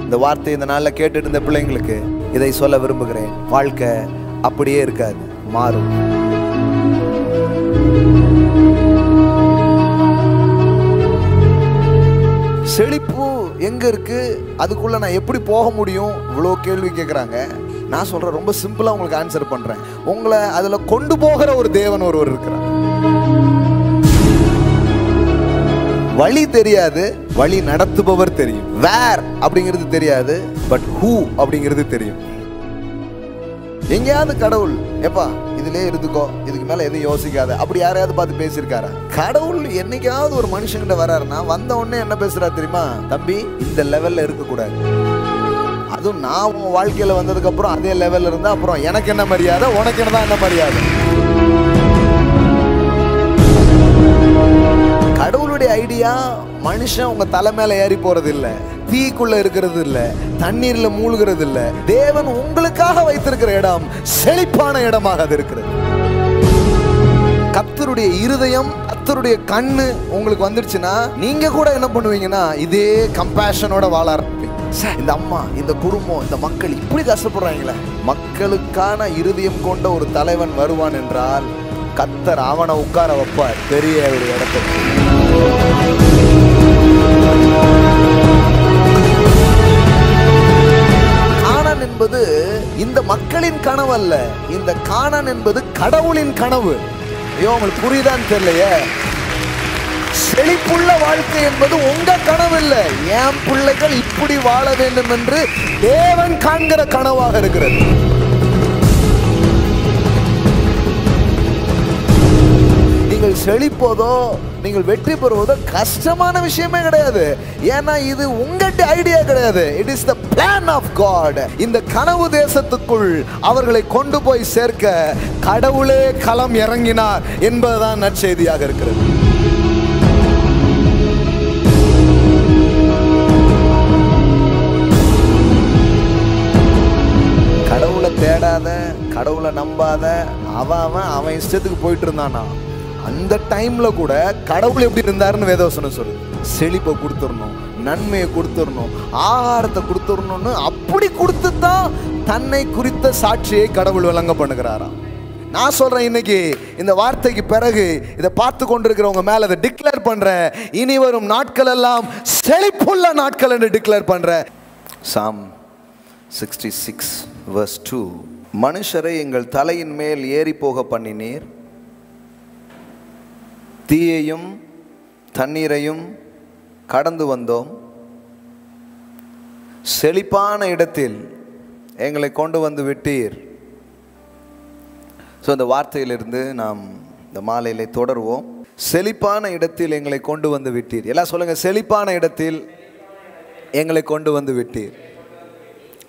இந்த வார்த்தை இந்த நாளில் கேட்டுட்டு இருந்த பிள்ளைங்களுக்கு இதை சொல்ல விரும்புகிறேன். வாழ்க்கை அப்படியே இருக்காது, மாறும். செழிப்பு எங்க இருக்கு, அதுக்குள்ள நான் எப்படி போக முடியும், இவ்வளோ கேள்வி கேட்குறாங்க. நான் சொல்றேன், ரொம்ப சிம்பிளா உங்களுக்கு ஆன்சர் பண்றேன். உங்களை அதுல கொண்டு போகிற ஒரு தேவன் ஒருவர் இருக்கிறார். வழி தெரியாது, வழி நடத்துபவர் தெரியும். வேர் அப்படிங்கிறது தெரியாது, பட் ஹூ அப்படிங்கிறது தெரியும். எங்கேயாவது கடவுள் எப்பா இதுலயே இருந்துக்கோ, இதுக்கு மேல எதுவும் யோசிக்காத அப்படி யாரையாவது பார்த்து பேசியிருக்காரா? கடவுள் என்னைக்காவது ஒரு மனுஷங்கிட்ட வர்றாருன்னா வந்த உடனே என்ன பேசுறா தெரியுமா? தம்பி, இந்த லெவல்ல இருக்கக்கூடாது. அதுவும் நான் உன் வாழ்க்கையில வந்ததுக்கு அப்புறம் அதே லெவல்ல இருந்தா அப்புறம் எனக்கு என்ன மரியாதை, உனக்கு என்னதான் என்ன மரியாதை? கடவுளுடைய ஐடியா மனுஷன் உங்க தலை மேல ஏறி போறது இல்ல, தீக்குள்ள இருக்கிறது இல்ல, தண்ணீர்ல மூழ்கிறது இல்ல. தேவன் உங்களுக்காக வைத்திருக்கிற இடம் செழிப்பான இடமாக அது இருக்கிறது. கர்த்தருடைய இருதயம், கர்த்தருடைய கண்ணு உங்களுக்கு வந்துருச்சுன்னா நீங்க கூட என்ன பண்ணுவீங்கன்னா இதே கம்பேஷனோட வாழ ஆரம்பிப்பீங்க. இந்த அம்மா, இந்த குடும்பம், இந்த மக்கள் இப்படி கஷ்டப்படுறாங்களே, மக்களுக்கான இருதயம் கொண்ட ஒரு தலைவன் வருவான் என்றால் கர்த்தர் அவனை உட்கார வைப்பார் பெரிய ஒரு இடத்துல. கானான் என்பது இந்த மக்களின் கனவு அல்ல, இந்த கானான் என்பது கடவுளின் கனவு. ஐயோ, உங்களுக்கு புரியுதான்னு தெரியலையே. செழிப்புள்ள வாழ்க்கை என்பது உங்க கனவு இல்ல, என் பிள்ளைகள் இப்படி வாழ வேண்டும் என்று தேவன் காண்கிற கனவாக இருக்கிறது. நீங்கள் செழிப்போதோ, நீங்கள் வெற்றி பெறுவதோ கஷ்டமான விஷயமே கிடையாது. ஏன்னா இது உங்கள்கிட்ட ஐடியா கிடையாது. It is the plan of God. இந்த கனவு தேசத்துக்குள் அவர்களை கொண்டு போய் சேர்க்க கடவுளே களம் இறங்கினார் என்பதுதான் நற்செய்தியாக இருக்கிறது. கடவுளை தேடாத, கடவுளை நம்பாத அவன் இஷ்டத்துக்கு போயிட்டு இருந்தானா, அந்த டைம்ல கூட கடவுள் எப்படி இருந்தாருன்னு வேதவசனம் சொல்லுது. செழிப்பை கொடுத்துடணும், நன்மையை கொடுத்துடணும், ஆகாரத்தை கொடுத்துடணும்னு அப்படி கொடுத்துதான் தன்னை குறித்த சாட்சியை கடவுள் விளங்க பண்ணுகிறாராம். நான் சொல்றேன், இன்னைக்கு இந்த வார்த்தைக்கு பிறகு இதை பார்த்து கொண்டிருக்கிறவங்க மேல அதை டிக்ளேர் பண்றேன். இனி வரும் நாட்கள் எல்லாம் செழிப்புள்ள நாட்கள் என்று டிக்ளேர் பண்றேன். Psalm 66 verse 2. மனுஷரை எங்கள் தலையின் மேல் ஏறி போக பண்ணினீர், தீயையும் தண்ணீரையும் கடந்து வந்தோம், செழிப்பான இடத்தில் எங்களை கொண்டு வந்து விட்டீர். ஸோ இந்த வார்த்தையிலிருந்து நாம் இந்த மாலையிலே தொடருவோம். செழிப்பான இடத்தில் எங்களை கொண்டு வந்து விட்டீர். எல்லாம் சொல்லுங்க, செழிப்பான இடத்தில் எங்களை கொண்டு வந்து விட்டீர்.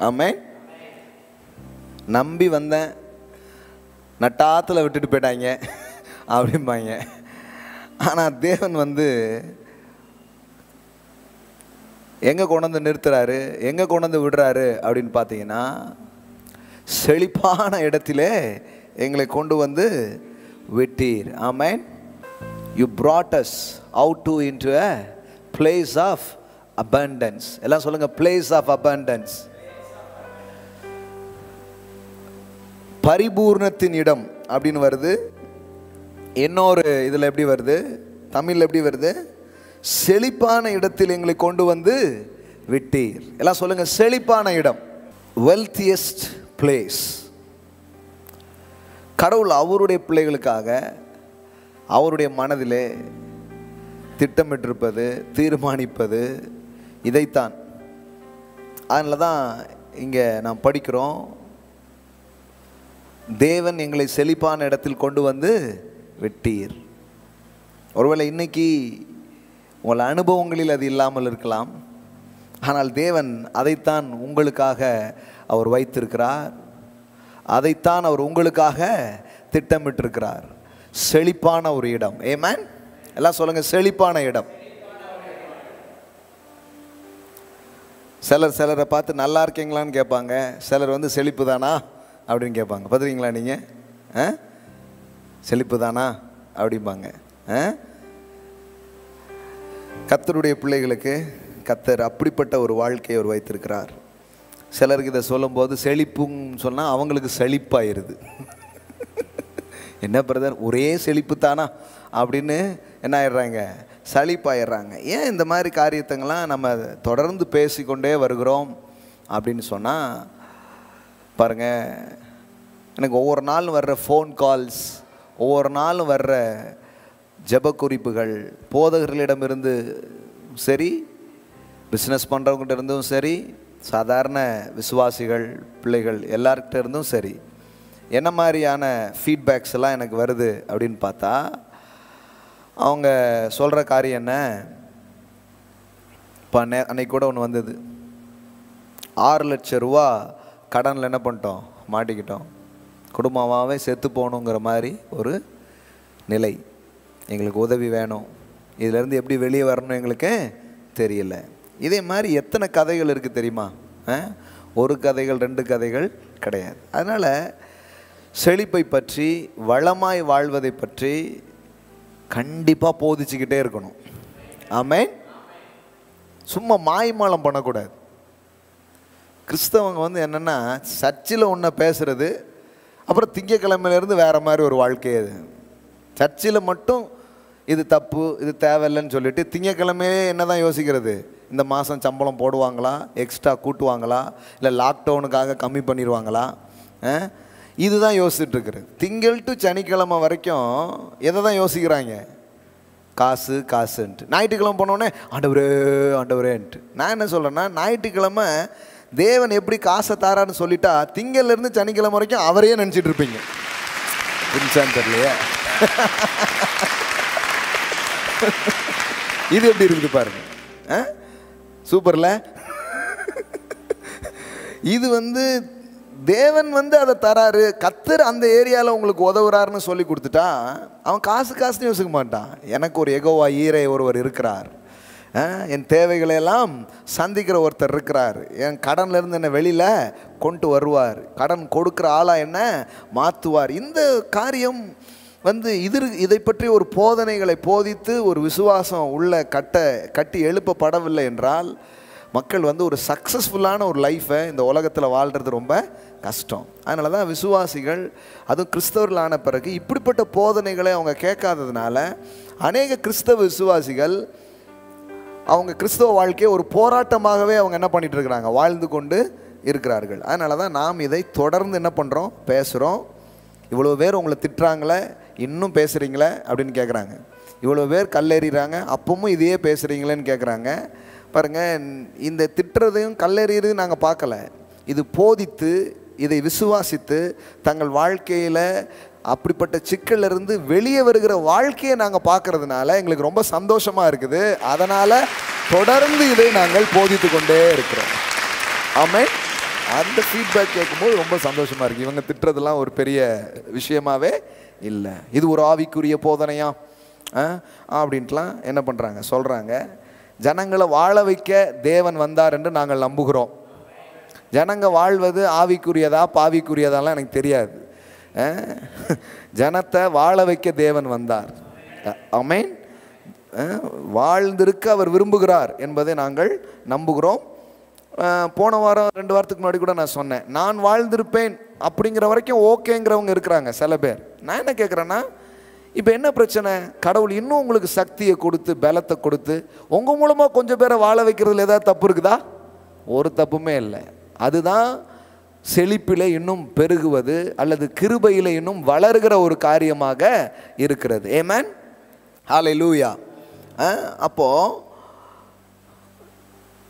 ஆமென். நம்பி வந்தேன், நட்டாத்துல விட்டுட்டு போயிட்டாங்க அப்படிம்பாங்க. ஆனால் தேவன் எங்கே கொண்டு வந்து நிறுத்துறாரு, எங்கே கொண்டு வந்து விடுறாரு அப்படின்னு பார்த்தீங்கன்னா, செழிப்பான இடத்திலே எங்களை கொண்டு வந்து விட்டீர். Amen. You brought us out to into a place of abundance. எல்லாம் சொல்லுங்க, place of abundance. பரிபூர்ணத்தின் இடம் அப்படின்னு வருது. இன்னொரு இதில் எப்படி வருது, தமிழில் எப்படி வருது, செழிப்பான இடத்தில் எங்களை கொண்டு வந்து விட்டீர். எல்லாம் சொல்லுங்க, செழிப்பான இடம், வெல்த்தியஸ்ட் பிளேஸ். கடவுள் அவருடைய பிள்ளைகளுக்காக அவருடைய மனதிலே திட்டமிட்டிருப்பது, தீர்மானிப்பது இதைத்தான். அதனால தான் இங்கே நாம் படிக்கிறோம், தேவன் எங்களை செழிப்பான இடத்தில் கொண்டு வந்து விட்டீர். ஒருவேளை இன்னைக்கு உங்கள் அனுபவங்களில் அது இல்லாமல் இருக்கலாம், ஆனால் தேவன் அதைத்தான் உங்களுக்காக அவர் வைத்திருக்கிறார், அதைத்தான் அவர் உங்களுக்காக திட்டமிட்டிருக்கிறார். செழிப்பான ஒரு இடம். ஆமென். எல்லாம் சொல்லுங்க, செழிப்பான இடம். சிலரை பார்த்து நல்லா இருக்கீங்களான்னு கேட்பாங்க, சிலர் செழிப்பு தானா அப்படின்னு கேட்பாங்க. பார்த்துருக்கீங்களா நீங்கள்? செழிப்பு தானா அப்படிம்பாங்க. கர்த்தருடைய பிள்ளைகளுக்கு கர்த்தர் அப்படிப்பட்ட ஒரு வாழ்க்கையை அவர் வைத்திருக்கிறார். சிலருக்கு இதை சொல்லும்போது செழிப்புன்னு சொன்னால் அவங்களுக்கு செழிப்பாயிருது. என்ன பிரதர் ஒரே செழிப்பு தானா அப்படின்னு என்ன ஆயிடுறாங்க, சலிப்பாயிடுறாங்க. ஏன் இந்த மாதிரி காரியத்தங்கள்லாம் நம்ம தொடர்ந்து பேசிக்கொண்டே வருகிறோம் அப்படின்னு சொன்னால் பாருங்கள், எனக்கு ஒவ்வொரு நாளும் வர்ற ஃபோன் கால்ஸ், ஒவ்வொரு நாளும் வர்ற ஜெப குறிப்புகள், போதகர்களிடமிருந்து சரி, பிஸ்னஸ் பண்ணுறவங்ககிட்ட இருந்தும் சரி, சாதாரண விசுவாசிகள் பிள்ளைகள் எல்லார்கிட்ட இருந்தும் சரி, என்ன மாதிரியான ஃபீட்பேக்ஸ் எல்லாம் எனக்கு வருது அப்படின்னு பார்த்தா, அவங்க சொல்கிற காரியம் என்ன, இப்போ அன்னைக்கு கூட ஒன்று வந்தது, 6 லட்சம் ரூபா கடனில் என்ன பண்ணிட்டோம், மாட்டிக்கிட்டோம், குடும்பமாகவே செத்து போகணுங்கிற மாதிரி ஒரு நிலை, எங்களுக்கு உதவி வேணும், இதிலேருந்து எப்படி வெளியே வரணும் எங்களுக்கு தெரியல. இதே மாதிரி எத்தனை கதைகள் இருக்குது தெரியுமா? ஒரு கதைகள் 2 கதைகள் கிடையாது. அதனால் செழிப்பை பற்றி, வளமாய் வாழ்வதை பற்றி கண்டிப்பாக போதிச்சுக்கிட்டே இருக்கணும். ஆமென். சும்மா மாய்மாலம் பண்ணக்கூடாது. கிறிஸ்தவங்க என்னென்னா சர்ச்சில் ஒன்று பேசுகிறது, அப்புறம் திங்கக்கிழமையிலேருந்து வேறு மாதிரி ஒரு வாழ்க்கையே. அது சர்ச்சில் மட்டும் இது தப்பு, இது தேவையில்லைன்னு சொல்லிட்டு திங்கக்கிழமையே என்ன தான் யோசிக்கிறது, இந்த மாதம் சம்பளம் போடுவாங்களா, எக்ஸ்ட்ரா கூட்டுவாங்களா, இல்லை லாக்டவுனுக்காக கம்மி பண்ணிடுவாங்களா, இதுதான் யோசிச்சுட்ருக்குறது. திங்கள் டு சனிக்கிழமை வரைக்கும் எதை தான் யோசிக்கிறாங்க, காசு காசுன்ட்டு. ஞாயிற்றுக்கிழமை போனோடனே ஆண்டவரே ஆண்டவரேன்ட்டு. நான் என்ன சொல்கிறேன்னா, ஞாயிற்றுக்கிழமை தேவன் எப்படி காசை தாரான்னு சொல்லிட்டா திங்கள்லேருந்து சனிக்கிழமை வரைக்கும் அவரையே நினச்சிட்டு இருப்பீங்க. புரிஞ்சான்னு தெரியலையே. இது எப்படி இருக்குது பாருங்க, சூப்பர்ல. இது தேவன் அதை தராரு, கர்த்தர் அந்த ஏரியாவில் உங்களுக்கு உதவுறாருன்னு சொல்லி கொடுத்துட்டா அவன் காசுன்னு யோசிக்க மாட்டான். எனக்கு ஒரு யெகோவா ஈரே ஒருவர் இருக்கிறார், என் தேவைகளையெல்லாம் சந்திக்கிற ஒருத்தர் இருக்கிறார், என் கடன்லேருந்து என்னை வெளியில் கொண்டு வருவார், கடன் கொடுக்குற ஆளாக என்ன மாற்றுவார். இந்த காரியம் இதை பற்றி ஒரு போதனைகளை போதித்து ஒரு விசுவாசம் உள்ள கட்டி எழுப்பப்படவில்லை என்றால் மக்கள் ஒரு சக்ஸஸ்ஃபுல்லான ஒரு லைஃப்பை இந்த உலகத்தில் வாழ்கிறது ரொம்ப கஷ்டம். அதனால தான் விசுவாசிகள், அதுவும் கிறிஸ்தவர்களான பிறகு இப்படிப்பட்ட போதனைகளை அவங்க கேட்காததுனால அநேக கிறிஸ்தவ விசுவாசிகள் அவங்க கிறிஸ்தவ வாழ்க்கையை ஒரு போராட்டமாகவே அவங்க என்ன பண்ணிட்டு இருக்கிறாங்க, வாழ்ந்து கொண்டு இருக்கிறார்கள். அதனால தான் நாம் இதை தொடர்ந்து என்ன பண்ணுறோம், பேசுகிறோம். இவ்வளோ பேர் உங்களை திட்டுறாங்களே, இன்னும் பேசுகிறீங்களே அப்படின்னு கேட்குறாங்க. இவ்வளோ பேர் கல்லெறிகிறாங்க, அப்பவும் இதையே பேசுகிறீங்களேன்னு கேட்குறாங்க. பாருங்கள், இந்த திட்டுறதையும் கல்லெறியதையும் நாங்கள் பார்க்கல. இது போதித்து, இதை விசுவாசித்து தங்கள் வாழ்க்கையில் அப்படிப்பட்ட சிக்கலிருந்து வெளியே வருகிற வாழ்க்கையை நாங்கள் பார்க்கறதுனால எங்களுக்கு ரொம்ப சந்தோஷமாக இருக்குது. அதனால் தொடர்ந்து இதை நாங்கள் போதித்து கொண்டே இருக்கிறோம். ஆமென். அந்த ஃபீட்பேக் கேட்கும்போது ரொம்ப சந்தோஷமாக இருக்குது. இவங்க திட்டுறதெல்லாம் ஒரு பெரிய விஷயமாகவே இல்லை, இது ஒரு ஆவிக்குரிய போதனையா அப்படின்ட்டுலாம் என்ன பண்ணுறாங்க, சொல்கிறாங்க. ஜனங்களை வாழ வைக்க தேவன் வந்தார் என்று நாங்கள் நம்புகிறோம். ஜனங்க வாழ்வது ஆவிக்குரியதா பாவிக்குரியதாலாம் எனக்கு தெரியாது. ஜனத்தை வாழ வைக்க தேவன் வந்தார். ஆமென். வாழ்ந்திருக்க அவர் விரும்புகிறார் என்பதை நாங்கள் நம்புகிறோம். போன வாரம் 2 வாரத்துக்கு முன்னாடி கூட நான் சொன்னேன், நான் வாழ்ந்திருப்பேன் அப்படிங்கிற வரைக்கும் ஓகேங்கிறவங்க இருக்கிறாங்க சில பேர். நான் என்ன கேட்குறேன்னா, இப்போ என்ன பிரச்சனை, கடவுள் இன்னும் உங்களுக்கு சக்தியை கொடுத்து பலத்தை கொடுத்து உங்கள் மூலமாக கொஞ்சம் பேரை வாழ வைக்கிறதுல ஏதாவது தப்பு இருக்குதா? ஒரு தப்புமே இல்லை. அதுதான் செழிப்பில் இன்னும் பெருகுவது அல்லது கிருபையில் இன்னும் வளர்கிற ஒரு காரியமாக இருக்கிறது. ஆமென். ஹல்லேலூயா. அப்போது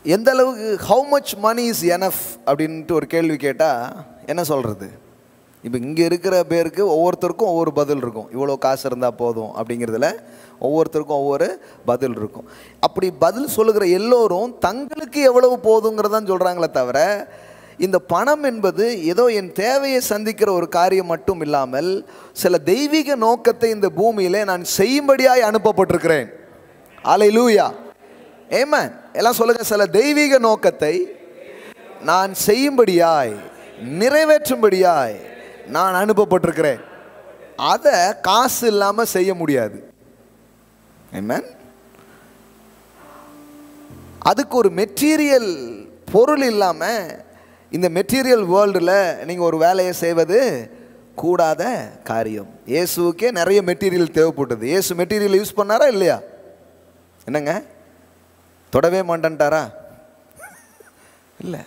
எந்த அளவுக்கு, how much money is enough அப்படின்ட்டு ஒரு கேள்வி கேட்டால் என்ன சொல்கிறது? இப்போ இங்கே இருக்கிற பேருக்கு ஒவ்வொருத்தருக்கும் ஒவ்வொரு பதில் இருக்கும். இவ்வளோ காசு இருந்தால் போதும் அப்படிங்கிறதுல ஒவ்வொருத்தருக்கும் ஒவ்வொரு பதில் இருக்கும். அப்படி பதில் சொல்லுகிற எல்லோரும் தங்களுக்கு எவ்வளவு போதுங்கிறதான் சொல்கிறாங்களே தவிர, இந்த பணம் என்பது ஏதோ என் தேவையை சந்திக்கிற ஒரு காரியம் மட்டும் இல்லாமல் சில தெய்வீக நோக்கத்தை இந்த பூமியிலே நான் செய்யும்படியாய் அனுப்பப்பட்டிருக்கிறேன். அல்லேலூயா. ஆமென். எல்லாம் சொல்லுங்க, சில தெய்வீக நோக்கத்தை நான் செய்யும்படியாய் நிறைவேற்றும்படியாய் நான் அனுப்பப்பட்டிருக்கிறேன். அதை காசு இல்லாமல் செய்ய முடியாது. ஆமென். அதுக்கு ஒரு மெட்டீரியல் பொருள் இல்லாமல் இந்த மெட்டீரியல் வேர்ல்டில் நீங்கள் ஒரு வேலையை செய்வது கூடாத காரியம். இயேசுக்கே நிறைய மெட்டீரியல் தேவைப்பட்டது. இயேசு மெட்டீரியல் யூஸ் பண்ணாரா இல்லையா? என்னங்க, தொடவே மாட்டேன்ட்டாரா? இல்லை,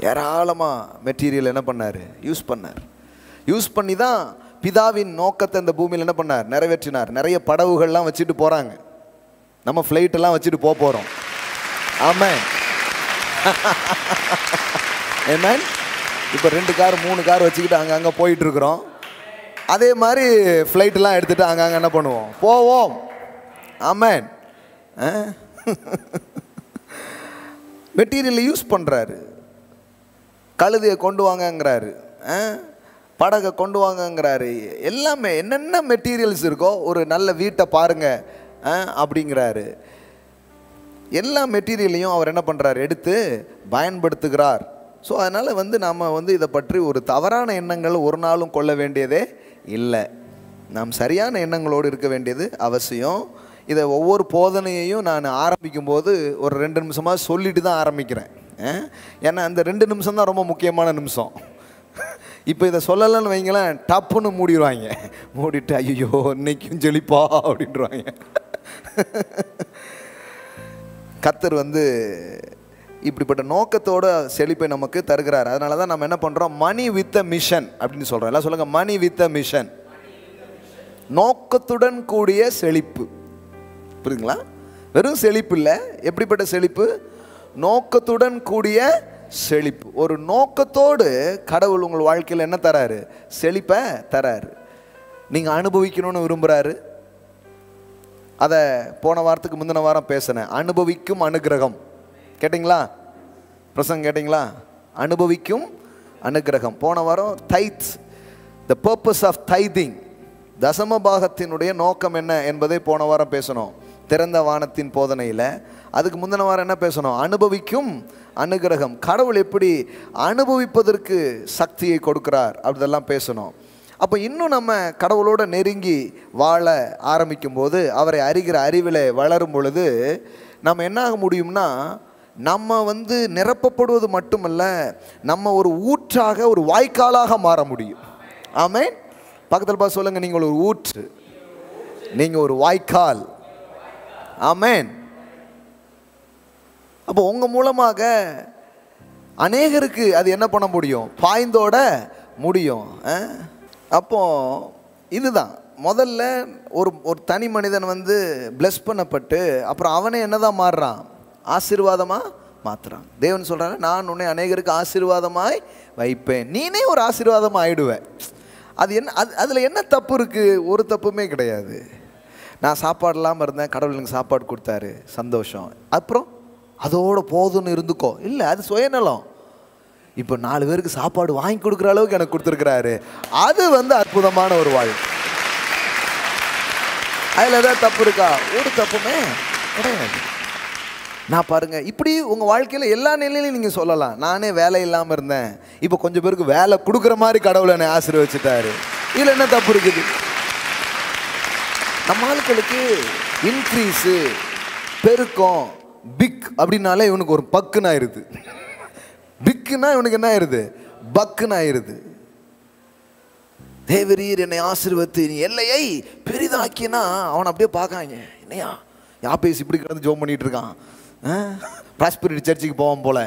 ஏராளமாக மெட்டீரியல் என்ன பண்ணார்? யூஸ் பண்ணார். யூஸ் பண்ணி தான் பிதாவின் நோக்கத்தை இந்த பூமியில் என்ன பண்ணார்? நிறைவேற்றினார். நிறைய படகுகள்லாம் வச்சுட்டு போகிறாங்க. நம்ம ஃப்ளைட்டெல்லாம் வச்சுட்டு போகிறோம். ஆமென். ஆமென். இப்போ 2 கார் 3 கார் வச்சுக்கிட்டு அங்கங்கே போயிட்டுருக்குறோம். அதே மாதிரி ஃப்ளைட்டெல்லாம் எடுத்துகிட்டு அங்கங்கே என்ன பண்ணுவோம்? போவோம். ஆமென். மெட்டீரியல் யூஸ் பண்ணுறாரு. கழுதையை கொண்டு வாங்கங்கிறாரு, படகை கொண்டு வாங்கங்கிறாரு. எல்லாமே என்னென்ன மெட்டீரியல்ஸ் இருக்கோ, ஒரு நல்ல வீட்டை பாருங்க அப்படிங்கிறாரு. எல்லா மெட்டீரியலையும் அவர் என்ன பண்ணுறார்? எடுத்து பயன்படுத்துகிறார். ஸோ அதனால் நாம் இதை பற்றி ஒரு தவறான எண்ணங்கள் ஒரு நாளும் கொள்ள வேண்டியதே இல்லை. நாம் சரியான எண்ணங்களோடு இருக்க வேண்டியது அவசியம். இதை ஒவ்வொரு போதனையையும் நான் ஆரம்பிக்கும்போது ஒரு 2 நிமிஷமாக சொல்லிட்டு தான் ஆரம்பிக்கிறேன். ஏன்னா அந்த 2 நிமிஷம் தான் ரொம்ப முக்கியமான நிமிஷம். இப்போ இதை சொல்லலைன்னு வைங்களேன், டப்புன்னு மூடிடுவாங்க. மூடிட்டு ஐயோ இன்னைக்கும் செழிப்பா அப்படின்றாங்க. கர்த்தர் இப்படிப்பட்ட நோக்கத்தோட செழிப்பை நமக்கு தருகிறார். அதனால தான் நம்ம என்ன பண்ணுறோம்? மணி வித் அ மிஷன் அப்படின்னு சொல்கிறோம். எல்லாம் சொல்லுங்கள், மணி வித் அ மிஷன். நோக்கத்துடன் கூடிய செழிப்பு. புரியுதுங்களா? வெறும் செழிப்பு இல்லை. எப்படிப்பட்ட செழிப்பு? நோக்கத்துடன் கூடிய செழிப்பு. ஒரு நோக்கத்தோடு கடவுள் உங்கள் வாழ்க்கையில் என்ன தராரு? செழிப்பை தராரு. நீங்கள் அனுபவிக்கணும்னு விரும்புகிறாரு. அதை போன வாரத்துக்கு முந்தின வாரம் பேசினேன். அனுபவிக்கும் அனுகிரகம் கேட்டிங்களா? பிரசங்கம் கேட்டிங்களா? அனுபவிக்கும் அனுகிரகம். போன வாரம் தைத், த பர்பஸ் ஆஃப் தைதிங், தசமபாகத்தினுடைய நோக்கம் என்ன என்பதை போன வாரம் பேசணும், திறந்த வானத்தின் போதனையில். அதுக்கு முந்தின வாரம் என்ன பேசணும்? அனுபவிக்கும் அனுகிரகம். கடவுள் எப்படி அனுபவிப்பதற்கு சக்தியை கொடுக்கிறார் அப்படிதெல்லாம் பேசணும். அப்போ இன்னும் நம்ம கடவுளோடு நெருங்கி வாழ ஆரம்பிக்கும் போது, அவரை அறிகிற அறிவில் வளரும் பொழுது நம்ம என்ன ஆக முடியும்னா, நம்ம நிரப்பப்படுவது மட்டுமல்ல, நம்ம ஒரு ஊற்றாக, ஒரு வாய்க்காலாக மாற முடியும். ஆமென். பக்கத்தில் பார்த்து சொல்லுங்க, நீங்கள் ஒரு ஊற்று, நீங்கள் ஒரு வாய்க்கால். ஆமென். அப்போ உங்கள் மூலமாக அநேகருக்கு அது என்ன பண்ண முடியும்? பாய்ந்தோட முடியும். அப்போ இதுதான் முதல்ல ஒரு தனி மனிதன் பிளஸ் பண்ணப்பட்டு அப்புறம் அவனே என்னதான் மாறுறான்? ஆசீர்வாதமாக மாற்றுறான். தேவன் சொல்கிறாங்க, நான் உன்னை அநேகருக்கு ஆசீர்வாதமாய் வைப்பேன். நீனே ஒரு ஆசீர்வாதமாக ஆயிடுவேன். அது என்ன? அதில் என்ன தப்பு இருக்குது? ஒரு தப்புமே கிடையாது. நான் சாப்பாடு இல்லாமல் இருந்தேன், கடவுள் எனக்கு சாப்பாடு கொடுத்தாரு, சந்தோஷம். அப்புறம் அதோட போதும்னு இருந்துக்கோ. இல்லை, அது சுயநலம். இப்போ 4 பேருக்கு சாப்பாடு வாங்கி கொடுக்குற அளவுக்கு எனக்கு கொடுத்துருக்குறாரு. அது அற்புதமான ஒரு வாழ்வு. அதில் ஏதாவது தப்பு இருக்கா? ஒரு தப்புமே கிடையாது. நான் பாருங்க, இப்படி உங்கள் வாழ்க்கையில் எல்லா நிலையிலையும் நீங்கள் சொல்லலாம். நானே வேலை இல்லாமல் இருந்தேன், இப்போ கொஞ்சம் பேருக்கு வேலை கொடுக்குற மாதிரி கடவுளை என்னை ஆசீர்வதிச்சிட்டாரு. இதில் என்ன தப்பு இருக்குது? நம்ம ஆட்களுக்கு இன்க்ரீஸு, பெருக்கம், பிக் அப்படின்னாலே இவனுக்கு ஒரு பக்குன்னு ஆயிடுது. பிக்குன்னா இவனுக்கு என்ன ஆயிடுது? பக்குன்னு ஆயிடுது. தேவரீர் என்னை ஆசீர்வதித்து நீ எல்லையை பெரிதாக்கினா அவன் அப்படியே பார்க்காங்க, என்னையா யாப்பேசி இப்படி கிடந்து ஜோம் பண்ணிட்டு இருக்கான், பிராஸ்பரிட்டி சர்ச்சுக்கு போவான் போல.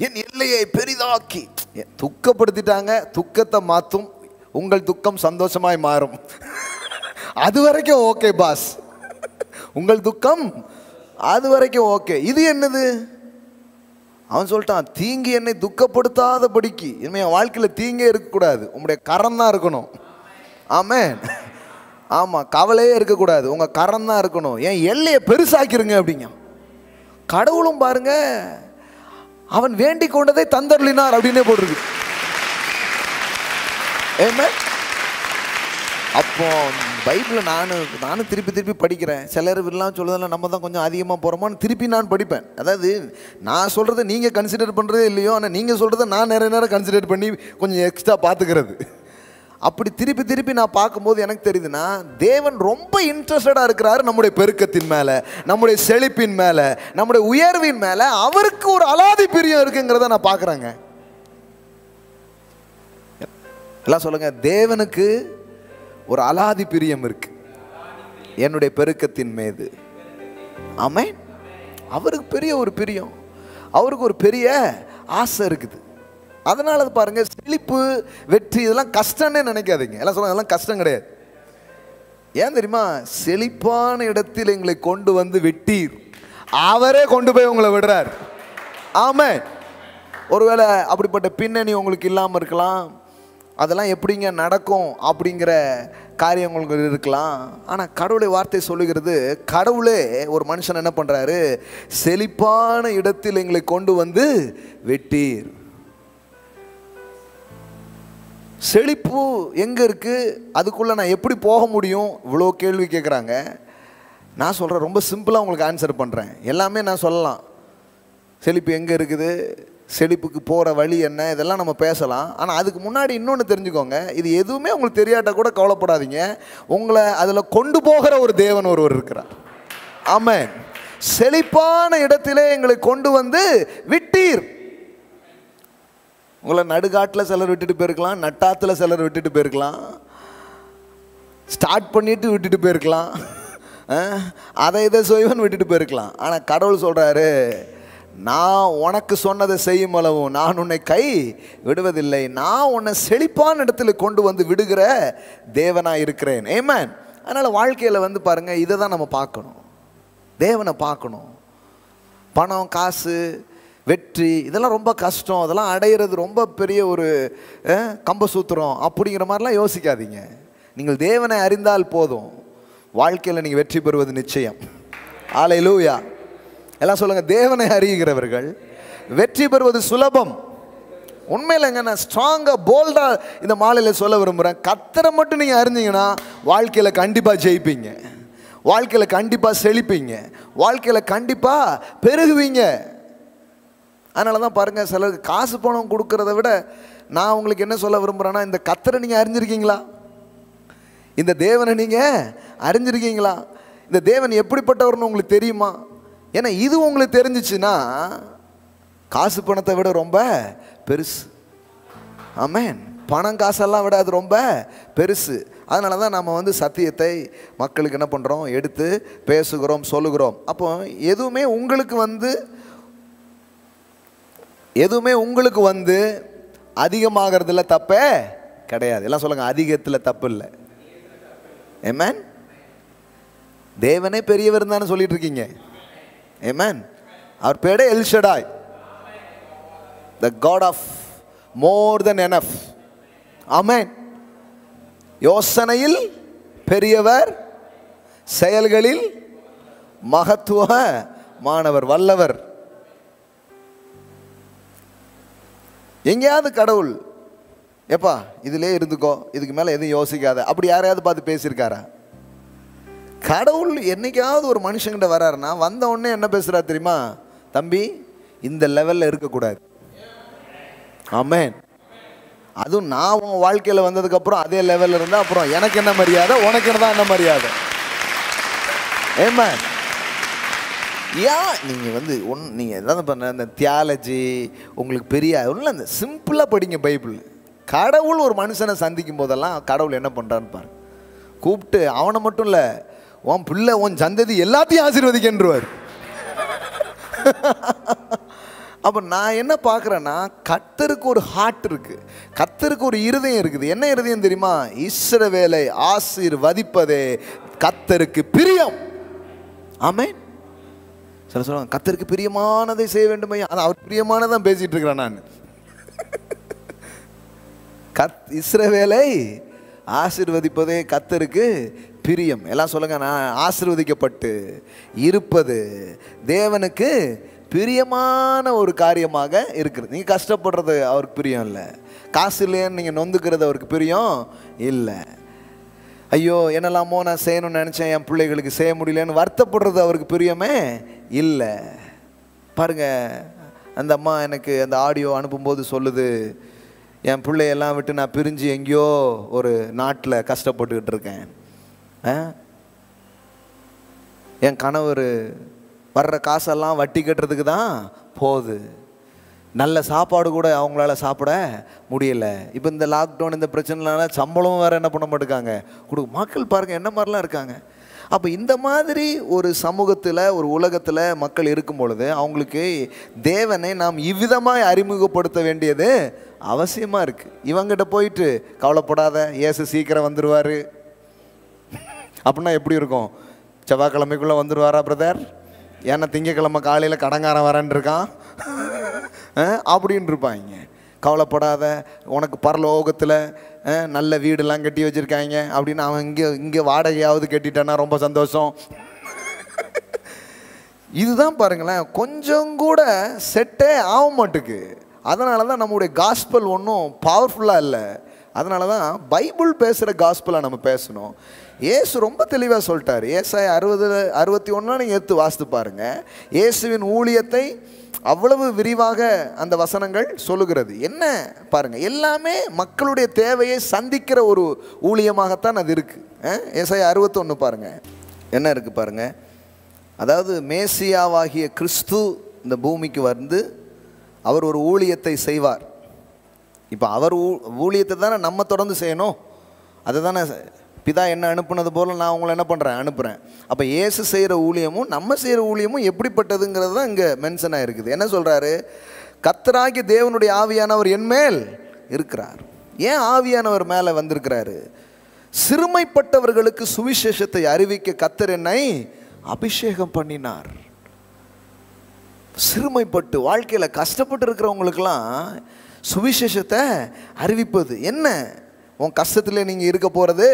என் எல்லையை பெரிதாக்கி துக்கப்படுத்திட்டாங்க. துக்கத்தை மாற்றும், உங்கள் துக்கம் சந்தோஷமாய் மாறும். அது வரைக்கும் ஓகே பாஸ், உங்கள் துக்கம் அது வரைக்கும் ஓகே. இது என்னது? அவன் சொல்லிட்டான், தீங்கு என்னை துக்கப்படுத்தாத படிக்கு. இனிமே என் வாழ்க்கையில் தீங்கே இருக்கக்கூடாது, உங்களுடைய கரம் தான் இருக்கணும். ஆமென். ஆமாம், கவலையே இருக்கக்கூடாது, உங்கள் கரம் தான் இருக்கணும். என் எல்லையை பெருசாக்கிருங்க அப்படிங்க. கடவுளும் பாருங்க, அவன் வேண்டிக் கொண்டதை தந்தருளினார் அப்படின்னே போட்டிருக்கு. ஆமென். அப்போ பைபிளில் நானும் திருப்பி படிக்கிறேன். சிலர் எல்லாம் சொல்லுறதில்ல, நம்ம தான் கொஞ்சம் அதிகமாக போகிறோமோன்னு திருப்பி நான் படிப்பேன். அதாவது நான் சொல்கிறத நீங்கள் கன்சிடர் பண்ணுறதே இல்லையோ, ஆனால் நீங்கள் சொல்கிறத நான் நிறைய நேரம் கன்சிடர் பண்ணி கொஞ்சம் எக்ஸ்ட்ரா பார்த்துக்கிறது. அப்படி திருப்பி திருப்பி நான் பார்க்கும்போது எனக்கு தெரியுதுன்னா, தேவன் ரொம்ப இன்ட்ரெஸ்டடாக இருக்கிறாரு நம்முடைய பெருக்கத்தின் மேலே, நம்முடைய செழிப்பின் மேலே, நம்முடைய உயர்வின் மேலே. அவருக்கு ஒரு அலாதி பிரியம் இருக்குங்கிறத நான் பார்க்குறேங்க. எல்லாம் சொல்லுங்க, தேவனுக்கு ஒரு அலாதி பிரியம் இருக்கு என்னுடைய பெருக்கத்தின் மீது. ஆமென். அவருக்கு பெரிய ஒரு பிரியம், அவருக்கு ஒரு பெரிய ஆசை இருக்குது. அதனால பாருங்க, செழிப்பு, வெற்றி இதெல்லாம் கஷ்டம்னே நினைக்காதீங்க. எல்லாம் சொல்லுங்க, அதெல்லாம் கஷ்டம் கிடையாது. ஏன் தெரியுமா? செழிப்பான இடத்தில் எங்களை கொண்டு வந்து விட்டீர், அவரே கொண்டு போய் உங்களை விடுறார். ஆமென். ஒருவேளை அப்படிப்பட்ட பின்னணி உங்களுக்கு இல்லாமல் இருக்கலாம், அதெல்லாம் எப்படிங்க நடக்கும் அப்படிங்கிற காரியம் உங்களுக்கு இருக்கலாம். ஆனால் கடவுளுடைய வார்த்தை சொல்லுகிறது, கடவுளே ஒரு மனுஷன் என்ன பண்ணுறாரு? செழிப்பான இடத்தில் எங்களை கொண்டு வந்து வெட்டீர். செழிப்பு எங்கே இருக்குது? அதுக்குள்ளே நான் எப்படி போக முடியும்? இவ்வளோ கேள்வி கேட்குறாங்க. நான் சொல்கிறேன், ரொம்ப சிம்பிளாக உங்களுக்கு ஆன்சர் பண்ணுறேன். எல்லாமே நான் சொல்லலாம். செழிப்பு எங்கே இருக்குது, செழிப்புக்கு போகிற வழி என்ன, இதெல்லாம் நம்ம பேசலாம். ஆனால் அதுக்கு முன்னாடி இன்னொன்று தெரிஞ்சுக்கோங்க. இது எதுவுமே உங்களுக்கு தெரியாட்டா கூட கவலைப்படாதீங்க. உங்களை அதில் கொண்டு போகிற ஒரு தேவன் ஒருவர் இருக்கிறார். ஆமென். செழிப்பான இடத்திலே எங்களை கொண்டு வந்து விட்டீர். உங்களை நடுகாட்டில் சிலர் விட்டுட்டு போயிருக்கலாம், நட்டாத்தில் சிலர் விட்டுட்டு போயிருக்கலாம், ஸ்டார்ட் பண்ணிட்டு விட்டுட்டு போயிருக்கலாம், அதை இதை செய்வன் விட்டுட்டு போயிருக்கலாம். ஆனால் கடவுள் சொல்கிறாரு, நான் உனக்கு சொன்னதை செய்யும் அளவும் நான் உன்னை கை விடுவதில்லை. நான் உன்னை செழிப்பான இடத்துல கொண்டு வந்து விடுகிற தேவனாக இருக்கிறேன். ஆமென். அதனால் வாழ்க்கையில் வந்து பாருங்கள், இதை தான் நம்ம பார்க்கணும். தேவனை பார்க்கணும். பணம், காசு, வெற்றி இதெல்லாம் ரொம்ப கஷ்டம், அதெல்லாம் அடையிறது ரொம்ப பெரிய ஒரு கம்பசூத்திரம் அப்படிங்கிற மாதிரிலாம் யோசிக்காதீங்க. நீங்கள் தேவனை அறிந்தால் போதும், வாழ்க்கையில் நீங்கள் வெற்றி பெறுவது நிச்சயம். அல்லேலூயா. எல்லாம் சொல்லுங்கள், தேவனை அறிகிறவர்கள் வெற்றி பெறுவது சுலபம். உண்மையிலங்க, நான் ஸ்ட்ராங்காக போல்டாக இந்த மாலையில் சொல்ல விரும்புகிறேன். கர்த்தரை மட்டும் நீங்கள் அறிஞ்சிங்கன்னா வாழ்க்கையில் கண்டிப்பாக ஜெயிப்பீங்க, வாழ்க்கையில் கண்டிப்பாக செழிப்பீங்க, வாழ்க்கையில் கண்டிப்பாக பெருகுவீங்க. அதனால தான் பாருங்கள், சிலருக்கு காசு பணம் கொடுக்கறத விட நான் உங்களுக்கு என்ன சொல்ல விரும்புகிறேன்னா, இந்த கர்த்தரை நீங்கள் அறிஞ்சிருக்கீங்களா? இந்த தேவனை நீங்கள் அறிஞ்சிருக்கீங்களா? இந்த தேவன் எப்படிப்பட்டவர்னு உங்களுக்கு தெரியுமா? ஏன்னா இது உங்களுக்கு தெரிஞ்சிச்சுன்னா காசு பணத்தை விட ரொம்ப பெருசு. ஆமென். பணம் காசெல்லாம் விட அது ரொம்ப பெருசு. அதனால தான் நம்ம வந்து சத்தியத்தை மக்களுக்கு என்ன பண்ணுறோம்? எடுத்து பேசுகிறோம், சொல்லுகிறோம். அப்போ எதுவுமே உங்களுக்கு வந்து அதிகமாகிறதுல தப்பே கிடையாது. எல்லாம் சொல்லுங்கள், அதிகத்தில் தப்பு இல்லை. ஆமென். தேவனே பெரியவர் தானே சொல்லிட்டு இருக்கீங்க. ஆமென். அவர் பேரே L Shaddai, the God of more than enough. ஆமென். யோசனையில் பெரியவர், செயல்களில் மகத்துவமானவர், வல்லவர். எங்கேயாவது கடவுள் எப்பா இதிலே இருந்துக்கோ, இதுக்கு மேலே எதுவும் யோசிக்காத அப்படி யாரையாவது பார்த்து பேசியிருக்காரா? கடவுள் என்னைக்காவது ஒரு மனுஷங்கிட்ட வர்றாருன்னா வந்த உடனே என்ன பேசுகிறார் தெரியுமா? தம்பி, இந்த லெவலில் இருக்கக்கூடாது. ஆமென். அதுவும் நான் உன் வாழ்க்கையில் வந்ததுக்கப்புறம் அதே லெவலில் இருந்தால் அப்புறம் எனக்கு என்ன மரியாதை, உனக்கு என்ன மரியாதை? ஆமென். ஏன் நீங்கள் வந்து நீங்கள் எதாவது பண்ண இந்த தியாலஜி உங்களுக்கு பெரிய ஒன்றும் அந்த சிம்பிளாக படிங்க பைபிள். கடவுள் ஒரு மனுஷனை சந்திக்கும் போதெல்லாம் கடவுள் என்ன பண்ணுறான்னு பாரு. கூப்பிட்டு அவனை மட்டும் இல்லை, உன் பிள்ளை, உன் சந்ததி எல்லாத்தையும் ஆசீர்வதிக்கின்றார். அப்போ நான் என்ன பார்க்குறேன்னா, கர்த்தருக்கு ஒரு ஹார்ட் இருக்குது, கர்த்தருக்கு ஒரு இருதயம் இருக்குது. என்ன இருதயம் தெரியுமா? இஸ்ரவேலை ஆசீர்வதிப்பதே கர்த்தருக்கு பிரியம். ஆமென். சில சொல்லுவாங்க, கர்த்தருக்கு பிரியமானதை செய்ய வேண்டுமே. ஆனால் அவர் பிரியமானதான் பேசிகிட்டு இருக்கிறேன் நான். இஸ்ரவேலை ஆசீர்வதிப்பதே கர்த்தருக்கு பிரியம். எல்லாம் சொல்லுங்க, நான் ஆசீர்வதிக்கப்பட்டு இருப்பது தேவனுக்கு பிரியமான ஒரு காரியமாக இருக்குது. நீங்கள் கஷ்டப்படுறது அவருக்கு பிரியம் இல்லை, காசு இல்லைன்னு நீங்கள் நொந்துக்கிறது அவருக்கு பிரியம் இல்லை. ஐயோ என்னெல்லாமோ நான் செய்யணும்னு நினச்சேன், என் பிள்ளைகளுக்கு செய்ய முடியலன்னு வருத்தப்படுறது அவருக்கு பிரியமே இல்லை. பாருங்க, அந்த அம்மா எனக்கு அந்த ஆடியோ அனுப்பும்போது சொல்லுது, என் பிள்ளையெல்லாம் விட்டு நான் பிரிஞ்சு எங்கேயோ ஒரு நாட்டில் கஷ்டப்பட்டுக்கிட்டு இருக்கேன். என் கணவர் வர்ற காசெல்லாம் வட்டி கட்டுறதுக்கு தான் போகுது. நல்ல சாப்பாடு கூட அவங்களால சாப்பிட முடியலை. இப்போ இந்த லாக்டவுன் இந்த பிரச்சனைனால சம்பளம் வேறு என்ன பண்ண மாட்டேங்காங்க மக்கள் பாருங்கள் என்ன மாதிரிலாம் இருக்காங்க. அப்போ இந்த மாதிரி ஒரு சமூகத்தில் ஒரு உலகத்தில் மக்கள் இருக்கும் பொழுது அவங்களுக்கு தேவனை நாம் இவ்விதமாக அறிமுகப்படுத்த வேண்டியது அவசியமாக இருக்குது. இவங்கிட்ட போயிட்டு கவலைப்படாத இயேசு சீக்கிரம் வந்துடுவார் அப்படின்னா எப்படி இருக்கும்? செவ்வாய்க்கிழமைக்குள்ளே வந்துடுவாரா பிரதர்? ஏன்னா திங்கக்கிழமை காலையில் கடங்காரன் வரேன்னு இருக்கான் அப்படின்னு இருப்பாங்க. கவலைப்படாத, உனக்கு பரலோகத்தில் நல்ல வீடெல்லாம் கட்டி வச்சுருக்காங்க அப்படின்னு அவன் இங்கே வாடகையாவது கட்டிட்டானா ரொம்ப சந்தோஷம். இதுதான் பாருங்களேன், கொஞ்சம் கூட செட்டே ஆக மாட்டுக்கு. அதனால தான் நம்முடைய காஸ்பல் ஒன்றும் பவர்ஃபுல்லாக இல்லை. அதனால தான் பைபிள் பேசுகிற காஸ்பலாக நம்ம பேசணும். இயேசு ரொம்ப தெளிவாக சொல்லிட்டார். ஏசாயா 60:61 நீங்கள் எடுத்து வாசித்து பாருங்கள். இயேசுவின் ஊழியத்தை அவ்வளவு விரிவாக அந்த வசனங்கள் சொல்லுகிறது. என்ன பாருங்கள், எல்லாமே மக்களுடைய தேவையை சந்திக்கிற ஒரு ஊழியமாகத்தான் அது இருக்குது. ஏசாயா 61 பாருங்கள் என்ன இருக்குது பாருங்கள். அதாவது மேசியாவாகிய கிறிஸ்து இந்த பூமிக்கு வந்து அவர் ஒரு ஊழியத்தை செய்வார். இப்போ அவர் ஊழியத்தை தானே நம்ம தொடர்ந்து செய்யணும். அதை தானே பிதா என்ன அனுப்புனது போல் நான் உங்களை என்ன பண்ணுறேன் அனுப்புகிறேன். அப்போ இயேசு செய்கிற ஊழியமும் நம்ம செய்கிற ஊழியமும் எப்படிப்பட்டதுங்கிறது தான் இங்கே மென்ஷன் ஆகிருக்குது. என்ன சொல்கிறாரு? கர்த்தராகிய தேவனுடைய ஆவியானவர் என் மேல் இருக்கிறார். ஏன் ஆவியானவர் மேலே வந்திருக்கிறாரு? சிறுமைப்பட்டவர்களுக்கு சுவிசேஷத்தை அறிவிக்க கர்த்தர் என்னை அபிஷேகம் பண்ணினார். சிறுமைப்பட்டு வாழ்க்கையில் கஷ்டப்பட்டு இருக்கிறவங்களுக்கெல்லாம் சுவிசேஷத்தை அறிவிப்பது என்ன? உன் கஷ்டத்தில் நீங்கள் இருக்க போகிறது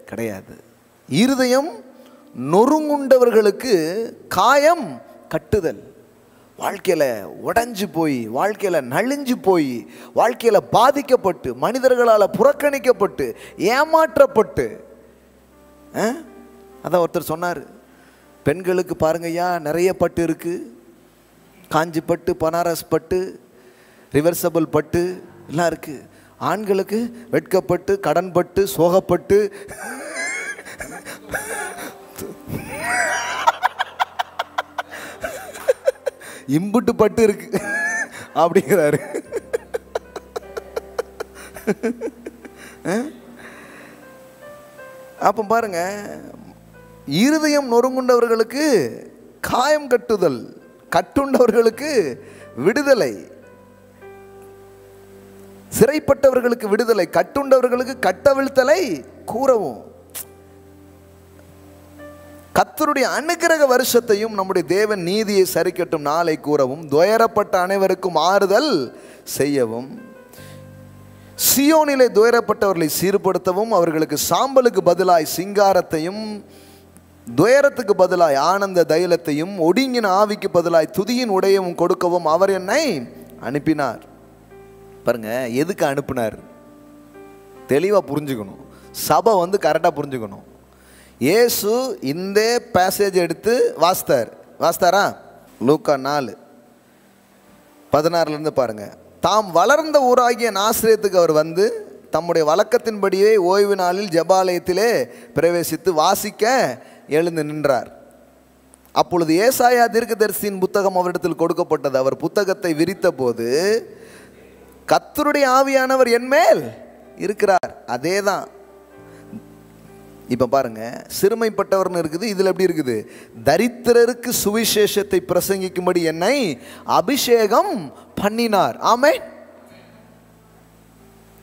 கிடையாது. இருதயம் நொறுங்குண்டவர்களுக்கு காயம் கட்டுதல். வாழ்க்கையில் உடைஞ்சு போய், வாழ்க்கையில் நலிஞ்சு போய், வாழ்க்கையில் பாதிக்கப்பட்டு, மனிதர்களால் புறக்கணிக்கப்பட்டு, ஏமாற்றப்பட்டு, அதான் ஒருத்தர் சொன்னார், பெண்களுக்கு பாருங்கய்யா நிறைய பட்டு இருக்குது. காஞ்சி பட்டு, பனாரஸ் பட்டு, ரிவர்சபிள் பட்டு எல்லாம் இருக்குது. ஆண்களுக்கு வெட்கப்பட்டு, கடன்பட்டு, சோகப்பட்டு, இம்புட்டு பட்டு இருக்கு அப்படிங்கிறாரு. அப்போ பாருங்க, இருதயம் நொறுங்குண்டவர்களுக்கு காயம் கட்டுதல், கட்டுண்டவர்களுக்கு விடுதலை, சிறைப்பட்டவர்களுக்கு விடுதலை, கட்டுண்டவர்களுக்கு கட்டவிழ்த்தலை கூறவும். கர்த்தருடைய அனுக்கிரக வருஷத்தையும் நம்முடைய தேவன் நீதியை சரிக்கட்டும் நாளை கூறவும், துயரப்பட்ட அனைவருக்கும் ஆறுதல் செய்யவும், சியோனிலே துயரப்பட்டவர்களை சீர்படுத்தவும், அவர்களுக்கு சாம்பலுக்கு பதிலாய் சிங்காரத்தையும், துயரத்துக்கு பதிலாய் ஆனந்த தைலத்தையும், ஒடுங்கின ஆவிக்கு பதிலாய் துதியின் உடையவும் கொடுக்கவும் அவர் என்னை அனுப்பினார். பாருங்க, எதுக்கு அனுப்பினார் தெளிவாக புரிஞ்சுக்கணும். சபை வந்து கரெக்டாக புரிஞ்சுக்கணும். இயேசு இந்த பேசேஜ் எடுத்து வாசித்தாரா? லூக்கா 4:16 பாருங்க. தாம் வளர்ந்த ஊராகிய நாசரேத்துக்கு அவர் வந்து தம்முடைய வழக்கத்தின்படியே ஓய்வு நாளில் ஜெபாலயத்திலே பிரவேசித்து வாசிக்க எழுந்து நின்றார். அப்பொழுது ஏசாயா தீர்க்கதரிசியின் புத்தகம் அவரிடத்தில் கொடுக்கப்பட்டது. அவர் புத்தகத்தை விரித்த போது, கர்த்தருடைய ஆவியானவர் என் மேல் இருக்கிறார். அதே தான் இப்போ பாருங்க, சிறுமைப்பட்டவர்னு இருக்குது, இதில் எப்படி இருக்குது? தரித்திரருக்கு சுவிசேஷத்தை பிரசங்கிக்கும்படி என்னை அபிஷேகம் பண்ணினார். ஆமென்.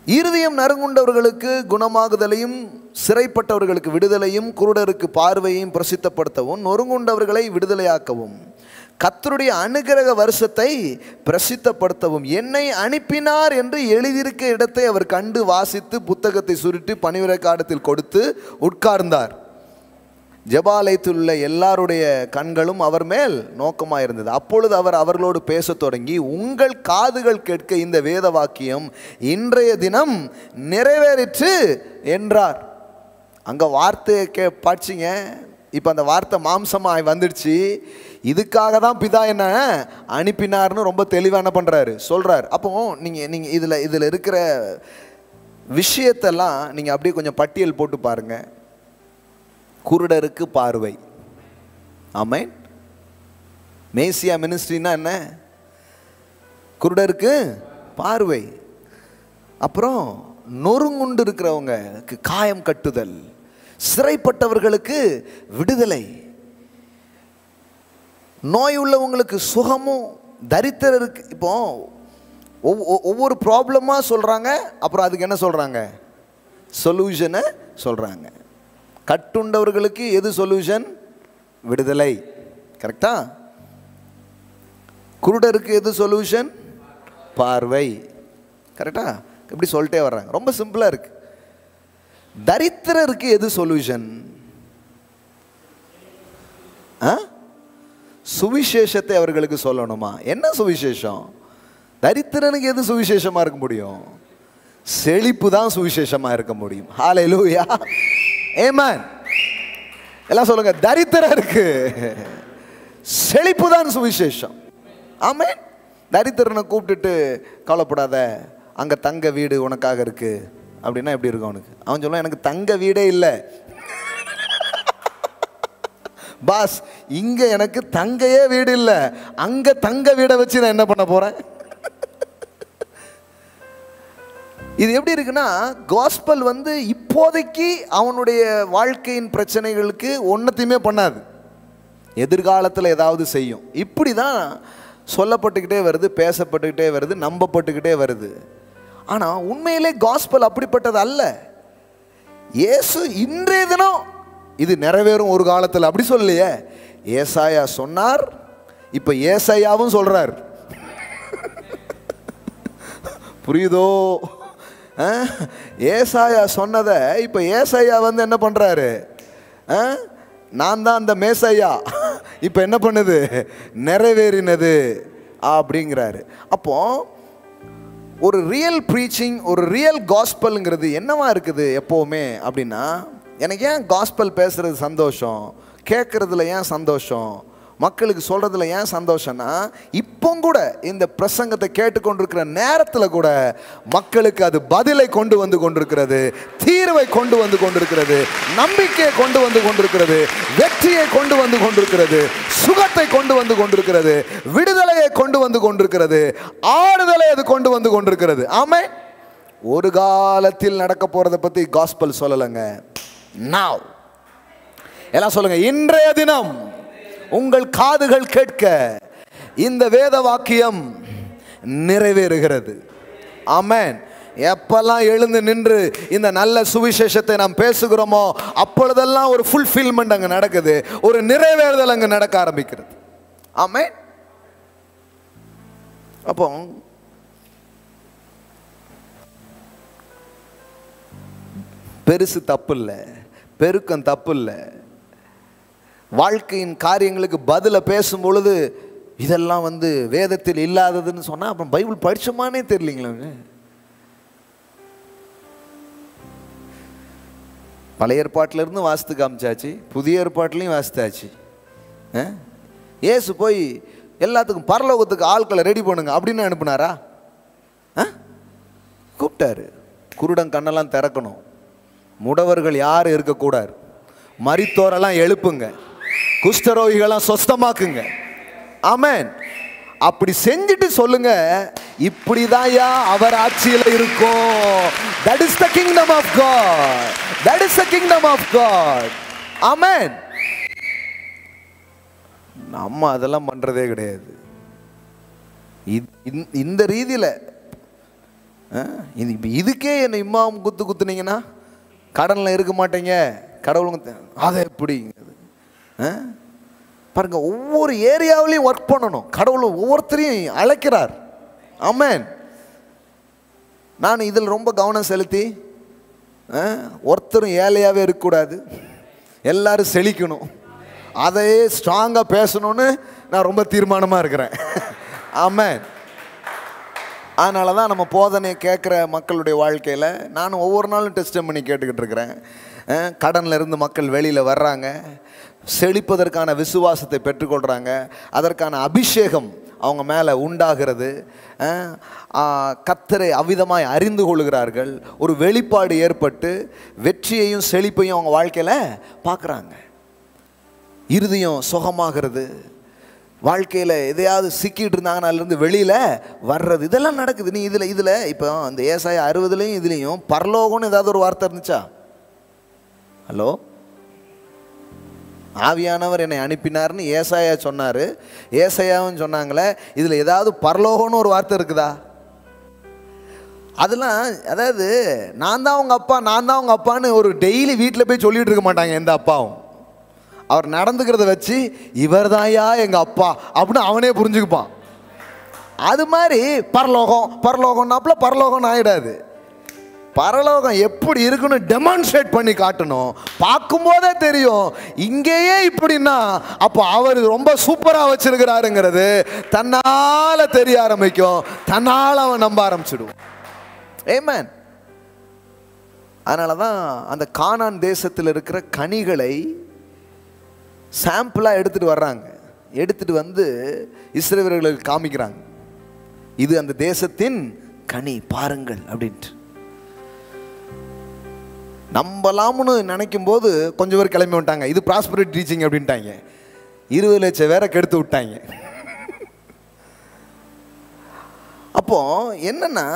இருதயம் நறுங்குண்டவர்களுக்கு குணமாகுதலையும், சிறைப்பட்டவர்களுக்கு விடுதலையும், குருடருக்கு பார்வையையும் பிரசித்தப்படுத்தவும், நொறுங்குண்டவர்களை விடுதலையாக்கவும், கர்த்தருடைய அனுக்கிரக வருஷத்தை பிரசித்தப்படுத்தவும் என்னை அனுப்பினார் என்று எழுதியிருக்க இடத்தை அவர் கண்டு வாசித்து புத்தகத்தை சுருட்டி பணிவிடைக்காலத்தில் கொடுத்து உட்கார்ந்தார். ஜெபாலயத்தில் உள்ள எல்லாருடைய கண்களும் அவர் மேல் நோக்கமாயிருந்தது. அப்பொழுது அவர் அவர்களோடு பேசத் தொடங்கி, உங்கள் காதுகள் கேட்க இந்த வேத வாக்கியம் இன்றைய தினம் நிறைவேறிற்று என்றார். அங்கே வார்த்தையை படிச்சிங்க, இப்போ அந்த வார்த்தை மாம்சமாய் வந்துடுச்சு. இதுக்காக தான் பிதா என்ன அனுப்பினார்னு ரொம்ப தெளிவாக என்ன பண்ணுறாரு சொல்கிறார். அப்போ நீங்கள் இதில் இருக்கிற விஷயத்தெல்லாம் நீங்கள் அப்படியே கொஞ்சம் பட்டியல் போட்டு பாருங்கள். குருடருக்கு பார்வை. ஆமென். மேசியா மினிஸ்ட்ரினா என்ன? குருடருக்கு பார்வை. அப்புறம் நொறுங்குண்டு இருக்கிறவங்களுக்கு காயம் கட்டுதல், சிறைப்பட்டவர்களுக்கு விடுதலை, நோய் உள்ளவங்களுக்கு சுகமும், தரித்திரருக்கு. இப்போ ஒவ்வொரு ப்ராப்ளமாக சொல்கிறாங்க, அப்புறம் அதுக்கு என்ன சொல்கிறாங்க? சொல்யூஷனை சொல்கிறாங்க. கட்டுண்டவர்களுக்கு எது சொல்யூஷன்? விடுதலை. கரெக்டா? குருடருக்கு எது சொல்யூஷன்? பார்வை. கரெக்டா? இப்படி சொல்லிட்டே வர்றாங்க. ரொம்ப சிம்பிளாக இருக்கு. தரித்திரருக்கு எது சொல்யூஷன்? சுவிசேஷத்தை அவர்களுக்கு சொல்லணுமா? என்ன சுவிசேஷம்? தரித்திரனுக்கு எது சுவிசேஷமா இருக்க முடியும்? செழிப்பு தான் சுவிசேஷமா இருக்க முடியும். ஹல்லேலூயா, ஆமென். எல்லாம் சொல்லுங்க. தரித்திரருக்கு செழிப்பு தான் சுவிசேஷம். ஆமென். தரித்திரனை கூப்பிட்டுட்டு கவலைப்படாத, அங்க தங்க வீடு உனக்காக இருக்கு அப்படின்னா எப்படி இருக்கும் அவனுக்கு? அவன் சொல்லுவான், எனக்கு தங்க வீடே இல்லை பாஸ், இங்க எனக்கு தங்கையே வீடு இல்லை, அங்க தங்க வீடை வச்சு நான் என்ன பண்ண போறேன்? இது எப்படி இருக்குன்னா, காஸ்பல் இப்போதைக்கு அவனுடைய வாழ்க்கையின் பிரச்சனைகளுக்கு ஒன்னத்தையுமே பண்ணாது, எதிர்காலத்தில் ஏதாவது செய்யும். இப்படி தான் சொல்லப்பட்டுக்கிட்டே வருது, பேசப்பட்டுக்கிட்டே வருது, நம்பப்பட்டுக்கிட்டே வருது. ஆனால் உண்மையிலே காஸ்பல் அப்படிப்பட்டது அல்ல. இயேசு இன்றைய தினம் இது நிறைவேறும் ஒரு காலத்தில் அப்படி சொல்லலையே. ஏசாயா சொன்னார், இப்போ ஏசாயாவும் சொல்றார். புரியுதோ? ஏசாயா சொன்னதை இப்போ ஏசாயா என்ன பண்றாரு? நான் தான் அந்த மேசையா, இப்போ என்ன பண்ணுது? நிறைவேறினது அப்படிங்கிறாரு. அப்போ ஒரு ரியல் ப்ரீச்சிங், ஒரு ரியல் காஸ்பல்ங்கிறது என்னவா இருக்குது எப்போவுமே அப்படின்னா, எனக்கு ஏன் காஸ்பல் பேசுறது சந்தோஷம், கேட்குறதுல ஏன் சந்தோஷம், மக்களுக்கு சொல்கிறதுல ஏன் சந்தோஷம்னா, இப்போ கூட இந்த பிரசங்கத்தை கேட்டுக்கொண்டிருக்கிற நேரத்தில் கூட மக்களுக்கு அது பதிலை கொண்டு வந்து கொண்டிருக்கிறது, தீர்வை கொண்டு வந்து கொண்டிருக்கிறது, நம்பிக்கையை கொண்டு வந்து கொண்டிருக்கிறது, வெற்றியை கொண்டு வந்து கொண்டிருக்கிறது, சுகத்தை கொண்டு வந்து கொண்டிருக்கிறது, விடுதலையை கொண்டு வந்து கொண்டிருக்கிறது, ஆறுதலை அது கொண்டு வந்து கொண்டிருக்கிறது. ஆமென். ஒரு காலத்தில் நடக்க போறதை பற்றி காஸ்பல் சொல்லலைங்க. Now எல்லாம் சொல்லுங்க, இன்றைய தினம் உங்கள் காதுகள் கேட்க இந்த வேத வாக்கியம் நிறைவேறுகிறது. ஆமென். எப்பெல்லாம் எழுந்து நின்று இந்த நல்ல சுவிசேஷத்தை நாம் பேசுகிறோமோ அப்பொழுதெல்லாம் ஒரு ஃபுல்ஃபில்மெண்ட் அங்கே நடக்குது, ஒரு நிறைவேறுதல் அங்கே நடக்க ஆரம்பிக்கிறது. ஆமென். அப்போ பெருசு தப்பு இல்லை, பெருக்கம் தப்பு இல்லை. வாழ்க்கையின் காரியங்களுக்கு பதில பேசும் பொழுது இதெல்லாம் வேதத்தில் இல்லாததுன்னு சொன்னா அப்புறம் பைபிள் படிச்சோமானே தெரியலீங்களா? பழைய ஏற்பாட்டில இருந்து வாசித்து காமிச்சாச்சு, புதிய ஏற்பாட்டிலையும் வாசித்தாச்சு. இயேசு போய் எல்லாத்துக்கும் பரலோகத்துக்கு ஆட்களை ரெடி பண்ணுங்க அப்படின்னு அனுப்புனாரா? கூப்பிட்டாரு. குருடன் கண்ணெல்லாம் திறக்கணும், முடவர்கள் யாரும் இருக்கக்கூடாது, மரித்தோரெல்லாம் எழுப்புங்க, குஷ்டரோகிகளாம் சொஸ்தமாக்குங்க. ஆமென். அப்படி செஞ்சுட்டு சொல்லுங்க, இப்படிதான் அவர் ஆட்சியில் இருக்கும். That is the kingdom of God. That is the kingdom of God. ஆமென். நம்ம அதெல்லாம் பண்றதே கிடையாது. இந்த ரீதியில் இதுக்கே என்ன இம்மாம் குத்துனீங்கன்னா கடனில் இருக்க மாட்டீங்க, கடவுளுங்க அதை எப்படி பாருங்க. ஒவ்வொரு ஏரியாவிலையும் ஒர்க் பண்ணணும். கடவுள் ஒவ்வொருத்தரையும் அழைக்கிறார். ஆமென். நான் இதில் ரொம்ப கவனம் செலுத்தி ஒருத்தரும் ஏழையாகவே இருக்கக்கூடாது, எல்லாரும் செழிக்கணும், அதையே ஸ்ட்ராங்காக பேசணும்னு நான் ரொம்ப தீர்மானமாக இருக்கிறேன். ஆமென். அதனால தான் நம்ம போதனையை கேட்குற மக்களுடைய வாழ்க்கையில் நானும் ஒவ்வொரு நாளும் டெஸ்ட் பண்ணி கேட்டுக்கிட்டு இருக்கிறேன். கடனில் இருந்து மக்கள் வெளியில் வர்றாங்க, செழிப்பதற்கான விசுவாசத்தை பெற்றுக்கொள்கிறாங்க. அதற்கான அபிஷேகம் அவங்க மேலே உண்டாகிறது. கர்த்தரை அவ்விதமாய் அறிந்து கொள்கிறார்கள். ஒரு வெளிப்பாடு ஏற்பட்டு வெற்றியையும் செழிப்பையும் அவங்க வாழ்க்கையில் பார்க்குறாங்க. இருதயம் சுகமாகிறது. வாழ்க்கையில் எதையாவது சிக்கிட்டு இருந்தாங்கன்னா அதுலேருந்து வெளியில் வர்றது, இதெல்லாம் நடக்குது. நீ இதில் இப்போ அந்த ஏசாயா 60 இதுலேயும் பரலோகம்னு ஏதாவது ஒரு வார்த்தை இருந்துச்சா? ஹலோ, ஆவியானவர் என்னை அனுப்பினார்னு ஏசாயா சொன்னார், ஏசாயாவும் சொன்னாங்களே. இதில் ஏதாவது பரலோகம்னு ஒரு வார்த்தை இருக்குதா? அதெல்லாம் அதாவது நான் தான் உங்கள் அப்பா, நான் தான் உங்கள் அப்பான்னு ஒரு டெய்லி வீட்டில் போய் சொல்லிகிட்டு இருக்க மாட்டாங்க எந்த அப்பாவும். அவர் நடந்துக்கிறத வச்சு இவர் தாயா எங்கள் அப்பா அப்படின்னு அவனே புரிஞ்சுக்குப்பான். அது மாதிரி பரலோகம்னாப்புல பரலோகம்னு ஆகிடாது. பரலோகம் எப்படி இருக்குன்னு டெமான்ஸ்ட்ரேட் பண்ணி காட்டணும். பார்க்கும்போதே தெரியும் இங்கேயே இப்படின்னா அப்போ அவர் ரொம்ப சூப்பராக வச்சிருக்கிறாருங்கிறது தன்னால் தெரிய ஆரம்பிக்கும். தன்னால் அவன் நம்ப ஆரம்பிச்சிடுவான். ஆமென். அதனால தான் அந்த கானான் தேசத்தில் இருக்கிற கனிகளை சாம்பிளாக எடுத்துகிட்டு வர்றாங்க. எடுத்துகிட்டு வந்து இஸ்ரவேலர்களுக்கு காமிக்கிறாங்க. இது அந்த தேசத்தின் கனி பாருங்கள் அப்படின்ட்டு. நம்பலாம்னு நினைக்கும் போது கொஞ்சம் பேர் கிளம்பி விட்டாங்க. இது ப்ராஸ்பரிட்டி டீச்சிங் அப்படின்ட்டாங்க. 20 லட்சம் வேற கெடுத்து விட்டாங்க. அப்போ என்னன்னா,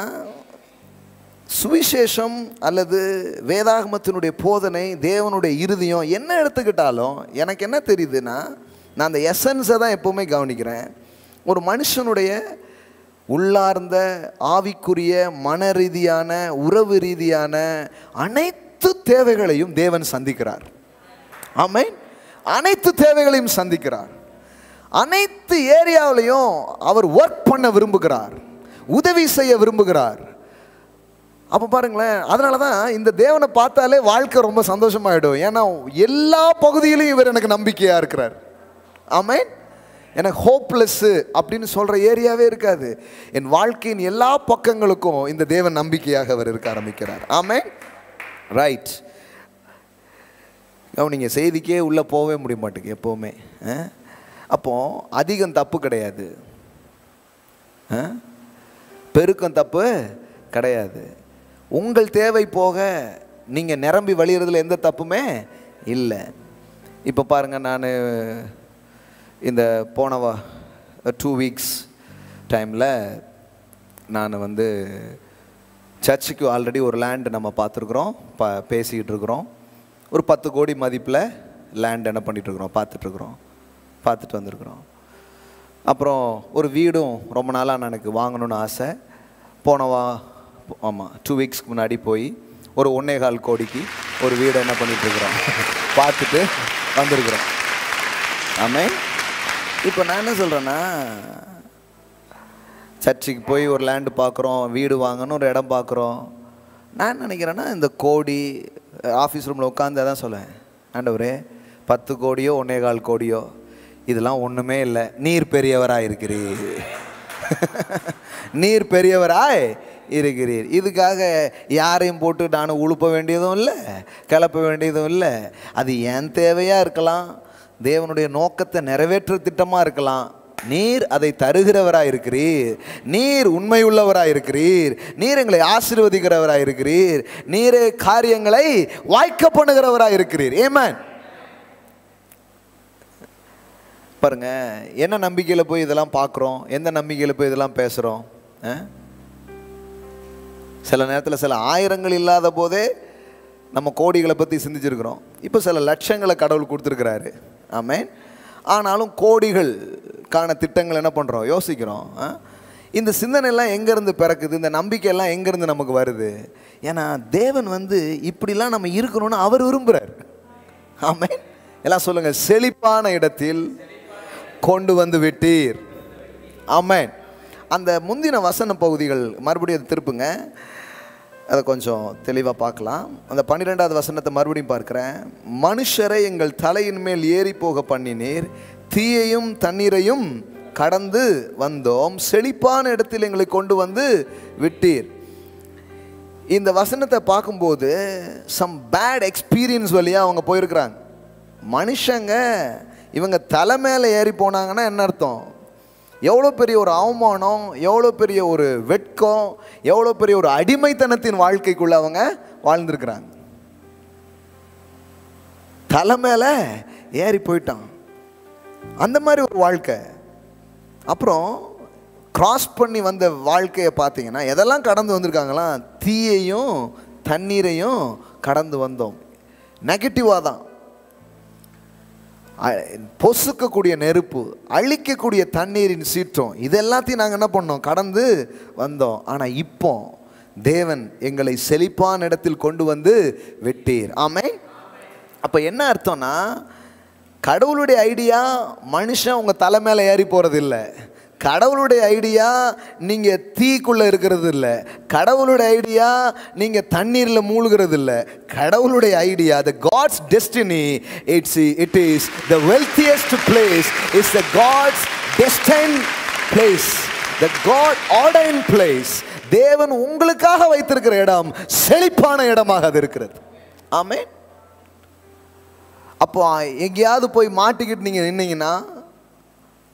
சுவிசேஷம் அல்லது வேதாகமத்தினுடைய போதனை, தேவனுடைய இருதயம் என்ன எடுத்துக்கிட்டாலும் எனக்கு என்ன தெரியுதுன்னா, நான் அந்த எசன்ஸை தான் எப்போவுமே கவனிக்கிறேன். ஒரு மனுஷனுடைய உள்ளார்ந்த ஆவிக்குரிய மன ரீதியான உறவு ரீதியான அனைத்து தேவைகளையும் தேவன் சந்திக்கிறார். ஆமென். அனைத்து தேவைகளையும் சந்திக்கிறார். அனைத்து ஏரியாவிலையும் அவர் ஒர்க் பண்ண விரும்புகிறார், உதவி செய்ய விரும்புகிறார். அப்போ பாருங்களேன், அதனால தான் இந்த தேவனை பார்த்தாலே வாழ்க்கை ரொம்ப சந்தோஷமாயிடும். ஏன்னா எல்லா பகுதியிலையும் இவர் எனக்கு நம்பிக்கையாக இருக்கிறார். ஆமென். எனக்கு ஹோப்லெஸ்ஸு அப்படின்னு சொல்கிற ஏரியாவே இருக்காது. என் வாழ்க்கையின் எல்லா பக்கங்களுக்கும் இந்த தேவன் நம்பிக்கையாக அவர் இருக்க ஆரம்பிக்கிறார். ஆமென். ரைட். நீங்கள் செய்திக்கே உள்ளே போகவே முடிய மாட்டேங்குது எப்போவுமே. அப்போது அதிகம் தப்பு கிடையாது, பெருக்கம் தப்பு கிடையாது. உங்கள் தேவை போக நீங்கள் நிரம்பி வழிகிறதுல எந்த தப்புமே இல்லை. இப்போ பாருங்கள், நான் இந்த போன 2 வீக்ஸ் டைமில் நான் வந்து சர்ச்சுக்கு ஆல்ரெடி ஒரு லேண்டு நம்ம பார்த்துருக்குறோம், பேசிக்கிட்டு இருக்கிறோம். ஒரு 10 கோடி மதிப்பில் லேண்ட் என்ன பண்ணிகிட்ருக்குறோம், பார்த்துட்டு வந்திருக்கிறோம். அப்புறம் ஒரு வீடும் ரொம்ப நாளாக எனக்கு வாங்கணுன்னு ஆசை. ஆமாம் 2 வீக்ஸ்க்கு முன்னாடி போய் ஒரு 1.25 கோடிக்கு ஒரு வீடை என்ன பண்ணிகிட்ருக்குறோம், பார்த்துட்டு வந்திருக்கிறோம். ஆமென். இப்போ நான் என்ன சொல்கிறேன்னா, சர்ச்சுக்கு போய் ஒரு லேண்டு பார்க்குறோம், வீடு வாங்கணும், ஒரு இடம் பார்க்குறோம். நான் நினைக்கிறேன்னா இந்த கோடி ஆஃபீஸ் ரூமில் உட்காந்து தான் சொல்லுவேன், ஆண்டவரே 10 கோடியோ 1.25 கோடியோ இதெல்லாம் ஒன்றுமே இல்லை, நீர் பெரியவராக இருக்கிறீர், நீர் பெரியவராய் இருக்கிறீர். இதுக்காக யாரையும் போட்டு நான் உழுப்ப வேண்டியதும் இல்லை, கிளப்ப வேண்டியதும் இல்லை. அது என் தேவையாக இருக்கலாம், தேவனுடைய நோக்கத்தை நிறைவேற்ற திட்டமாக இருக்கலாம். நீர் அதை தருகிறவராக இருக்கிறீர், நீர் உண்மையுள்ளவராக இருக்கிறீர், நீர் எங்களை ஆசீர்வதிக்கிறவராக இருக்கிறீர், நீரே காரியங்களை வாய்க்க பண்ணுகிறவராக இருக்கிறீர். ஆமென். பாருங்க, என்ன நம்பிக்கையில் போய் இதெல்லாம் பார்க்குறோம், எந்த நம்பிக்கையில் போய் இதெல்லாம் பேசுகிறோம். சில நேரத்தில் சில ஆயிரங்கள் இல்லாத போதே நம்ம கோடிகளை பற்றி சிந்திச்சிருக்கிறோம். இப்போ சில லட்சங்களை கடவுள் கொடுத்துருக்கிறாரு. ஆமென். ஆனாலும் கோடிகளுக்கான திட்டங்கள் என்ன பண்ணுறோம், யோசிக்கிறோம். இந்த சிந்தனையெல்லாம் எங்கேருந்து பிறக்குது, இந்த நம்பிக்கையெல்லாம் எங்கேருந்து நமக்கு வருது? ஏன்னா தேவன் வந்து இப்படிலாம் நம்ம இருக்கணும்னு அவர் விரும்புகிறார். ஆமென். எல்லாம் சொல்லுங்கள், செழிப்பான இடத்தில் கொண்டு வந்து விட்டீர். ஆமென். அந்த முந்தின வசன பகுதிகள் மறுபடியும் திருப்புங்க, அதை கொஞ்சம் தெளிவாக பார்க்கலாம். அந்த 12வது வசனத்தை மறுபடியும் பார்க்குறேன். மனுஷரை எங்கள் தலையின் மேல் ஏறி போக பண்ணினீர், தீயையும் தண்ணீரையும் கடந்து வந்தோம், செழிப்பான இடத்தில் எங்களை கொண்டு வந்து விட்டீர். இந்த வசனத்தை பார்க்கும்போது சம் பேட் எக்ஸ்பீரியன்ஸ் வழியாக அவங்க போயிருக்கிறாங்க. மனுஷங்க இவங்க தலை மேலே ஏறி போனாங்கன்னா என்ன அர்த்தம்? எவ்வளோ பெரிய ஒரு அவமானம், எவ்வளோ பெரிய ஒரு வெட்கம், எவ்வளோ பெரிய ஒரு அடிமைத்தனத்தின் வாழ்க்கைக்குள்ள அவங்க வாழ்ந்துருக்கிறாங்க. தலை மேலே ஏறி போயிட்டான், அந்த மாதிரி ஒரு வாழ்க்கை. அப்புறம் கிராஸ் பண்ணி வந்த வாழ்க்கையை பார்த்தீங்கன்னா எதெல்லாம் கடந்து வந்திருக்காங்களாம்? தீயையும் தண்ணீரையும் கடந்து வந்தோம். நெகட்டிவாக தான். பொசுக்கக்கூடிய நெருப்பு, அழிக்கக்கூடிய தண்ணீரின் சீற்றம், இது எல்லாத்தையும் நாங்கள் என்ன பண்ணோம்? கடந்து வந்தோம். ஆனால் இப்போ தேவன் எங்களை செழிப்பான இடத்தில் கொண்டு வந்து விட்டீர். ஆமென். அப்போ என்ன அர்த்தம்னா, கடவுளுடைய ஐடியா மனுஷன் உங்கள் தலை மேலே ஏறி போகிறது இல்லை. கடவுளுடைய ஐடியா நீங்கள் தீக்குள்ளே இருக்கிறது இல்லை. கடவுளுடைய ஐடியா நீங்கள் தண்ணீரில் மூழ்கிறது இல்லை. கடவுளுடைய idea, the God's destiny, it is the wealthiest place, is the God's destined place, the God ordained place. தேவன் உங்களுக்காக வைத்திருக்கிற இடம் செழிப்பான இடமாக அது இருக்கிறது. ஆமென். அப்போ எங்கேயாவது போய் மாட்டிக்கிட்டு நீங்கள் நின்னீங்கன்னா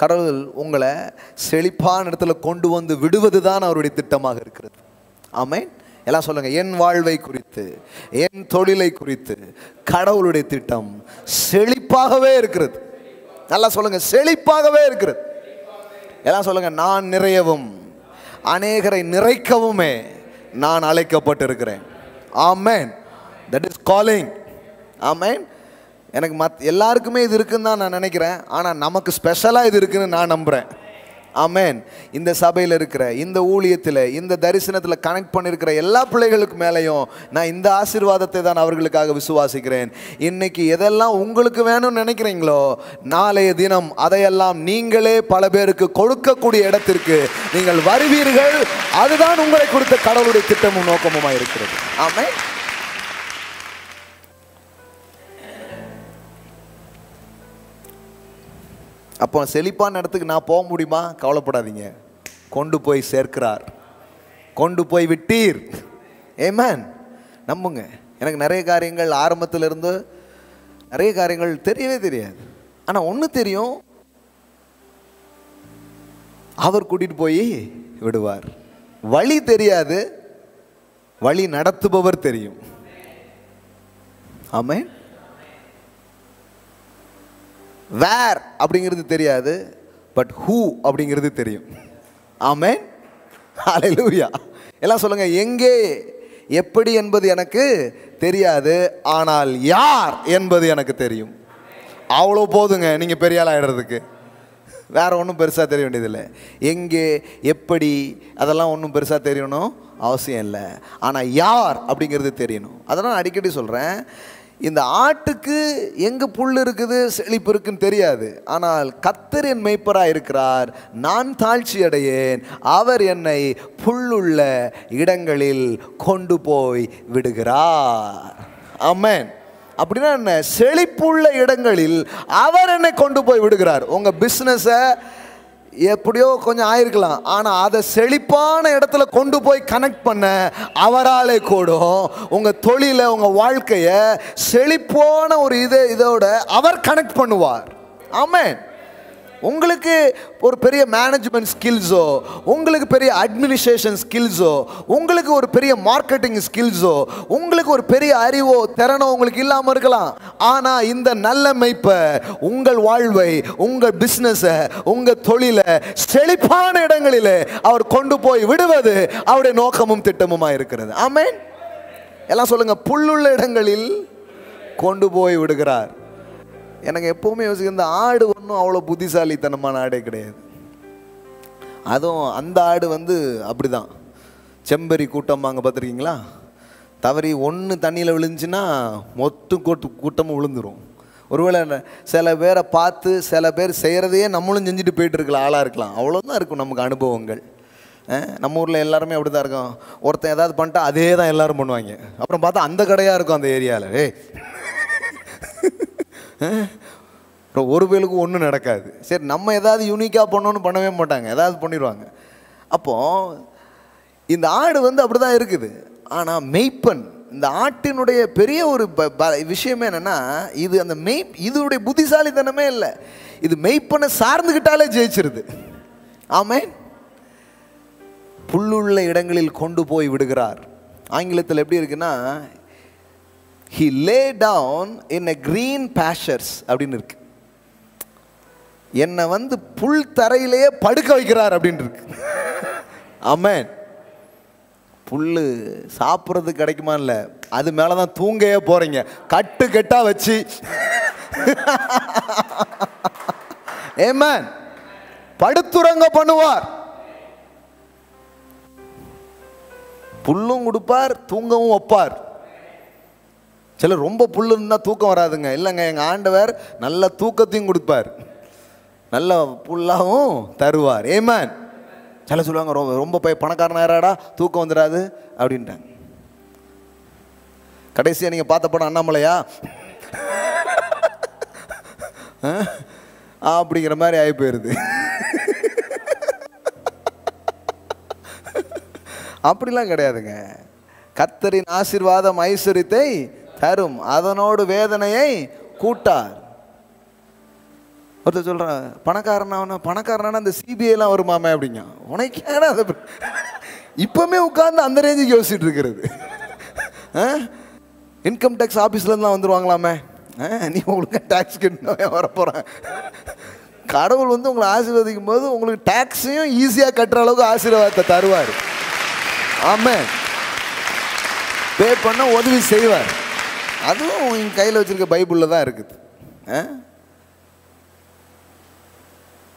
கடவுள் உங்களை செழிப்பான இடத்துல கொண்டு வந்து விடுவது தான் அவருடைய திட்டமாக இருக்கிறது. ஆமென். எல்லாம் சொல்லுங்க, என் வாழ்வை குறித்து, என் தொழிலை குறித்து கடவுளுடைய திட்டம் செழிப்பாகவே இருக்கிறது. நல்லா சொல்லுங்க, செழிப்பாகவே இருக்கிறது. எல்லாம் சொல்லுங்க, நான் நிறையவும் அநேகரை நிறைக்கவுமே நான் அழைக்கப்பட்டிருக்கிறேன். Amen. That is calling. Amen. எனக்கு எல்லாருக்குமே இது இருக்குன்னு தான் நான் நினைக்கிறேன். ஆனால் நமக்கு ஸ்பெஷலாக இது இருக்குன்னு நான் நம்புகிறேன். ஆமென். இந்த சபையில் இருக்கிற, இந்த ஊழியத்தில், இந்த தரிசனத்தில் கனெக்ட் பண்ணியிருக்கிற எல்லா பிள்ளைகளுக்கு மேலேயும் நான் இந்த ஆசீர்வாதத்தை தான் அவர்களுக்காக விசுவாசிக்கிறேன். இன்னைக்கு எதெல்லாம் உங்களுக்கு வேணும்னு நினைக்கிறீங்களோ, நாளைய தினம் அதையெல்லாம் நீங்களே பல பேருக்கு கொடுக்கக்கூடிய இடத்திற்கு நீங்கள் வருவீர்கள். அதுதான் உங்களை கொடுத்த கடவுளுடைய திட்டமும் நோக்கமுமாக இருக்கிறது. ஆமென். அப்போ செழிப்பான இடத்துக்கு நான் போக முடியுமா? கவலைப்படாதீங்க, கொண்டு போய் சேர்க்கிறார், கொண்டு போய் விட்டீர். ஆமென். நம்புங்க. எனக்கு நிறைய காரியங்கள் ஆரம்பத்திலிருந்து நிறைய காரியங்கள் தெரியவே தெரியாது. ஆனால் ஒன்று தெரியும், அவர் கூட்டிட்டு போய் விடுவார். வழி தெரியாது, வழி நடத்துபவர் தெரியும். ஆமென். வேர் அப்படிங்கிறது தெரியாது, பட் ஹூ அப்படிங்கிறது தெரியும். ஆமென். ஹல்லேலூயா. எல்லாம் சொல்லுங்க, எங்கே எப்படி என்பது எனக்கு தெரியாது, ஆனால் யார் என்பது எனக்கு தெரியும். அவ்வளோ போதுங்க நீங்கள் பெரிய ஆள் ஆகிடுறதுக்கு. வேற ஒன்றும் பெருசாக தெரிய வேண்டியதில்லை. எங்கே எப்படி அதெல்லாம் ஒன்றும் பெருசாக தெரியணும் அவசியம் இல்லை. ஆனால் யார் அப்படிங்கிறது தெரியணும். அதெல்லாம் அடிக்கடி சொல்கிறேன். இந்த ஆட்டுக்கு எங்கே புல் இருக்குது, செழிப்பு இருக்குன்னு தெரியாது. ஆனால் கர்த்தர் என் மேய்ப்பராக இருக்கிறார், நான் தாழ்ச்சி அடையேன், அவர் என்னை புல்லுள்ள இடங்களில் கொண்டு போய் விடுகிறார். ஆமென். அப்படின்னா என்ன? செழிப்புள்ள இடங்களில் அவர் என்னை கொண்டு போய் விடுகிறார். உங்கள் பிஸ்னஸை எப்படியோ கொஞ்சம் ஆயிருக்கலாம், ஆனால் அதை செழிப்பான இடத்துல கொண்டு போய் கனெக்ட் பண்ண அவராலே கூடும். உங்கள் தொழிலை, உங்கள் வாழ்க்கையை செழிப்பான ஒரு இதோட அவர் கனெக்ட் பண்ணுவார். ஆமென். உங்களுக்கு ஒரு பெரிய மேனேஜ்மெண்ட் ஸ்கில்ஸோ, உங்களுக்கு பெரிய அட்மினிஸ்ட்ரேஷன் ஸ்கில்ஸோ, உங்களுக்கு ஒரு பெரிய மார்க்கெட்டிங் ஸ்கில்ஸோ, உங்களுக்கு ஒரு பெரிய அறிவோ திறனோ உங்களுக்கு இல்லாமல் இருக்கலாம். ஆனால் இந்த நல்ல மேய்ப்பர் உங்கள் வாழ்வை, உங்கள் பிஸ்னஸை, உங்கள் தொழிலை செழிப்பான இடங்களிலே அவர் கொண்டு போய் விடுவது அவருடைய நோக்கமும் திட்டமுமாக இருக்கிறது. ஆமென். எல்லாம் சொல்லுங்க, புல்லுள்ள இடங்களில் கொண்டு போய் விடுகிறார். எனக்கு எப்போவுமே யோசிக்க, இந்த ஆடு ஒன்றும் அவ்வளோ புத்திசாலித்தனமான ஆடே கிடையாது. அதுவும் அந்த ஆடு அப்படி தான். செம்பரி கூட்டம் அங்கே பார்த்துருக்கீங்களா? தவறி ஒன்று தண்ணியில் விழுந்துச்சுன்னா மொத்த கூட்டமும் விழுந்துடும். ஒருவேளை சில பேரை பார்த்து சில பேர் செய்கிறதையே நம்மளும் செஞ்சுட்டு போயிட்டு இருக்கலாம், ஆளாக இருக்கலாம். அவ்வளோதான் இருக்கும் நமக்கு அனுபவங்கள். நம்ம ஊரில் எல்லாருமே அப்படி தான் இருக்கும். ஒருத்தன் ஏதாவது பண்ணிட்டா அதே தான் எல்லோரும் பண்ணுவாங்க. அப்புறம் பார்த்தா அந்த கடையாக இருக்கும் அந்த ஏரியாவில். ஒரு பேருக்கு ஒன்றும் நடக்காது. சரி, நம்ம ஏதாவது யூனிக்காக பண்ணோன்னு பண்ணவே மாட்டாங்க, ஏதாவது பண்ணிடுவாங்க. அப்போது இந்த ஆடு அப்படி தான் இருக்குது. ஆனால் மெய்ப்பன் இந்த ஆட்டினுடைய பெரிய ஒரு விஷயம் என்னன்னா, இது அந்த இதனுடைய புத்திசாலித்தனமே இல்லை, இது மெய்ப்பனை சார்ந்துக்கிட்டாலே ஜெயிச்சிருது. ஆமென். புல்லுள்ள இடங்களில் கொண்டு போய் விடுகிறார். ஆங்கிலத்தில் எப்படி இருக்குன்னா, he lay down in a green pastures அப்படின்னு இருக்கு. என்னை வந்து புல் தரையிலேயே படுக்க வைக்கிறார் அப்படின்னு இருக்கு. ஆமென். புல்லு சாப்பிட்றது கிடைக்குமா? இல்லை, அது மேலதான் தூங்கவே போறீங்க, கட்டு கட்டா வச்சு. ஆமென். படுத்துறங்க பண்ணுவார், புல்லும் கொடுப்பார், தூங்கவும் வைப்பார். சிலர் ரொம்ப புல்லு இருந்தால் தூக்கம் வராதுங்க. இல்லைங்க, எங்கள் ஆண்டவர் நல்ல தூக்கத்தையும் கொடுப்பார், நல்ல புல்லாகவும் தருவார். ஆமென். சில சொல்லுவாங்க, ரொம்ப போய் பணக்காரனாராடா தூக்கம் வந்துடாது அப்படின்ட்டாங்க. கடைசியாக நீங்கள் பார்த்த படம் அண்ணாமலையா அப்படிங்கிற மாதிரி ஆகி போயிருது. அப்படிலாம் கிடையாதுங்க. கர்த்தரின் ஆசீர்வாதம் ஐஸ்வரியத்தை தரும், அதனோடு வேதனையை கூட்டார். ஒருத்தர் சொல்கிறான், பணக்காரனா அந்த சிபிஐலாம் வருமாமே அப்படிங்க. உனக்கு ஏன்னா அதை இப்போவுமே உட்காந்து அந்த ரேஞ்சுக்கு யோசிச்சுட்டு இருக்கிறது. இன்கம் டேக்ஸ் ஆஃபீஸ்லேருந்து தான் வந்துடுவாங்களாமே, நீ உங்களுக்கு டேக்ஸ் கட்டணும் வர போகிறேன். கடவுள் வந்து உங்களை ஆசீர்வதிக்கும் போது உங்களுக்கு டேக்ஸையும் ஈஸியாக கட்டுற அளவுக்கு ஆசீர்வாதத்தை தருவார். ஆமென். பே பண்ண உதவி செய்வார். அதுவும் எங்கள் கையில் வச்சுருக்க பைபிளில் தான் இருக்குது.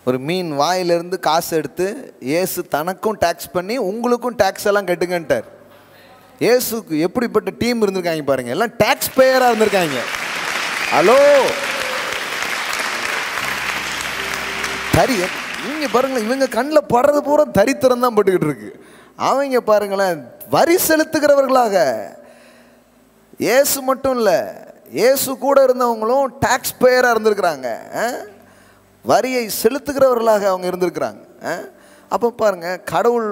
ஒரு மீன் வாயிலிருந்து காசு எடுத்து இயேசு தனக்கும் டேக்ஸ் பண்ணி உங்களுக்கும் டேக்ஸ் எல்லாம் கட்டுங்கன்ட்டார். இயேசுக்கு எப்படிப்பட்ட டீம் இருந்திருக்காங்க பாருங்க, எல்லாம் டேக்ஸ் பேயராக இருந்திருக்காங்க. ஹலோ, நீங்க பாருங்களேன், இவங்க கண்ணில் படுறது பூரா தரித்திரம் தான் போட்டுக்கிட்டு இருக்கு. அவங்க பாருங்களேன், வரி செலுத்துகிறவர்களாக. இயேசு மட்டும் இல்லை, இயேசு கூட இருந்தவங்களும் டேக்ஸ் பேயராக இருந்திருக்கிறாங்க, வரியை செலுத்துகிறவர்களாக அவங்க இருந்திருக்கிறாங்க. அப்போ பாருங்கள், கடவுள்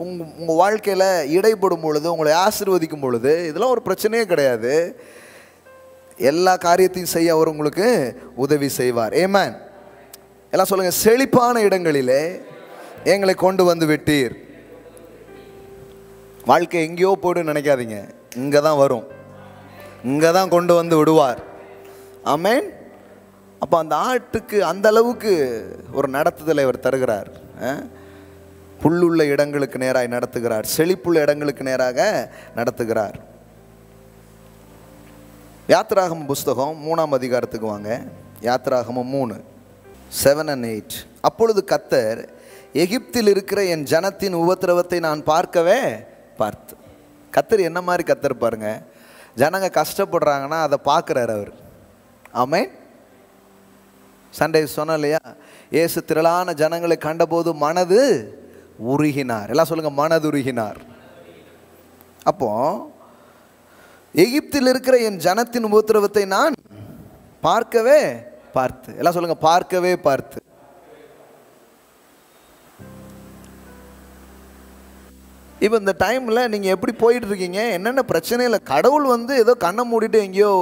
உங்கள் வாழ்க்கையில் இடைப்படும் பொழுது, உங்களை ஆசீர்வதிக்கும் பொழுது இதெல்லாம் ஒரு பிரச்சனையே கிடையாது. எல்லா காரியத்தையும் செய்ய அவர் உங்களுக்கு உதவி செய்வார். ஆமென். எல்லாம் சொல்லுங்கள், செழிப்பான இடங்களிலே எங்களை கொண்டு வந்து விட்டீர். வாழ்க்கை எங்கேயோ போய்ட்டு நினைக்காதீங்க, இங்கே தான் வரும், இங்கே தான் கொண்டு வந்து விடுவார். ஆமென். அப்போ அந்த ஆட்டுக்கு அந்த அளவுக்கு ஒரு நடத்துதலை அவர் தருகிறார். புல்லுள்ள இடங்களுக்கு நேராக நடத்துகிறார், செழிப்புள்ள இடங்களுக்கு நேராக நடத்துகிறார். யாத்திராகமம் புஸ்தகம் 3ஆம் அதிகாரத்துக்கு வாங்க. யாத்திராகமம் 3:7 and 8. அப்பொழுது கர்த்தர், எகிப்தில் இருக்கிற என் ஜனத்தின் உபத்திரவத்தை நான் பார்க்கவே பார்த்து. கர்த்தர் என்ன மாதிரி கர்த்தர் பாருங்க, ஜனங்க கஷ்டப்படுறாங்கன்னா அதை பார்க்குறாரு அவர். ஆமென். சண்டே சொன்ன இல்லையா, இயேசு திரளான ஜனங்களை கண்டபோது மனது உருகினார். எல்லாம் சொல்லுங்க, மனது உருகினார். அப்போ எகிப்தில் இருக்கிற என் ஜனத்தின் உபத்திரவத்தை நான் பார்க்கவே பார்த்து. எல்லாம் சொல்லுங்க, பார்க்கவே பார்த்து. இப்போ இந்த டைமில் நீங்கள் எப்படி போயிட்டு இருக்கீங்க, என்னென்ன பிரச்சனையில்? கடவுள் வந்து ஏதோ கண்ணை மூடிட்டு எங்கேயோ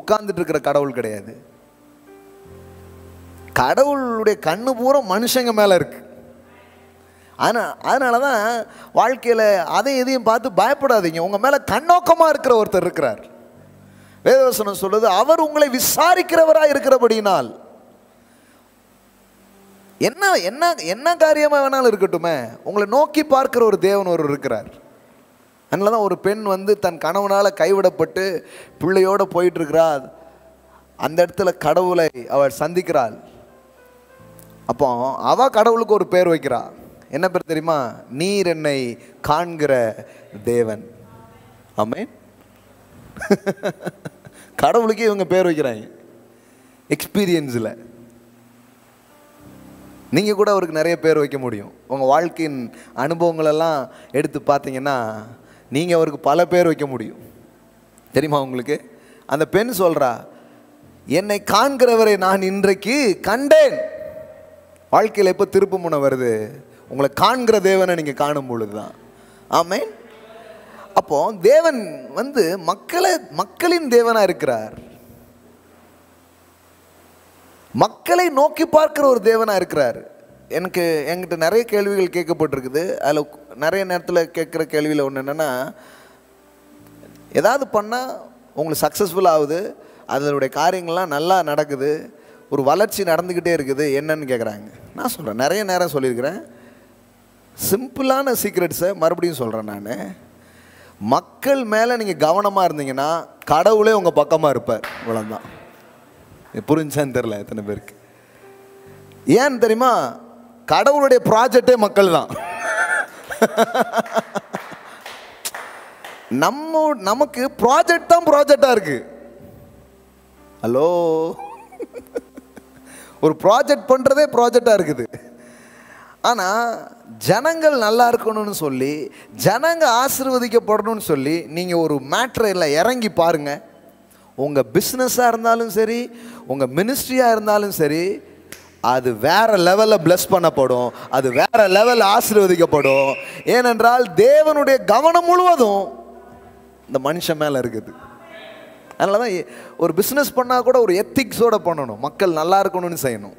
உட்கார்ந்துட்டு இருக்கிற கடவுள் கிடையாது. கடவுளுடைய கண்ணு பூரா மனுஷங்க மேலே இருக்கு. அதனால தான் வாழ்க்கையில் அதை எதையும் பார்த்து பயப்படாதீங்க. உங்கள் மேலே கண்ணோக்கமாக இருக்கிற ஒருத்தர் இருக்கிறார். வேதவசனம் சொல்லுது, அவர் உங்களை விசாரிக்கிறவராக இருக்கிறபடினால். என்ன என்ன என்ன காரியமாக வேணாலும் இருக்கட்டுமே, உங்களை நோக்கி பார்க்கிற ஒரு தேவன் ஒருவர் இருக்கிறார். அதனால தான் ஒரு பெண் வந்து தன் கணவனால் கைவிடப்பட்டு பிள்ளையோடு போயிட்டுருக்கிறாள். அந்த இடத்துல கடவுளை அவள் சந்திக்கிறாள். அப்போ அவள் கடவுளுக்கு ஒரு பேர் வைக்கிறா. என்ன பேர் தெரியுமா? நீர் என்னை காண்கிற தேவன். ஆமென். கடவுளுக்கே இவங்க பேர் வைக்கிறாங்க எக்ஸ்பீரியன்ஸில். நீங்கள் கூட அவருக்கு நிறைய பேர் வைக்க முடியும். உங்கள் வாழ்க்கையின் அனுபவங்களெல்லாம் எடுத்து பார்த்தீங்கன்னா நீங்கள் அவருக்கு பல பேர் வைக்க முடியும். தெரியுமா உங்களுக்கு? அந்த பெண் சொல்கிறா, என்னை காண்கிறவரை நான் இன்றைக்கு கண்டேன். வாழ்க்கையில் எப்போ திருப்பு முனை வருது? உங்களை காண்கிற தேவனை நீங்கள் காணும் பொழுது தான். ஆமென். அப்போ தேவன் வந்து மக்களின் தேவனா இருக்கிறார். மக்களை நோக்கி பார்க்கிற ஒரு தேவனா இருக்கிறார். என்கிட்ட நிறைய கேள்விகள் கேட்கப்பட்டிருக்குது. அதில் நிறைய நேரத்தில் கேட்குற கேள்வியில் ஒன்று என்னென்னா, ஏதாவது பண்ணால் உங்களுக்கு சக்ஸஸ்ஃபுல் ஆகுது, அதனுடைய காரியங்கள்லாம் நல்லா நடக்குது, ஒரு வளர்ச்சி நடந்துக்கிட்டே இருக்குது, என்னன்னு கேட்குறாங்க. நான் சொல்கிறேன், நிறைய நேரம் சொல்லியிருக்கிறேன், சிம்பிளான சீக்ரெட்ஸை மறுபடியும் சொல்கிறேன். நான் மக்கள் மேலே நீங்கள் கவனமாக இருந்தீங்கன்னா கடவுளே உங்கள் பக்கமாக இருப்பார். இவ்வளோதான். புரிஞ்சான்னு தெரில எத்தனை பேருக்கு. ஏன்னு தெரியுமா? கடவுளுடைய ப்ராஜெக்டே மக்கள் தான். நமக்கு ப்ராஜெக்ட் தான் ப்ராஜெக்டாக இருக்கு. ஹலோ, ஒரு ப்ராஜெக்ட் பண்ணுறதே ப்ராஜெக்டாக இருக்குது. ஆனால் ஜனங்கள் நல்லா இருக்கணும்னு சொல்லி, ஜனங்க ஆசீர்வதிக்கப்படணும்னு சொல்லி நீங்கள் ஒரு மேட்டரில் இறங்கி பாருங்கள். உங்கள் பிஸ்னஸாக இருந்தாலும் சரி, உங்கள் மினிஸ்ட்ரியாக இருந்தாலும் சரி, அது வேறு லெவலில் பிளஸ் பண்ணப்படும், அது வேறு லெவலில் ஆசீர்வதிக்கப்படும். ஏனென்றால் தேவனுடைய கவனம் முழுவதும் இந்த மனுஷன் மேலே இருக்குது. அதனால தான் ஒரு பிஸ்னஸ் பண்ணால் கூட ஒரு எத்திக்ஸோடு பண்ணணும், மக்கள் நல்லா இருக்கணும்னு செய்யணும்.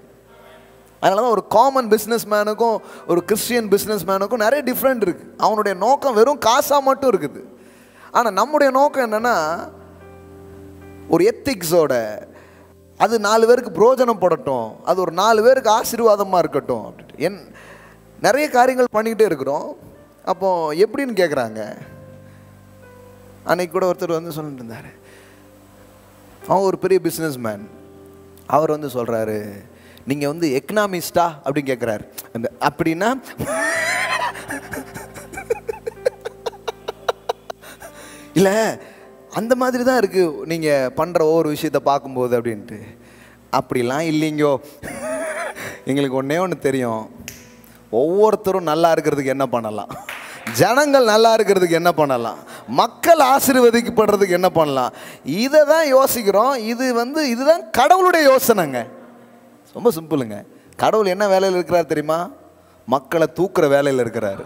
அதனால தான் ஒரு காமன் பிஸ்னஸ் மேனுக்கும் ஒரு கிறிஸ்டியன் பிஸ்னஸ் மேனுக்கும் நிறைய டிஃப்ரெண்ட் இருக்குது. அவனுடைய நோக்கம் வெறும் காசாக மட்டும் இருக்குது. ஆனால் நம்முடைய நோக்கம் என்னென்னா, ஒரு எத்திக்ஸோட, அது 4 பேருக்கு பிரயோஜனப்படட்டும், அது ஒரு 4 பேருக்கு ஆசீர்வாதமாக இருக்கட்டும் அப்படின்ட்டு நிறைய காரியங்கள் பண்ணிக்கிட்டே இருக்கிறோம். அப்போது எப்படின்னு கேட்குறாங்க. அன்னைக்கு கூட ஒருத்தர் வந்து சொல்லிட்டு இருந்தார், அவன் ஒரு பெரிய பிஸ்னஸ் மேன். அவர் வந்து சொல்கிறாரு, நீங்கள் வந்து எக்கனாமிஸ்டா அப்படின்னு கேட்குறாரு. அப்படின்னா இல்லை, அந்த மாதிரி தான் இருக்குது நீங்கள் பண்ணுற ஒவ்வொரு விஷயத்தை பார்க்கும்போது அப்படின்ட்டு. அப்படிலாம் இல்லைங்கோ, எங்களுக்கு ஒன்று தெரியும், ஒவ்வொருத்தரும் நல்லா இருக்கிறதுக்கு என்ன பண்ணலாம், ஜனங்கள் நல்லா இருக்கிறதுக்கு என்ன பண்ணலாம், மக்கள் ஆசீர்வதிக்கப்படுறதுக்கு என்ன பண்ணலாம், இதை தான் யோசிக்கிறோம். இதுதான் கடவுளுடைய யோசனைங்க. ரொம்ப சிம்பிளுங்க. கடவுள் என்ன வேலையில் இருக்கிறார் தெரியுமா? மக்களை தூக்குற வேலையில் இருக்கிறார்,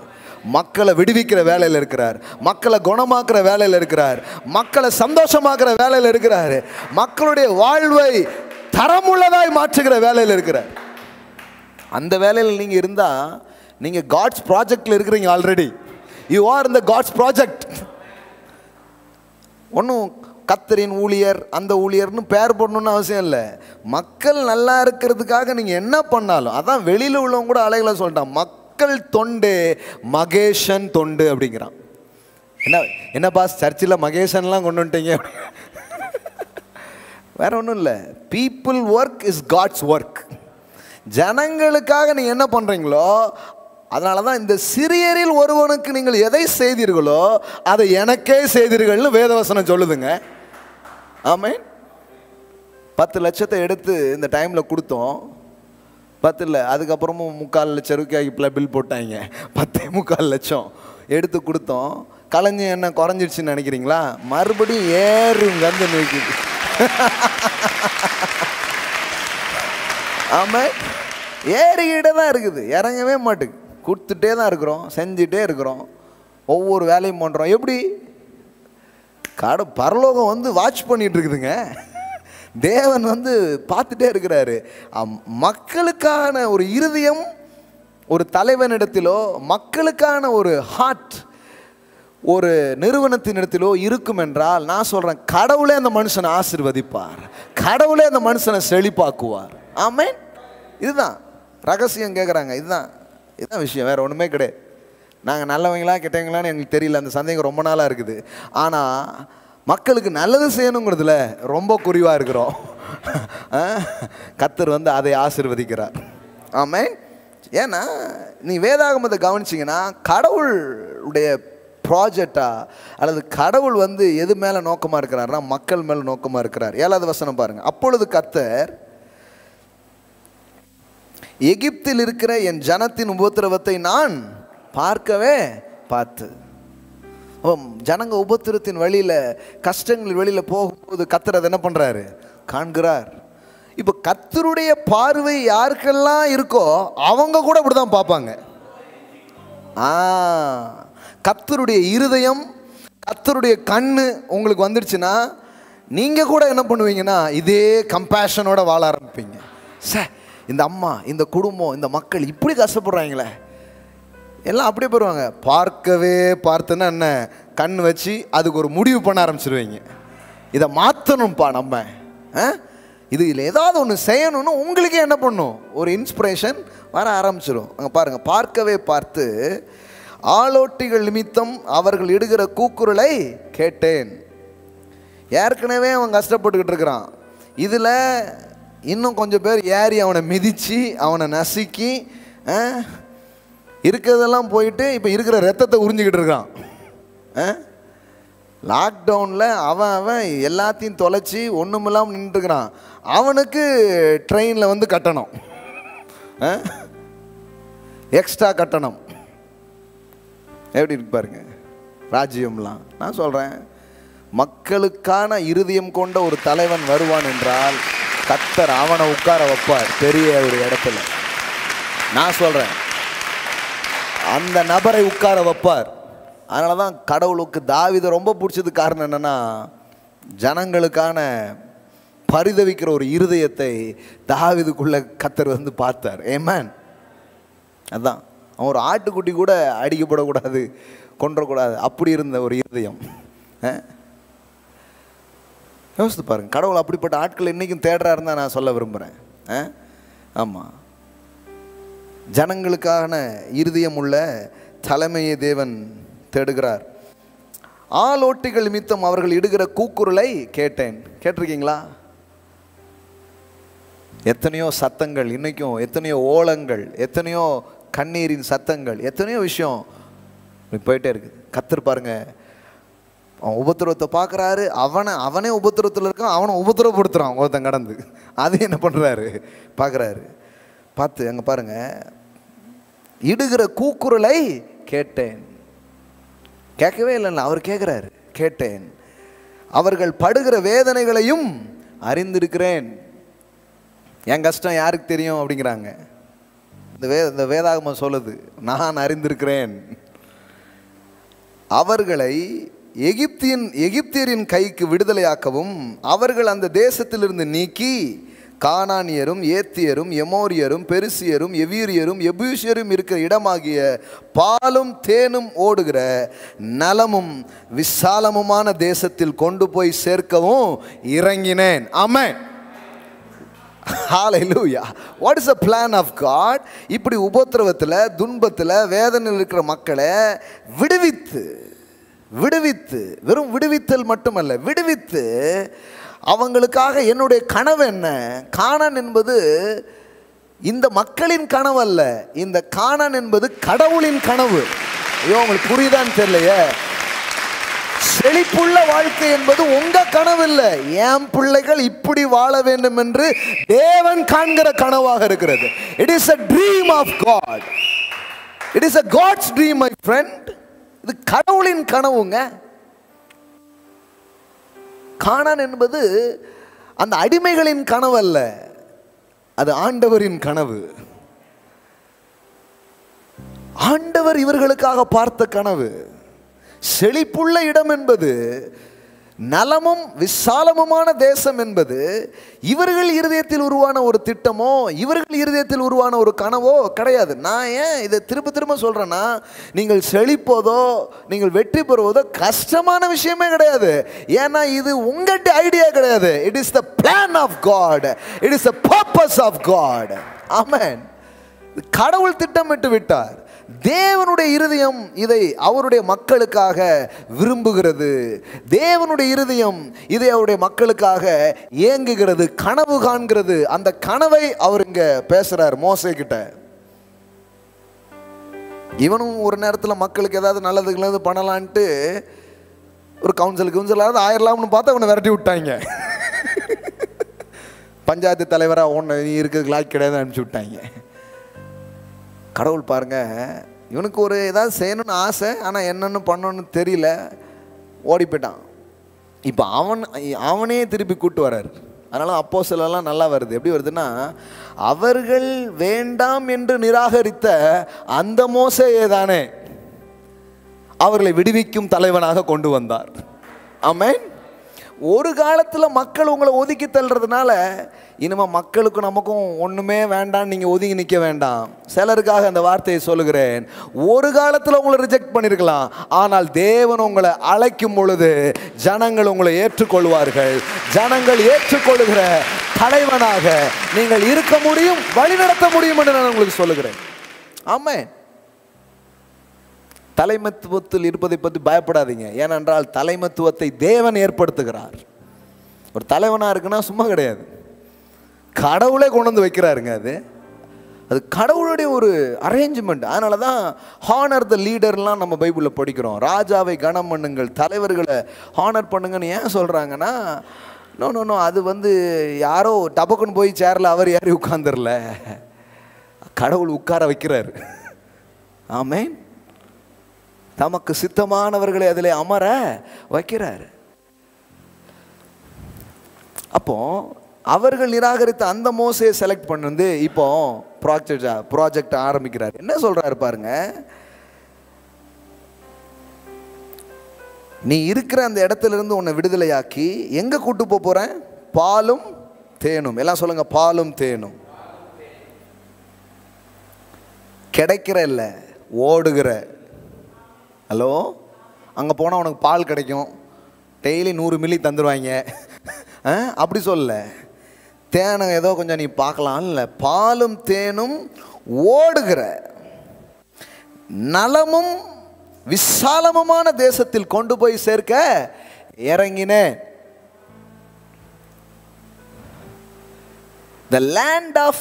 மக்களை விடுவிக்கிற வேலையில் இருக்கிறார், மக்களை குணமாக்குற வேலையில் இருக்கிறார், மக்களை சந்தோஷமாக்குற வேலையில் இருக்கிறார், மக்களுடைய வாழ்வை தரமுள்ளதாய் மாற்றுகிற வேலையில் இருக்கிறார். அந்த வேலையில் நீங்கள் இருந்தால் நீங்கள் காட்ஸ் ப்ராஜெக்டில் இருக்கிறீங்க. ஆல்ரெடி யூ ஆர் இந்த காட்ஸ் ப்ராஜெக்ட். ஒன்றும் கர்த்தரின் ஊழியர், அந்த ஊழியர்னு பேர் போடணுன்னு அவசியம் இல்லை. மக்கள் நல்லா இருக்கிறதுக்காக நீங்கள் என்ன பண்ணாலும், அதான் வெளியில் உள்ளவங்க கூட அலைகளை சொல்லிட்டான், மக்கள் தொண்டு மகேஷன் தொண்டு அப்படிங்கிறான். என்ன பாஸ் சர்ச்சில் மகேஷன்லாம் கொண்டு வந்துட்டீங்க? வேற ஒன்றும் இல்லை. People work is God's work. ஜனங்களுக்காக நீங்கள் என்ன பண்ணுறீங்களோ, அதனால தான் இந்த சிறியரில் ஒருவனுக்கு நீங்கள் எதை செய்தீர்களோ அதை எனக்கே செய்தீர்கள்னு வேதவசனம் சொல்லுதுங்க. ஆமென். 10 லட்சத்தை எடுத்து இந்த டைமில் கொடுத்தோம். 10 இல்லை, அதுக்கப்புறமும் 3/4 லட்சம் ரூபாய்க்கு பில் போட்டாங்க. 10.25 லட்சம் எடுத்து கொடுத்தோம். கலைஞ என்ன குறைஞ்சிடுச்சுன்னு நினைக்கிறீங்களா? மறுபடியும் ஏறும் வந்து நிற்குது. ஆமாம், ஏறிக்கிட்டே தான் இருக்குது, இறங்கவே மாட்டுக்கு. கொடுத்துட்டே தான் இருக்கிறோம், செஞ்சுட்டே இருக்கிறோம், ஒவ்வொரு வேலையும் பண்ணுறோம். எப்படி பரலோகம் வந்து வாட்ச் பண்ணிட்டு இருக்குதுங்க. தேவன் வந்து பார்த்துட்டே இருக்கிறாரு. மக்களுக்கான ஒரு இருதயம் ஒரு தலைவனிடத்திலோ, மக்களுக்கான ஒரு ஹார்ட் ஒரு நிறுவனத்தினிடத்திலோ இருக்கும் என்றால், நான் சொல்கிறேன், கடவுளே அந்த மனுஷனை ஆசீர்வதிப்பார், கடவுளே அந்த மனுஷனை செழிப்பாக்குவார். ஆமென். இதுதான் ரகசியம். கேட்குறாங்க, இதுதான் விஷயம், வேறு ஒன்றுமே கிடையாது. நாங்கள் நல்லவங்களா கெட்டவங்களான்னு எங்களுக்கு தெரியல, அந்த சந்தேகம் ரொம்ப நாளாக இருக்குது. ஆனால் மக்களுக்கு நல்லது செய்யணுங்கிறதுல ரொம்ப குறிவாக இருக்கிறோம். கர்த்தர் வந்து அதை ஆசீர்வதிக்கிறார். ஆமென். ஏன்னா நீ வேதாகமத்தை கவனிச்சிங்கன்னா, கடவுளுடைய ப்ராஜெக்டா அல்லது கடவுள் வந்து எது மேலே நோக்கமாக இருக்கிறார்னா மக்கள் மேலே நோக்கமாக இருக்கிறார். 7வது வசனம் பாருங்கள். அப்பொழுது கர்த்தர், எகிப்தில் இருக்கிற என் ஜனத்தின் உபத்திரவத்தை நான் பார்க்கவே பார்த்து. ஜனங்க உபத்திரத்தின் வழியில், கஷ்டங்கள் வெளியில் போகும்போது கர்த்தர் அதை என்ன பண்ணுறாரு? காண்கிறார். இப்போ கர்த்தருடைய பார்வை யாருக்கெல்லாம் இருக்கோ அவங்க கூட இப்படி தான் பார்ப்பாங்க. கர்த்தருடைய இருதயம், கர்த்தருடைய கண்ணு உங்களுக்கு வந்துடுச்சுன்னா நீங்கள் கூட என்ன பண்ணுவீங்கன்னா இதே கம்பேஷனோட வாழ ஆரம்பிப்பீங்க. இந்த அம்மா, இந்த குடும்பம், இந்த மக்கள் இப்படி கஷ்டப்படுறாங்களே, எல்லாம் அப்படியே போயிடுவாங்க. பார்க்கவே பார்த்துன்னா என்ன, கண் வச்சு அதுக்கு ஒரு முடிவு பண்ண ஆரம்பிச்சிருவீங்க. இதை மாற்றணும்ப்பா நம்ம, இதில் ஏதாவது ஒன்று செய்யணும்னு உங்களுக்கே என்ன பண்ணும், ஒரு இன்ஸ்பிரேஷன் வர ஆரம்பிச்சிடும். அங்கே பாருங்கள், பார்க்கவே பார்த்து ஆளோட்டிகள் நிமித்தம் அவர்கள் இடுகிற கூக்குரலை கேட்டேன். ஏற்கனவே அவன் கஷ்டப்பட்டுக்கிட்டு இருக்கிறான், இதில் இன்னும் கொஞ்சம் பேர் ஏறி அவனை மிதித்து அவனை நசுக்கி இருக்கிறதெல்லாம் போயிட்டு இப்போ இருக்கிற ரத்தத்தை உறிஞ்சிக்கிட்டு இருக்கான். லாக்டவுனில் அவன் எல்லாத்தையும் தொலைச்சி ஒன்றுமில்லாமல் நின்றுருக்கிறான். அவனுக்கு ட்ரெயினில் வந்து கட்டணம், எக்ஸ்ட்ரா கட்டணம். எப்படி இருக்கு பாருங்க ராஜ்யம்லாம். நான் சொல்கிறேன், மக்களுக்கான இருதயம் கொண்ட ஒரு தலைவன் வருவான் என்றால் கர்த்தர் அவனை உட்கார வைப்பார் பெரிய ஒரு இடத்துல. நான் சொல்கிறேன், அந்த நபரை உட்கார வைப்பார். அதனால தான் கடவுளுக்கு தாவீதை ரொம்ப பிடிச்சது காரணம் என்னென்னா, ஜனங்களுக்கான பரிதவிக்கிற ஒரு இருதயத்தை தாவீதுக்குள்ள கர்த்தர் வந்து பார்த்தார். ஆமென். அதுதான், அவன் ஒரு ஆட்டுக்குட்டி கூட அடிக்கப்படக்கூடாது, கொன்றக்கூடாது, அப்படி இருந்த ஒரு இருதயம். யோசித்து பாருங்க, கடவுள் அப்படிப்பட்ட ஆட்கள் இன்றைக்கும் தேடுறாருன்னு தான் நான் சொல்ல விரும்புகிறேன். ஆமாம், ஜனங்களுக்கான இருதயம் உள்ள தலைமையை தேவன் தேடுகிறார். ஆளோட்டிகள் நிமித்தம் அவர்கள் இடுகிற கூக்குரலை கேட்டேன். கேட்டிருக்கீங்களா? எத்தனையோ சத்தங்கள் இன்னைக்கும், எத்தனையோ ஓலங்கள், எத்தனையோ கண்ணீரின் சத்தங்கள், எத்தனையோ விஷயம் போயிட்டே இருக்குது. கர்த்தர் பாருங்க, அவன் உபத்திரவத்தை பார்க்குறாரு, அவனே உபத்திரவத்தில் இருக்கான், அவனை உபத்திரவப்படுத்துகிறான் ஒருத்தன் கடந்து. அது என்ன பண்ணுறாரு பார்க்குறாரு. பார்த்து அங்கே பாருங்க, இடுகிற கூக்குரலை கேட்டேன். கேட்கவே இல்லைல்ல, அவர் கேட்குறாரு, கேட்டேன். அவர்கள் படுகிற வேதனைகளையும் அறிந்திருக்கிறேன். என் கஷ்டம் யாருக்கு தெரியும் அப்படிங்கிறாங்க. இந்த வேதாகமம் சொல்லுது, நான் அறிந்திருக்கிறேன். அவர்களை எகிப்தியரின் கைக்கு விடுதலையாக்கவும் அவர்கள் அந்த தேசத்திலிருந்து நீக்கி கானானியரும் ஏத்தியரும் எமோரியரும் பெருசியரும் எவீரியரும் எபூசியரும் இருக்கிற இடமாகிய பாலும் தேனும் ஓடுகிற நலமும் விசாலமுமான தேசத்தில் கொண்டு போய் சேர்க்கவும் இறங்கினேன். ஆமென். ஹalleluya. What is the plan of God? இப்படி உபத்திரவத்தில், துன்பத்தில், வேதனையில் இருக்கிற மக்களை விடுவித்து வெறும் விடுவித்தல் மட்டுமல்ல, விடுவித்து அவங்களுக்காக என்னுடைய கனவு என்ன, கானான் என்பது இந்த மக்களின் கனவு அல்ல, இந்த கானான் என்பது கடவுளின் கனவு. ஐயோ, உங்களுக்கு புரியுதான்னு தெரியலையே. செழிப்புள்ள வாழ்க்கை என்பது உங்க கனவு இல்லை, என் பிள்ளைகள் இப்படி வாழ வேண்டும் என்று தேவன் காண்கிற கனவாக இருக்கிறது. It is a dream of God. It is a God's dream, my friend. இது கடவுளின் கனவுங்க. கானான் என்பது அந்த அடிமைகளின் கனவு அல்ல, அது ஆண்டவரின் கனவு. ஆண்டவர் இவர்களுக்காக பார்த்த கனவு. செழிப்புள்ள இடம் என்பது, நலமும் விசாலமுமான தேசம் என்பது இவர்கள் இருதயத்தில் உருவான ஒரு திட்டமோ, இவர்கள் இருதயத்தில் உருவான ஒரு கனவோ கிடையாது. நான் ஏன் இதை திரும்ப சொல்றேன்னா, நீங்கள் செழிப்பதோ நீங்கள் வெற்றி பெறுவதோ கஷ்டமான விஷயமே கிடையாது. ஏன்னா இது உங்கள்கிட்ட ஐடியா கிடையாது. It is the plan of God, it is the purpose of God. Amen. கடவுள் திட்டமிட்டு விட்டார். தேவனுடைய இருதயம் இதை அவருடைய மக்களுக்காக விரும்புகிறது. தேவனுடைய இருதயம் இதை அவருடைய மக்களுக்காக ஏங்குகிறது, கனவு காண்கிறது. அந்த கனவை அவர் இங்க பேசுறார் மோசே கிட்ட. இவனும் ஒரு நேரத்தில் மக்களுக்கு ஏதாவது நல்லது பண்ணலான்ட்டு ஒரு கவுன்சிலாவது ஆயிரலாம்னு பார்த்து அவனை விரட்டி விட்டாங்க. பஞ்சாயத்து தலைவராக ஒன்று நீ இருக்கிறதுக்கு லாய்க்கு கிடையாது அனுப்பிச்சி விட்டாங்க. கடவுள் பாருங்க, இவனுக்கு ஒரு ஏதாவது செய்யணும்னு ஆசை, ஆனால் என்னென்னு பண்ணணும்னு தெரியல, ஓடி போயிட்டான். இப்போ அவனே திருப்பி கூட்டு வர்றாரு. அதனால அப்போஸ்தலர்லாம் நல்லா வருது. எப்படி வருதுன்னா, அவர்கள் வேண்டாம் என்று நிராகரித்த அந்த மோசேயே தானே, அவர்களை விடுவிக்கும் தலைவனாக கொண்டு வந்தார். ஆமென். ஒரு காலத்தில் மக்கள் உங்களை ஒதுக்கி தள்ளுறதுனால இனிமேல் மக்களுக்கும் நமக்கும் ஒன்றுமே வேண்டாம், நீங்கள் ஒதுங்கி நிற்க வேண்டாம். சிலருக்காக அந்த வார்த்தையை சொல்லுகிறேன். ஒரு காலத்தில் உங்களை ரிஜெக்ட் பண்ணியிருக்கலாம், ஆனால் தேவன் உங்களை அழைக்கும் பொழுது ஜனங்கள் உங்களை ஏற்றுக்கொள்வார்கள். ஜனங்கள் ஏற்றுக்கொள்கிற தலைவனாக நீங்கள் இருக்க முடியும், வழிநடத்த முடியும் என்று நான் உங்களுக்கு சொல்லுகிறேன். ஆமென். தலைமைத்துவத்தில் இருப்பதை பற்றி பயப்படாதீங்க. ஏனென்றால் தலைமைத்துவத்தை தேவன் ஏற்படுத்துகிறார். ஒரு தலைவனாக இருக்குன்னா சும்மா கிடையாது, கடவுளே கொண்டு வந்து வைக்கிறாருங்க. அது கடவுளுடைய ஒரு அரேஞ்ச்மெண்ட். அதனால தான் ஹானர் த லீடர்லாம் நம்ம பைபிளில் படிக்கிறோம். ராஜாவை கனம் பண்ணுங்கள், தலைவர்களை ஹானர் பண்ணுங்கன்னு ஏன் சொல்கிறாங்கன்னா, நோ அது வந்து யாரோ டபக்குன்னு போய் சேரில் அவர் யாரையும் உட்கார்ந்துடல, கடவுள் உட்கார வைக்கிறார். ஆமென். தமக்கு சித்தமானவர்களை அதில் அமர வைக்கிறார். அப்போ அவர்கள் நிராகரித்த அந்த மோசையை செலக்ட் பண்ணி இப்போ ப்ராஜெக்ட் ஆரம்பிக்கிறார். என்ன சொல்றாரு பாருங்க, நீ இருக்கிற அந்த இடத்துல இருந்து உன்னை விடுதலையாக்கி எங்க கூட்டு போறேன்? பாலும் தேனும். எல்லாம் சொல்லுங்க, பாலும் தேனும். கிடைக்கிற இல்ல, ஓடுகிற. ஹலோ, அங்கே போனால் உனக்கு பால் கிடைக்கும், டெய்லி 100 மில்லி தந்துடுவாங்க, அப்படி சொல்ல. தேனை ஏதோ கொஞ்சம் நீ பார்க்கலாம் இல்லை, பாலும் தேனும் ஓடுகிற நலமும் விசாலமுமான தேசத்தில் கொண்டு போய் சேர்க்க இறங்கினேன். The land of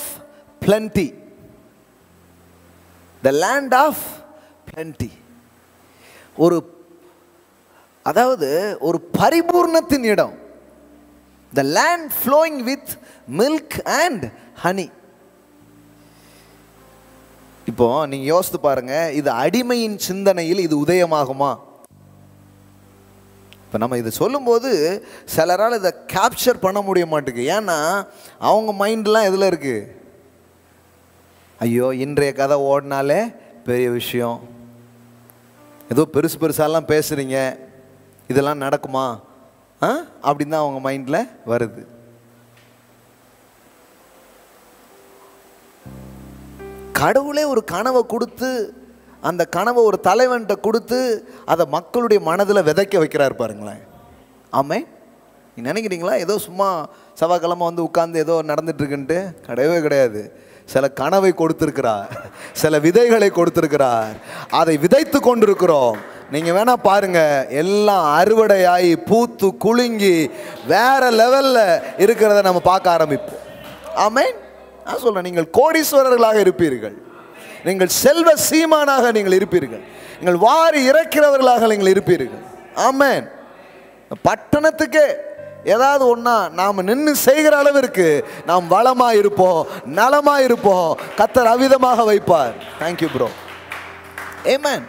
plenty. The land of plenty. அதாவது ஒரு பரிபூர்ணத்தின் இடம். The land flowing with milk and honey. இப்போ நீங்க யோசித்து பாருங்க, இது அடிமையின் சிந்தனையில் இது உதயமாகுமா? இப்போ நம்ம இதை சொல்லும்போது சிலரால் இதை கேப்சர் பண்ண முடிய மாட்டேங்குது. ஏன்னா அவங்க மைண்ட்லாம் எதில் இருக்கு? ஐயோ, இன்றைய கதை ஓடினாலே பெரிய விஷயம், ஏதோ பெருசு பெருசாலாம் பேசுகிறீங்க, இதெல்லாம் நடக்குமா அப்படின்னு தான் அவங்க மைண்டில் வருது. கடவுளே ஒரு கனவை கொடுத்து, அந்த கனவை ஒரு தலைவன்கிட்ட கொடுத்து அதை மக்களுடைய மனதில் விதைக்க வைக்கிறார் பாருங்களேன். ஆமே, நீ நினைக்கிறீங்களா ஏதோ சும்மா செவ்வாய்க்கிழமை வந்து உட்கார்ந்து ஏதோ நடந்துட்டுருக்குன்ட்டு? கிடையவே கிடையாது. சில கனவை கொடுத்திருக்கிறார், சில விதைகளை கொடுத்திருக்கிறார், அதை விதைத்து கொண்டிருக்கிறோம். நீங்கள் வேணா பாருங்க, எல்லாம் அறுவடையாகி பூத்து குலுங்கி வேற லெவலில் இருக்கிறத நம்ம பார்க்க ஆரம்பிப்போம். ஆமென். நான் சொல்றேன், நீங்கள் கோடீஸ்வரர்களாக இருப்பீர்கள், நீங்கள் செல்வ சீமானாக நீங்கள் இருப்பீர்கள், நீங்கள் வாரி இறக்கிறவர்களாக நீங்கள் இருப்பீர்கள். ஆமென். பட்டணத்துக்கே ஏதாவது ஒன்றா நாம் நின்று செய்கிற அளவிற்கு நாம் வளமாக இருப்போம், நலமாக இருப்போம். கர்த்தர் அவிதமாக வைப்பார். Thank you bro. ஆமென்.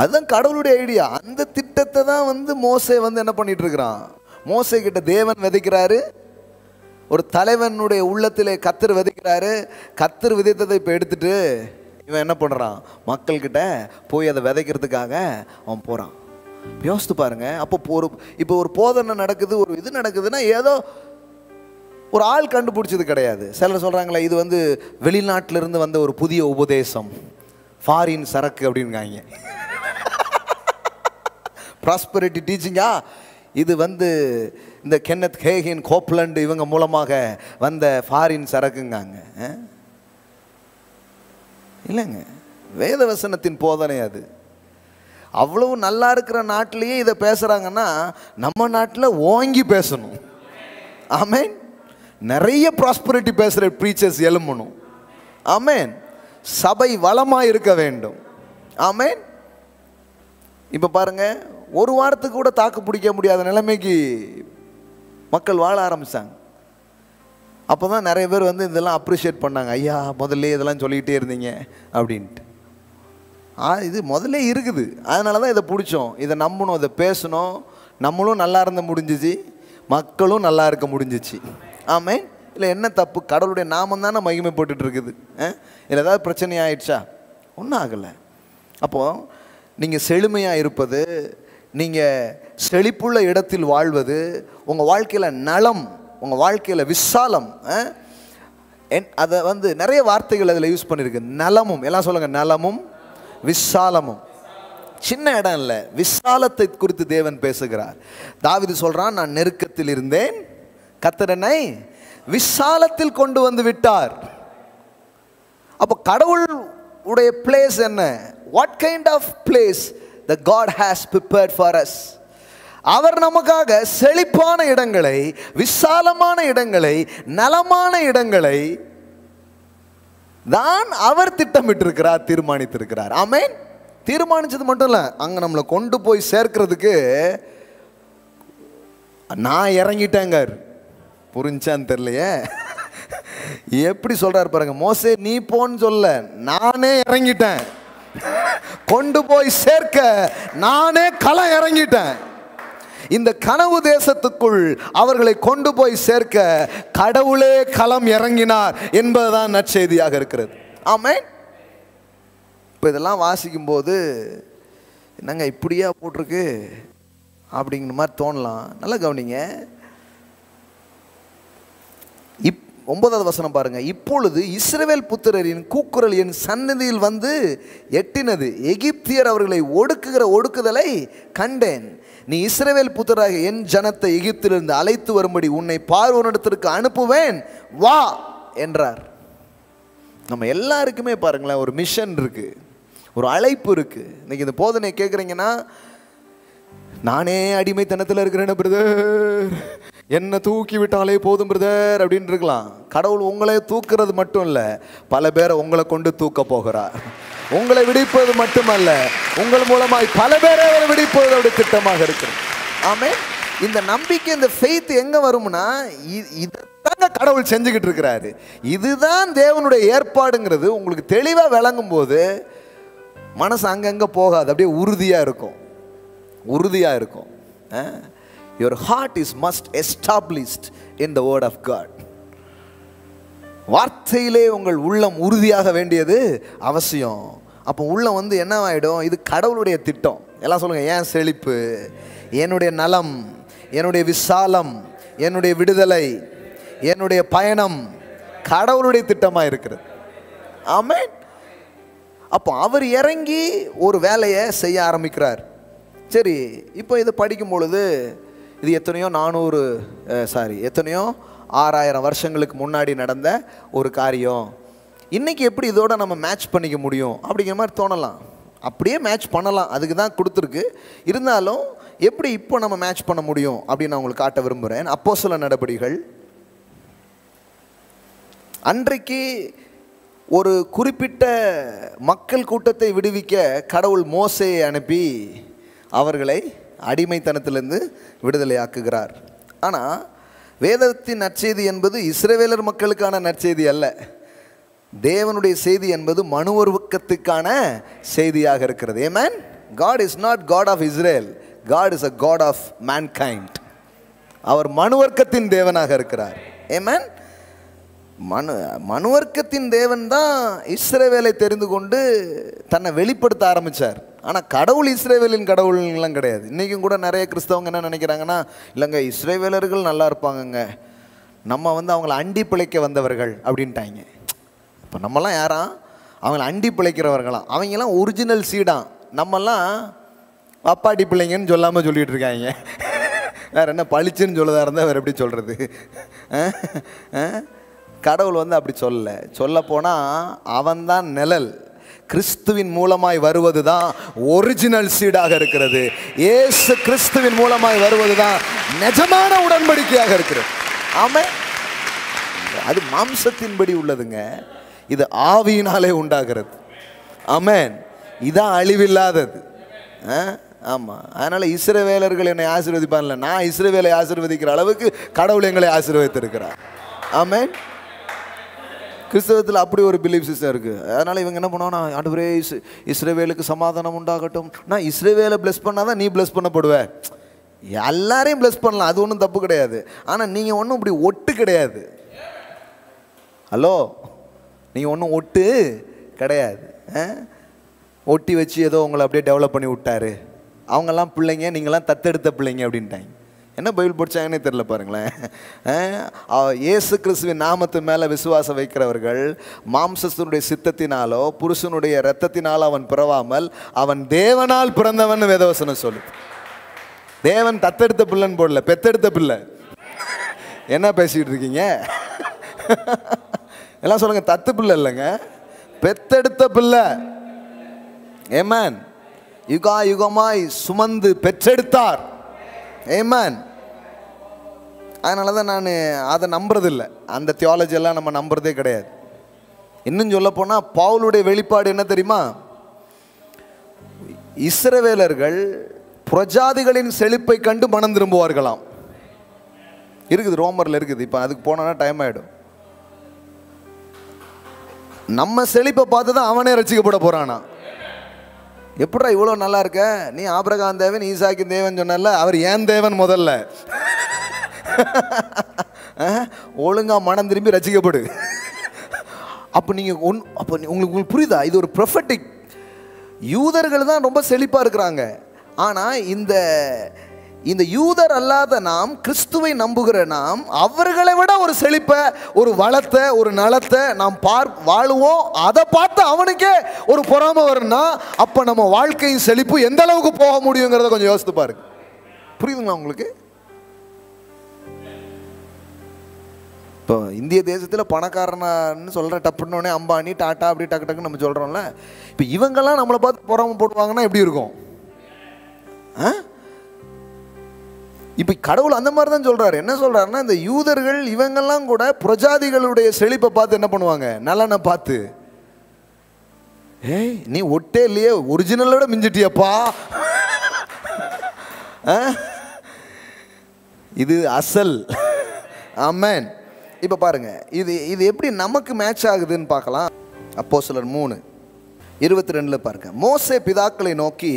அதுதான் கடவுளுடைய ஐடியா. அந்த திட்டத்தை தான் வந்து மோசே வந்து என்ன பண்ணிட்டு இருக்கிறான்? மோசே கிட்ட தேவன் விதைக்கிறாரு, ஒரு தலைவனுடைய உள்ளத்திலே கர்த்தர் விதைக்கிறாரு. கர்த்தர் விதைத்ததை இப்போ எடுத்துட்டு இவன் என்ன பண்ணுறான்? மக்கள்கிட்ட போய் அதை விதைக்கிறதுக்காக அவன் போகிறான். யோசித்து பாருங்க. அப்போ இப்போ ஒரு போதனை நடக்குது, ஒரு இது நடக்குதுன்னா ஏதோ ஒரு ஆள் கண்டுபிடிச்சது கிடையாது. சிலர் சொல்கிறாங்களே, இது வந்து வெளிநாட்டிலிருந்து வந்த ஒரு புதிய உபதேசம், ஃபாரின் சரக்கு அப்படின்காங்க. ப்ராஸ்பரிட்டி டீச்சிங்கா இது வந்து இந்த கென்னத் ஹேகின், கோப்லண்ட் இவங்க மூலமாக வந்த ஃபாரின் சரக்குங்காங்க. இல்லைங்க, வேதவசனத்தின் போதனை அது. அவ்வளவு நல்லா இருக்கிற நாட்டிலேயே இதை பேசுகிறாங்கன்னா நம்ம நாட்டில் ஓங்கி பேசணும். ஆமென். நிறைய ப்ராஸ்பரிட்டி பேசுகிற ப்ரீச்சர்ஸ் எழும்பணும். ஆமென். சபை வளமாக இருக்க வேண்டும். ஆமென். இப்போ பாருங்க, ஒரு வாரத்துக்கு கூட தாக்கு பிடிக்க முடியாத நிலைமைக்கு மக்கள் வாழ ஆரம்பித்தாங்க. அப்போ தான் நிறைய பேர் வந்து இதெல்லாம் அப்ரிஷியேட் பண்ணாங்க. ஐயா, முதல்ல இதெல்லாம் சொல்லிக்கிட்டே இருந்தீங்க அப்படின்ட்டு. இது முதல்ல இருக்குது, அதனால தான் இதை பிடிச்சோம், இதை நம்பணும், இதை பேசணும். நம்மளும் நல்லா இருந்த முடிஞ்சிச்சு, மக்களும் நல்லா இருக்க முடிஞ்சிச்சு. ஆமென். இல்லை என்ன தப்பு? கடவுளுடைய நாமம் தானே மகிமைப்பட்டு இருக்குது. இல்லை ஏதாவது பிரச்சனை ஆயிடுச்சா? ஒன்றும் ஆகலை. அப்போது நீங்கள் செழுமையாக இருப்பது, நீங்கள் செழிப்புள்ள இடத்தில் வாழ்வது, உங்கள் வாழ்க்கையில் நலம், உங்கள் வாழ்க்கையில் விசாலம், அதை வந்து நிறைய வார்த்தைகள் அதில் யூஸ் பண்ணியிருக்கு. நலமும், எல்லாம் சொல்லுங்கள், நலமும் விசாலமும். சின்ன இடம் இல்லை, விசாலத்தை குறித்து தேவன் பேசுகிறார். தாவீது சொல்கிறான், நான் நெருக்கத்தில் இருந்தேன், கர்த்தர் என்னை விசாலத்தில் கொண்டு வந்து விட்டார். அப்போ கடவுள் உடைய பிளேஸ் என்ன? What kind of place that God has prepared for us? அவர் நமக்காக செழிப்பான இடங்களை, விசாலமான இடங்களை, நலமான இடங்களை தான் அவர் திட்டமிட்டிருக்கிறார், தீர்மானித்திருக்கிறார். ஆமென். தீர்மானிச்சது மட்டும் இல்லை, அங்கே நம்மளை கொண்டு போய் சேர்க்கிறதுக்கு நான் இறங்கிட்டேங்க. புரிஞ்சான்னு தெரியலையே, எப்படி சொல்றாரு பாருங்க. மோசே நீ போன்னு சொல்ல, நானே இறங்கிட்டேன். கொண்டு போய் சேர்க்க நானே களம் இறங்கிட்டேன். இந்த கனவு தேசத்துக்குள் அவர்களை கொண்டு போய் சேர்க்க கடவுளே களம் இறங்கினார் என்பதுதான் நற்செய்தியாக இருக்கிறது. ஆமென். இப்போ இதெல்லாம் வாசிக்கும் போது என்னங்க இப்படியா போட்டிருக்கு அப்படிங்கிற மாதிரி தோணலாம். நல்லா கவனிங்க. 9வது வசனம் பாருங்க. இப்பொழுது இஸ்ரவேல் புத்திரரின் கூக்குரல் என் சந்நிதியில் வந்து எட்டினது, எகிப்தியர் அவர்களை ஒடுக்குகிற ஒடுக்குதலை கண்டேன். நீ இஸ்ரவேல் புத்திரராக என் ஜனத்தை எகிப்திலிருந்து அழைத்து வரும்படி உன்னை பார்வோனிடத்திற்கு அனுப்புவேன், வா என்றார். நம்ம எல்லாருக்குமே பாருங்களேன் ஒரு மிஷன் இருக்கு, ஒரு அழைப்பு இருக்கு. இன்னைக்கு இந்த போதனை கேட்குறீங்கன்னா, நானே அடிமைத்தனத்தில் இருக்கிறேன் பிரதர், என்ன தூக்கி விட்டாலே போதும் பிரதர் அப்படின்னு இருக்கலாம். கடவுள் உங்களை தூக்குறது மட்டும் இல்லை, பல பேரை உங்களை கொண்டு தூக்க போகிறார். உங்களை விடுவிப்பது மட்டுமல்ல, உங்கள் மூலமாய் பல பேரை விடுவிப்பது அவருடைய திட்டமாக இருக்கு. ஆமென். இந்த நம்பிக்கை, இந்த ஃபெய்த் எங்கே வரும்னா, இதுதாங்க கடவுள் செஞ்சுக்கிட்டு இருக்கிறாரு, இதுதான் தேவனுடைய ஏற்பாடுங்கிறது உங்களுக்கு தெளிவாக விளங்கும் போது மனசு அங்கங்கே போகாது, அப்படியே உறுதியாக இருக்கும், உறுதியாக இருக்கும். Your heart is must established in the word of God. வார்த்தையிலே உங்கள் உள்ளம் உறுதியாக வேண்டியது அவசியம். அப்போ உள்ளம் வந்து என்னவாயிடும்? இது கடவுளுடைய திட்டம். எல்லாம் சொல்லுங்க, ஏன் செழிப்பு, என்னுடைய நலம், என்னுடைய விசாலம், என்னுடைய விடுதலை, என்னுடைய பயணம் கடவுளுடைய திட்டமாக இருக்கிறது. ஆமென். அப்போ அவர் இறங்கி ஒரு வேலையை செய்ய ஆரம்பிக்கிறார். சரி, இப்போ இதை படிக்கும் பொழுது இது எத்தனையோ 6000 வருஷங்களுக்கு முன்னாடி நடந்த ஒரு காரியம். இன்றைக்கி எப்படி இதோட நம்ம மேட்ச் பண்ணிக்க முடியும் அப்படிங்கிற மாதிரி தோணலாம். அப்படியே மேட்ச் பண்ணலாம், அதுக்கு தான் கொடுத்துருக்கு. இருந்தாலும் எப்படி இப்போ நம்ம மேட்ச் பண்ண முடியும் அப்படின்னு நான் உங்களுக்கு காட்ட விரும்புகிறேன். அப்போஸ்தலர் நடபடிகள், அன்றைக்கு ஒரு குறிப்பிட்ட மக்கள் கூட்டத்தை விடுவிக்க கடவுள் மோசேயை அனுப்பி அவர்களை அடிமைத்தனத்திலிருந்து விடுதலையாக்குகிறார். ஆனால் வேதத்தின் நற்செய்தி என்பது இஸ்ரவேலர் மக்களுக்கான நற்செய்தி அல்ல. தேவனுடைய செய்தி என்பது மனுவர்க்கத்துக்கான செய்தியாக இருக்கிறது. ஆமென். God is not God of Israel. God is a God of mankind. அவர் மனுவர்க்கத்தின் தேவனாக இருக்கிறார். ஆமென். மனுவர்க்கத்தின் தேவன் தான் இஸ்ரவேலை தெரிந்து கொண்டு தன்னை வெளிப்படுத்த ஆரம்பித்தார். ஆனால் கடவுள் இஸ்ரவேலின் கடவுள்லாம் கிடையாது. இன்றைக்கும் கூட நிறைய கிறிஸ்தவங்க என்ன நினைக்கிறாங்கன்னா, இல்லைங்க இஸ்ரவேலர்கள் நல்லா இருப்பாங்கங்க, நம்ம வந்து அவங்கள அண்டி பிழைக்க வந்தவர்கள் அப்படின்ட்டாங்க. இப்போ நம்மலாம் யாரா? அவங்கள அண்டி பிழைக்கிறவர்களாம். அவங்கெல்லாம் ஒரிஜினல் சீடான், நம்மெல்லாம் அப்பாடி பிள்ளைங்கன்னு சொல்லாமல் சொல்லிகிட்டு இருக்காங்க. வேறு என்ன பளிச்சுன்னு சொல்லதாக இருந்தால் வேறு எப்படி சொல்கிறது? கடவுள் வந்து அப்படி சொல்ல போனால் அவன்தான் நிழல். கிறிஸ்துவின் மூலமாய் வருவது தான் ஒரிஜினல் சீடாக இருக்கிறது. இயேசு கிறிஸ்துவின் மூலமாய் வருவது தான் நிஜமான உடன்படிக்கையாக இருக்கிறது. ஆமென். அது மாம்சத்தின்படி உள்ளதுங்க, இது ஆவியினாலே உண்டாகிறது. ஆமென். இதான் அழிவில்லாதது. ஆமாம். அதனால் இஸ்ரவேலர்கள் என்னை ஆசீர்வதிப்பான்ல, நான் இஸ்ரவேலை ஆசீர்வதிக்கிற அளவுக்கு கடவுள் எங்களை ஆசீர்வதித்திருக்கிறார். ஆமென். கிறிஸ்தவத்தில் அப்படி ஒரு பிலீஃப் சிஸ்டம் இருக்குது. அதனால் இவங்க என்ன பண்ணுவாங்கன்னா, ஆண்டவரே இஸ்ரவேலுக்கு சமாதானம் உண்டாகட்டும், நான் இஸ்ரவேலை பிளஸ் பண்ணால் தான் நீ பிளஸ் பண்ணப்படுவேன். எல்லாரையும் பிளஸ் பண்ணலாம், அது ஒன்றும் தப்பு கிடையாது. ஆனால் நீங்கள் ஒன்றும் இப்படி ஒட்டு கிடையாது. ஹலோ, நீங்கள் ஒன்றும் ஒட்டு கிடையாது. ஒட்டி வச்சு ஏதோ உங்களை அப்படியே டெவலப் பண்ணி விட்டாரு. அவங்கெல்லாம் பிள்ளைங்க, நீங்களாம் தத்தெடுத்த பிள்ளைங்க அப்படின்ட்டாங்க. என்ன பைபிள் படித்தாங்கன்னே தெரில பாருங்களேன். இயேசு கிறிஸ்துவின் நாமத்து மேலே விசுவாசம் வைக்கிறவர்கள் மாம்சத்தினுடைய சித்தத்தினாலோ புருஷனுடைய இரத்தத்தினாலோ அவன் பிறவாமல் அவன் தேவனால் பிறந்தவன் வேதவசனம் சொல்லு. தேவன் தத்தெடுத்த பிள்ளைன்னு போடல, பெத்தெடுத்த பிள்ளை. என்ன பேசிக்கிட்டு இருக்கீங்க? எல்லாம் சொல்லுங்க, தத்து பிள்ளை இல்லைங்க, பெத்தெடுத்த பிள்ளை. ஆமென். யுகா யுகமாய் சுமந்து பெற்றெடுத்தார். ஆமென். அதனால தான் நான் அதை நம்புறதில்லை. அந்த தியாலஜியெல்லாம் நம்ம நம்புறதே கிடையாது. இன்னும் சொல்ல போனால் பவுலுடைய வெளிப்பாடு என்ன தெரியுமா? இஸ்ரவேலர்கள் பிரஜாதிகளின் செழிப்பை கண்டு மனம் திரும்புவார்களாம். இருக்குது, ரோமரில் இருக்குது. இப்போ அதுக்கு போனோன்னா டைம் ஆகிடும். நம்ம செழிப்பை பார்த்து தான் அவனே ரசிக்கப்பட போகிறானா. எப்படா இவ்வளோ நல்லா இருக்க, நீ ஆபிரகாம் தேவன் ஈசாக்கின் தேவன் சொன்னல, அவர் ஏன் தேவன் முதல்ல. ஒழுங்காக மனம் திரும்பி ரசிக்கப்படு. அப்போ நீங்கள் உங்களுக்கு புரியுதா? இது ஒரு ப்ரொஃபட்டிக். யூதர்கள் தான் ரொம்ப செழிப்பாக இருக்கிறாங்க. ஆனால் இந்த யூதர் அல்லாத நாம், கிறிஸ்துவை நம்புகிற நாம், அவர்களை விட ஒரு செழிப்பை, ஒரு வளத்தை, ஒரு நலத்தை நாம் வாழுவோம். அதை பார்த்து அவனுக்கே ஒரு பொறாமை வரும்னா அப்போ நம்ம வாழ்க்கையின் செழிப்பு எந்த அளவுக்கு போக முடியுங்கிறத கொஞ்சம் யோசித்து பாருங்க. புரியுதுங்களா உங்களுக்கு? இப்போ இந்திய தேசத்தில் பணக்காரனான்னு சொல்கிற டப்புன்னொடனே அம்பானி டாட்டா அப்படி டக்கு டக்குன்னு நம்ம சொல்கிறோம்ல. இப்போ இவங்கெல்லாம் நம்மளை பார்த்து பொறாமை போடுவாங்கன்னா எப்படி இருக்கும்? இப்போ கடவுள் அந்த மாதிரி தான் சொல்கிறாரு. என்ன சொல்கிறாருன்னா, இந்த யூதர்கள் இவங்கெல்லாம் கூட பிரஜாதிகளுடைய செழிப்பை பார்த்து என்ன பண்ணுவாங்க, நலனை பார்த்து, ஏய் நீ ஒட்டே இல்லையே, ஒரிஜினலோட மிஞ்சிட்டியப்பா, இது அசல். ஆமென். இப்போ பாருங்க, இது எப்படி நமக்கு மேட்ச் ஆகுதுன்னு பார்க்கலாம். அப்போஸ்தலர் 3:22 பாருங்க. மோசே பிதாக்களை நோக்கி,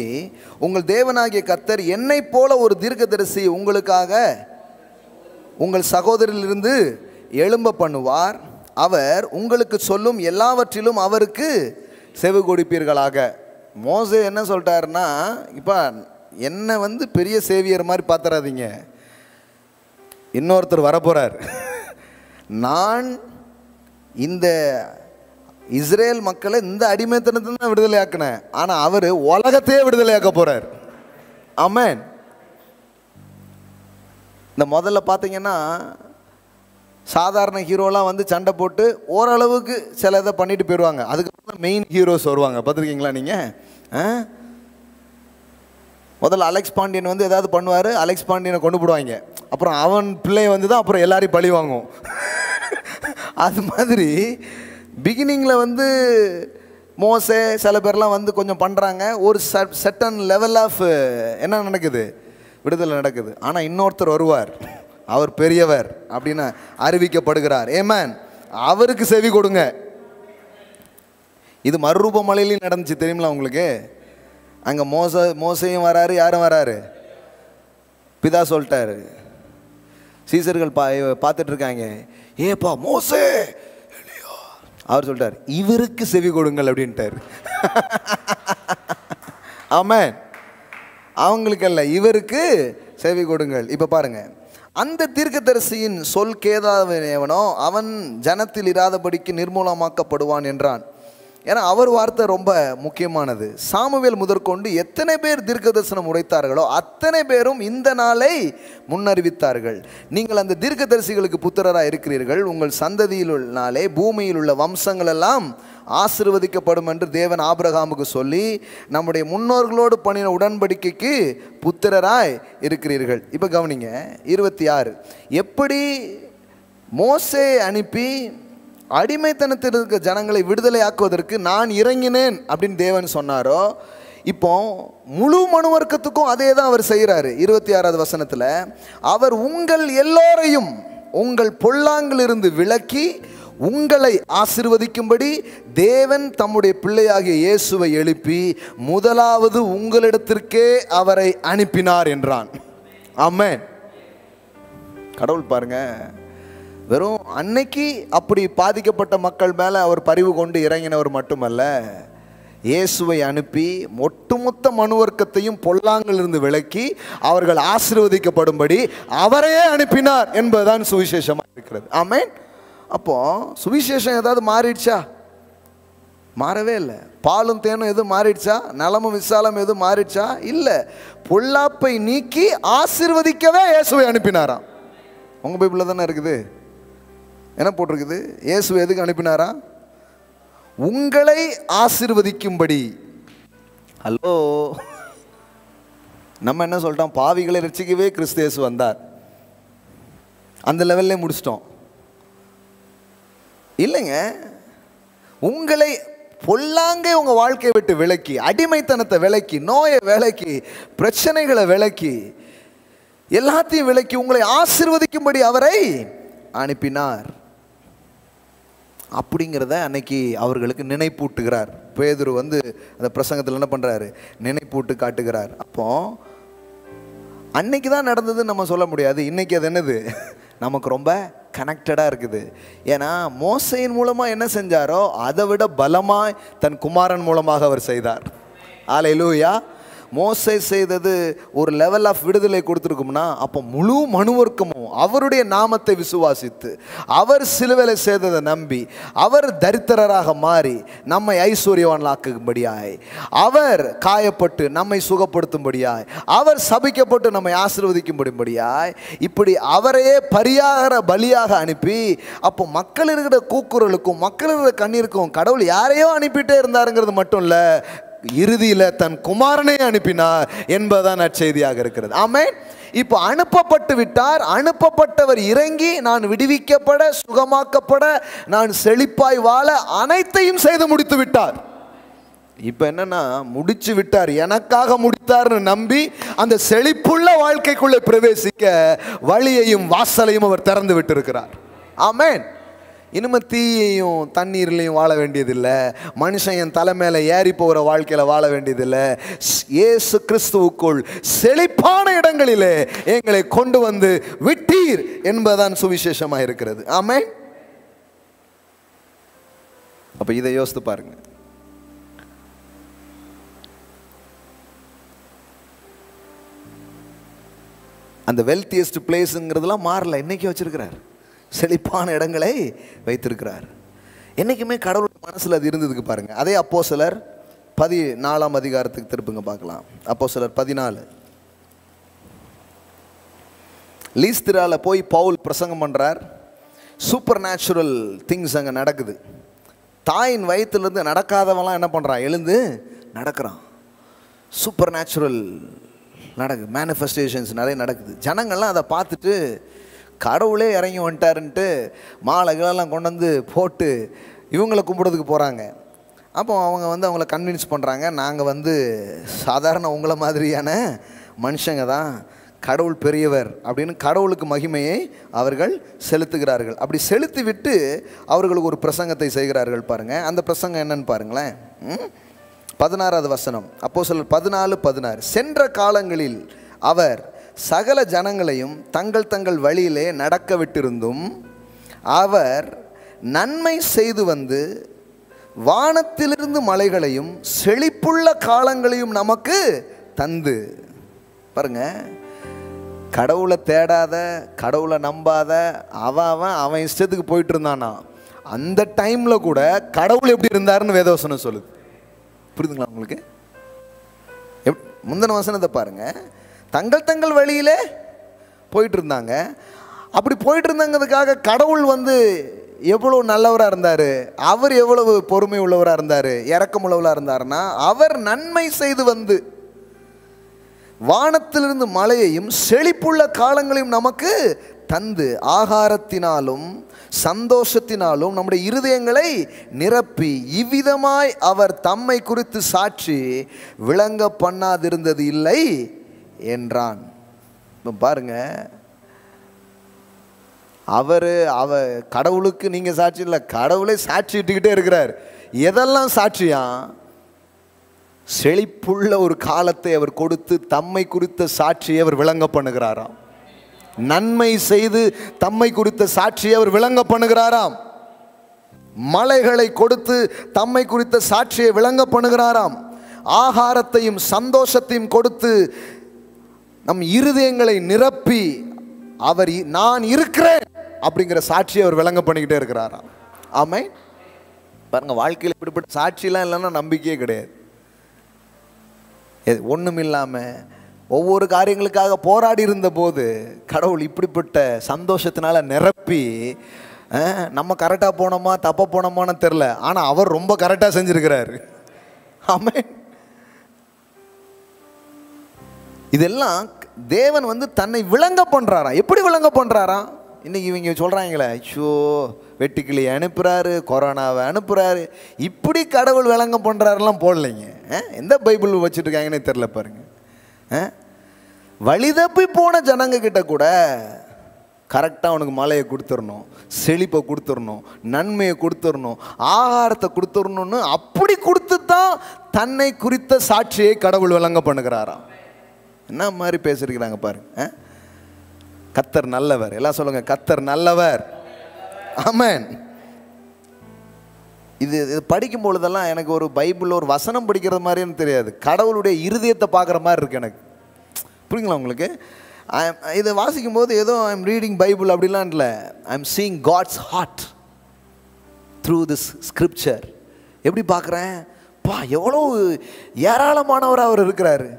உங்கள் தேவனாகிய கர்த்தர் என்னை போல ஒரு தீர்க்கதரிசி உங்களுக்காக உங்கள் சகோதரிலிருந்து எழும்ப பண்ணுவார். அவர் உங்களுக்கு சொல்லும் எல்லாவற்றிலும் அவருக்கு செவி கொடுப்பீர்களாக. மோசே என்ன சொல்லிட்டாருன்னா, இப்போ என்னை பெரிய சேவியர் மாதிரி பார்த்துறாதீங்க, இன்னொருத்தர் வரப்போறார். நான் இந்த இஸ்ரேல் மக்களை இந்த அடிமைத்தனத்தை தான் விடுதலையாக்கினேன், ஆனால் அவர் உலகத்தையே விடுதலையாக்க போறார். ஆமென். இந்த முதல்ல பார்த்தீங்கன்னா சாதாரண ஹீரோலாம் சண்டை போட்டு ஓரளவுக்கு சில இதை பண்ணிட்டு போயிடுவாங்க. அதுக்கப்புறம் மெயின் ஹீரோஸ் வருவாங்க. பார்த்துருக்கீங்களா நீங்கள்? முதல்ல அலெக்ஸ் பாண்டியன் ஏதாவது பண்ணுவார், அலெக்ஸ் பாண்டியனை கொண்டு போடுவாங்க. அப்புறம் அவன் பிள்ளை தான் அப்புறம் எல்லாரையும் பழி வாங்கும். அது மாதிரி பிகினிங்கில் மோசே சில பேர்லாம் கொஞ்சம் பண்ணுறாங்க. ஒரு செட்டன் லெவல் ஆஃப் என்ன நடக்குது, விடுதலை நடக்குது. ஆனால் இன்னொருத்தர் வருவார், அவர் பெரியவர் அப்படின்னு அறிவிக்கப்படுகிறார். ஆமென். அவருக்கு செவி கொடுங்க. இது மறுரூப மலையிலையும் நடந்துச்சு தெரியுங்களா உங்களுக்கு? அங்கே மோசையும் வராரு, யாரும் வராரு, பிதா சொல்லிட்டாரு. சீசர்கள் பார்த்துட்டு இருக்காங்க, ஏப்பா மோசே, அவர் சொல்லிட்டார் இவருக்கு செவி கொடுங்கள் அப்படின்ட்டார். ஆமென். அவங்களுக்கு அல்ல, இவருக்கு செவி கொடுங்கள். இப்போ பாருங்க, அந்த தீர்க்கதரிசியின் சொல் கேதாதவனோ அவன் ஜனத்தில் இராதபடிக்கு நிர்மூலமாக்கப்படுவான் என்றான். ஏன்னா அவர் வார்த்தை ரொம்ப முக்கியமானது. சாமுவேல் முதற்கொண்டு எத்தனை பேர் தீர்க்கதரிசனம் உரைத்தார்களோ அத்தனை பேரும் இந்த நாளை முன்னறிவித்தார்கள். நீங்கள் அந்த தீர்க்கதரிசிகளுக்கு புத்திரராக இருக்கிறீர்கள். உங்கள் சந்ததியினாலே பூமியில் உள்ள வம்சங்கள் எல்லாம் ஆசீர்வதிக்கப்படும் என்று தேவன் ஆபிரகாமுக்கு சொல்லி நம்முடைய முன்னோர்களோடு பண்ணின உடன்படிக்கைக்கு புத்திரராய் இருக்கிறீர்கள். இப்போ கவனிங்க 26. எப்படி மோசே அனுப்பி அடிமைத்தனத்தில் இருக்க ஜனங்களை விடுதலையாக்குவதற்கு நான் இறங்கினேன் அப்படின்னு தேவன் சொன்னாரோ, இப்போ முழு மனுவர்க்கத்துக்கும் அதே தான் அவர் செய்கிறாரு. 26வது வசனத்தில், அவர் உங்கள் எல்லோரையும் உங்கள் பொல்லாங்கிலிருந்து விலக்கி உங்களை ஆசீர்வதிக்கும்படி தேவன் தம்முடைய பிள்ளையாகிய இயேசுவை எழுப்பி முதலாவது உங்களிடத்திற்கே அவரை அனுப்பினார் என்றான். ஆமென். கடவுள் பாருங்க, வெறும் அன்னைக்கு அப்படி பாதிக்கப்பட்ட மக்கள் மேலே அவர் பரிவு கொண்டு இறங்கினவர் மட்டுமல்ல, இயேசுவை அனுப்பி ஒட்டுமொத்த மனுவர்க்கத்தையும் பொல்லாங்கிலிருந்து விலக்கி அவர்கள் ஆசீர்வதிக்கப்படும்படி அவரையே அனுப்பினார் என்பதுதான் சுவிசேஷமாக இருக்கிறது. ஆமென். அப்போ சுவிசேஷம் ஏதாவது மாறிடுச்சா? மாறவே இல்லை. பாலும் தேனும் எதுவும் மாறிடுச்சா? நலமும் விசாலம் எதுவும் மாறிடுச்சா? இல்லை. பொல்லாப்பை நீக்கி ஆசீர்வதிக்கவே இயேசுவை அனுப்பினாராம். உங்க பைபிள்ல தானே இருக்குது. என்ன போட்டிருக்குது? இயேசு எதுக்கு அனுப்பினாரா? உங்களை ஆசீர்வதிக்கும்படி. ஹலோ, நம்ம என்ன சொல்லிட்டோம்? பாவிகளை ரட்சிக்கவே கிறிஸ்து இயேசு வந்தார். அந்த லெவல்ல முடிச்சிட்டோம். இல்லைங்க, உங்களை பொல்லாங்கை உங்க வாழ்க்கையை விட்டு விலக்கி, அடிமைத்தனத்தை விலக்கி, நோயை விலக்கி, பிரச்சனைகளை விலக்கி, எல்லாத்தையும் விலக்கி உங்களை ஆசீர்வதிக்கும்படி அவரை அனுப்பினார். அப்படிங்கிறத அன்னைக்கு அவர்களுக்கு நினைப்பூட்டுகிறார். பேதுரு வந்து அந்த பிரசங்கத்தில் என்ன பண்றாரு? நினைப்பூட்டு காட்டுகிறார். அப்போ அன்னைக்கு தான் நடந்ததுன்னு நம்ம சொல்ல முடியாது. இன்னைக்கு அது என்னது? நமக்கு ரொம்ப கனெக்டடாக இருக்குது. ஏன்னா மோசையின் மூலமாக என்ன செஞ்சாரோ அதை விட பலமாய் தன் குமாரன் மூலமாக அவர் செய்தார். அல்லேலூயா. மோசே செய்தது ஒரு லெவல் ஆஃப் விடுதலை கொடுத்துருக்கும்னா, அப்போ முழு மனுவர்க்கமும் அவருடைய நாமத்தை விசுவாசித்து அவர் சிலுவையில செய்ததை நம்பி அவர் தரித்திரராக மாறி நம்மை ஐஸ்வர்யவான்களாக்கும்படியாய், அவர் காயப்பட்டு நம்மை சுகப்படுத்தும்படியாய், அவர் சபிக்கப்பட்டு நம்மை ஆசீர்வதிக்கும்படியாய், இப்படி அவரையே பரிகார பலியாக அனுப்பி, அப்போ மக்கள் இருக்கிற கூக்குரலுக்கும் மக்கள் இருக்கிற கண்ணீருக்கும் கடவுள் யாரையோ அனுப்பிட்டே இருந்தாருங்கிறது மட்டும் இல்லை, இறுதியில் தன் குமாரனை அனுப்பினார் என்பதுதான் நற்செய்தியாக இருக்கிறது. ஆமென். இப்போ அனுப்பப்பட்டு விட்டார். அனுப்பப்பட்டவர் இறங்கி நான் விடுவிக்கப்பட, சுகமாக்கப்பட, நான் செழிப்பாய் வாழ அனைத்தையும் செய்து முடித்து விட்டார். இப்போ என்னன்னா, முடிச்சு விட்டார், எனக்காக முடித்தார்னு நம்பி அந்த செழிப்புள்ள வாழ்க்கைக்குள்ளே பிரவேசிக்க வழியையும் வாசலையும் அவர் திறந்து விட்டிருக்கிறார். ஆமென். இனிமேல் தீயையும் தண்ணீர்லையும் வாழ வேண்டியதில்லை. மனுஷன் என் தலை மேலே ஏறி போகிற வாழ்க்கையில் வாழ வேண்டியதில்லை. இயேசு கிறிஸ்துவுக்குள் செழிப்பான இடங்களிலே எங்களை கொண்டு வந்து விட்டீர் என்பதுதான் சுவிசேஷமாக இருக்கிறது. ஆமென். அப்போ இதை யோசித்து பாருங்க. அந்த வெல்த்தியஸ்ட் பிளேஸுங்கிறதுலாம் மாறல, இன்னைக்கு வச்சிருக்கிறார். செழிப்பான இடங்களை வைத்திருக்கிறார். என்றைக்குமே கடவுளுடைய மனசில் அது இருந்ததுக்கு பாருங்கள். அதே அப்போஸ்தலர் 14ஆம் அதிகாரத்துக்கு திருப்புங்க பார்க்கலாம். அப்போஸ்தலர் 14. லீஸ்திரால போய் பவுல் பிரசங்கம் பண்ணுறார். சூப்பர் நேச்சுரல் திங்ஸ் அங்கே நடக்குது. தாயின் வயிற்றுலேருந்து நடக்காதவெல்லாம் என்ன பண்ணுறான்? எழுந்து நடக்கிறான். சூப்பர் நேச்சுரல் நடக்குது, மேனிஃபெஸ்டேஷன்ஸ் நிறைய நடக்குது. ஜனங்கள்லாம் அதை பார்த்துட்டு கடவுளே இறங்கி வந்துட்டாருன்ட்டு மாலைகளெல்லாம் கொண்டு வந்து போட்டு இவங்களை கும்பிடுறதுக்கு போகிறாங்க. அப்போ அவங்க வந்து அவங்கள கன்வின்ஸ் பண்ணுறாங்க, நாங்கள் சாதாரண உங்களை மாதிரியான மனுஷங்க தான், கடவுள் பெரியவர் அப்படின்னு கடவுளுக்கு மகிமையை அவர்கள் செலுத்துகிறார்கள். அப்படி செலுத்தி விட்டு அவர்களுக்கு ஒரு பிரசங்கத்தை செய்கிறார்கள். பாருங்கள், அந்த பிரசங்கம் என்னன்னு பாருங்களேன். 16வது வசனம், அப்போஸ்தலர் 14:16. சென்ற காலங்களில் அவர் சகல ஜனங்களையும் தங்கள் தங்கள் வழியிலே நடக்க விட்டிருந்தும் அவர் நன்மை செய்து வந்து வானத்திலிருந்து மலைகளையும் செழிப்புள்ள காலங்களையும் நமக்கு தந்து. பாருங்க, கடவுளை தேடாத, கடவுளை நம்பாத அவன் இஷ்டத்துக்கு போயிட்டு இருந்தானா, அந்த டைம்ல கூட கடவுள் எப்படி இருந்தாருன்னு வேதவசனம் சொல்லுது. புரியுதுங்களா உங்களுக்கு? முந்தின வசனத்தை பாருங்க. தங்கள் தங்கள் வழியிலே போயிட்டு இருந்தாங்க. அப்படி போயிட்டு இருந்தாங்கிறதுக்காக கடவுள் எவ்வளோ நல்லவராக இருந்தார், அவர் எவ்வளவு பொறுமை உள்ளவராக இருந்தார், இரக்கம் உள்ளவராக இருந்தார்னா, அவர் நன்மை செய்து வந்து வானத்திலிருந்து மழையையும் செழிப்புள்ள காலங்களையும் நமக்கு தந்து ஆகாரத்தினாலும் சந்தோஷத்தினாலும் நம்முடைய இருதயங்களை நிரப்பி இவ்விதமாய் அவர் தம்மை குறித்து சாட்சி விளங்க பண்ணாதிருந்தது இல்லை என்றான். இப்போ பாருங்க, கடவுளுக்கு நீங்கள் சாட்சி இல்லை, கடவுளை சாட்சி இட்டுக்கிட்டே இருக்கிறார். எதெல்லாம் சாட்சியா? செழிப்புள்ள ஒரு காலத்தை அவர் கொடுத்து தம்மை குறித்த சாட்சியை அவர் விளங்க பண்ணுகிறாராம். நன்மை செய்து தம்மை குறித்த சாட்சியை அவர் விளங்க பண்ணுகிறாராம். மலைகளை கொடுத்து தம்மை குறித்த சாட்சியை விளங்க பண்ணுகிறாராம். ஆகாரத்தையும் சந்தோஷத்தையும் கொடுத்து நம் இருதயங்களை நிரப்பி அவர் நான் இருக்கிறேன் அப்படிங்கிற சாட்சியை அவர் விளங்க பண்ணிக்கிட்டே இருக்கிறாராம். ஆமென். பாருங்க, வாழ்க்கையில் இப்படிப்பட்ட சாட்சியெல்லாம் இல்லைன்னா நம்பிக்கையே கிடையாது. ஒன்றும் இல்லாமல் ஒவ்வொரு காரியங்களுக்காக போராடி இருந்த போது கடவுள் இப்படிப்பட்ட சந்தோஷத்தினால நிரப்பி, நம்ம கரெக்டாக போனோமா தப்பாக போனோமான்னு தெரில, ஆனால் அவர் ரொம்ப கரெக்டாக செஞ்சுருக்கிறாரு. ஆமென். இதெல்லாம் தேவன் தன்னை விளங்க பண்ணுறாராம். எப்படி விளங்க பண்ணுறாராம்? இன்றைக்கி இவங்க சொல்கிறாங்களே, ஐயோ வெட்டுக்கிளி அனுப்புகிறாரு, கொரோனாவை அனுப்புகிறாரு, இப்படி கடவுள் விளங்க பண்ணுறாருலாம் போடலைங்க. எந்த பைபிள் வச்சுருக்காங்கன்னே தெரில பாருங்க. வழிதப்பி போன ஜனங்க கிட்ட கூட கரெக்டாக அவனுக்கு மழையை கொடுத்துடணும், செழிப்பை கொடுத்துடணும், நன்மையை கொடுத்துடணும், ஆகாரத்தை கொடுத்துடணும்னு அப்படி கொடுத்து தான் தன்னை குறித்த சாட்சியை கடவுள் விளங்க பண்ணுகிறாராம். என்ன மாதிரி பேசியிருக்கிறாங்க பாருங்க. கர்த்தர் நல்லவர். எல்லாம் சொல்லுங்க, கர்த்தர் நல்லவர். ஆமென். இது படிக்கும் பொழுதெல்லாம் எனக்கு ஒரு பைபிள் ஒரு வசனம் படிக்கிறது மாதிரின்னு தெரியாது, கடவுளுடைய இருதயத்தை பார்க்குற மாதிரி இருக்கு எனக்கு. புரியுங்களா உங்களுக்கு? இதை வாசிக்கும் போது ஏதோ ஐ எம் ரீடிங் பைபிள் அப்படிலாம் இல்லை, I am seeing God's heart through this scripture. எப்படி பார்க்குறேன், பா எவ்வளோ ஏராளமானவர் அவர் இருக்கிறாரு.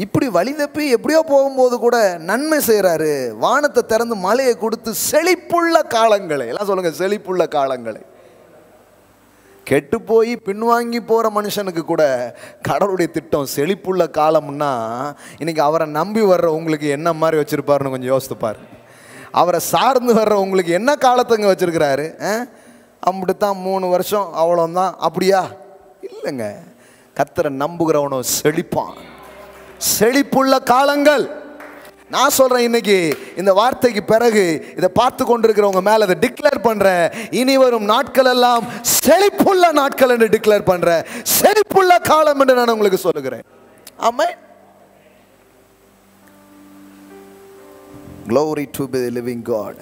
இப்படி வழி தப்பி எப்படியோ போகும்போது கூட நன்மை செய்கிறாரு. வானத்தை திறந்து மழையை கொடுத்து செழிப்புள்ள காலங்களை, எல்லாம் சொல்லுங்க, செழிப்புள்ள காலங்களை. கெட்டு போய் பின்வாங்கி போகிற மனுஷனுக்கு கூட கடவுளுடைய திட்டம் செழிப்புள்ள காலம்னா, இன்றைக்கி அவரை நம்பி வர்ற உங்களுக்கு என்ன மாதிரி வச்சுருப்பாருன்னு கொஞ்சம் யோசித்துப்பார். அவரை சார்ந்து வர்ற உங்களுக்கு என்ன காலத்துங்க வச்சுருக்கிறாரு? அப்படித்தான் 3 வருஷம் அவ்வளோதான், அப்படியா? இல்லைங்க. கர்த்தரை நம்புகிறவனோ செழிப்பான். செழிப்புள்ள காலங்கள். நான் சொல்கிறேன், இன்னைக்கு இந்த வார்த்தைக்கு பிறகு இதை பார்த்து கொண்டிருக்கிறவங்க மேலே அதை டிக்ளேர் பண்ணுறேன். இனி வரும் நாட்கள் எல்லாம் செழிப்புள்ள நாட்கள் என்று டிக்ளேர் பண்ணுறேன். செழிப்புள்ள காலம் என்று நான் உங்களுக்கு சொல்லுகிறேன். ஆமென். Glory to the living God.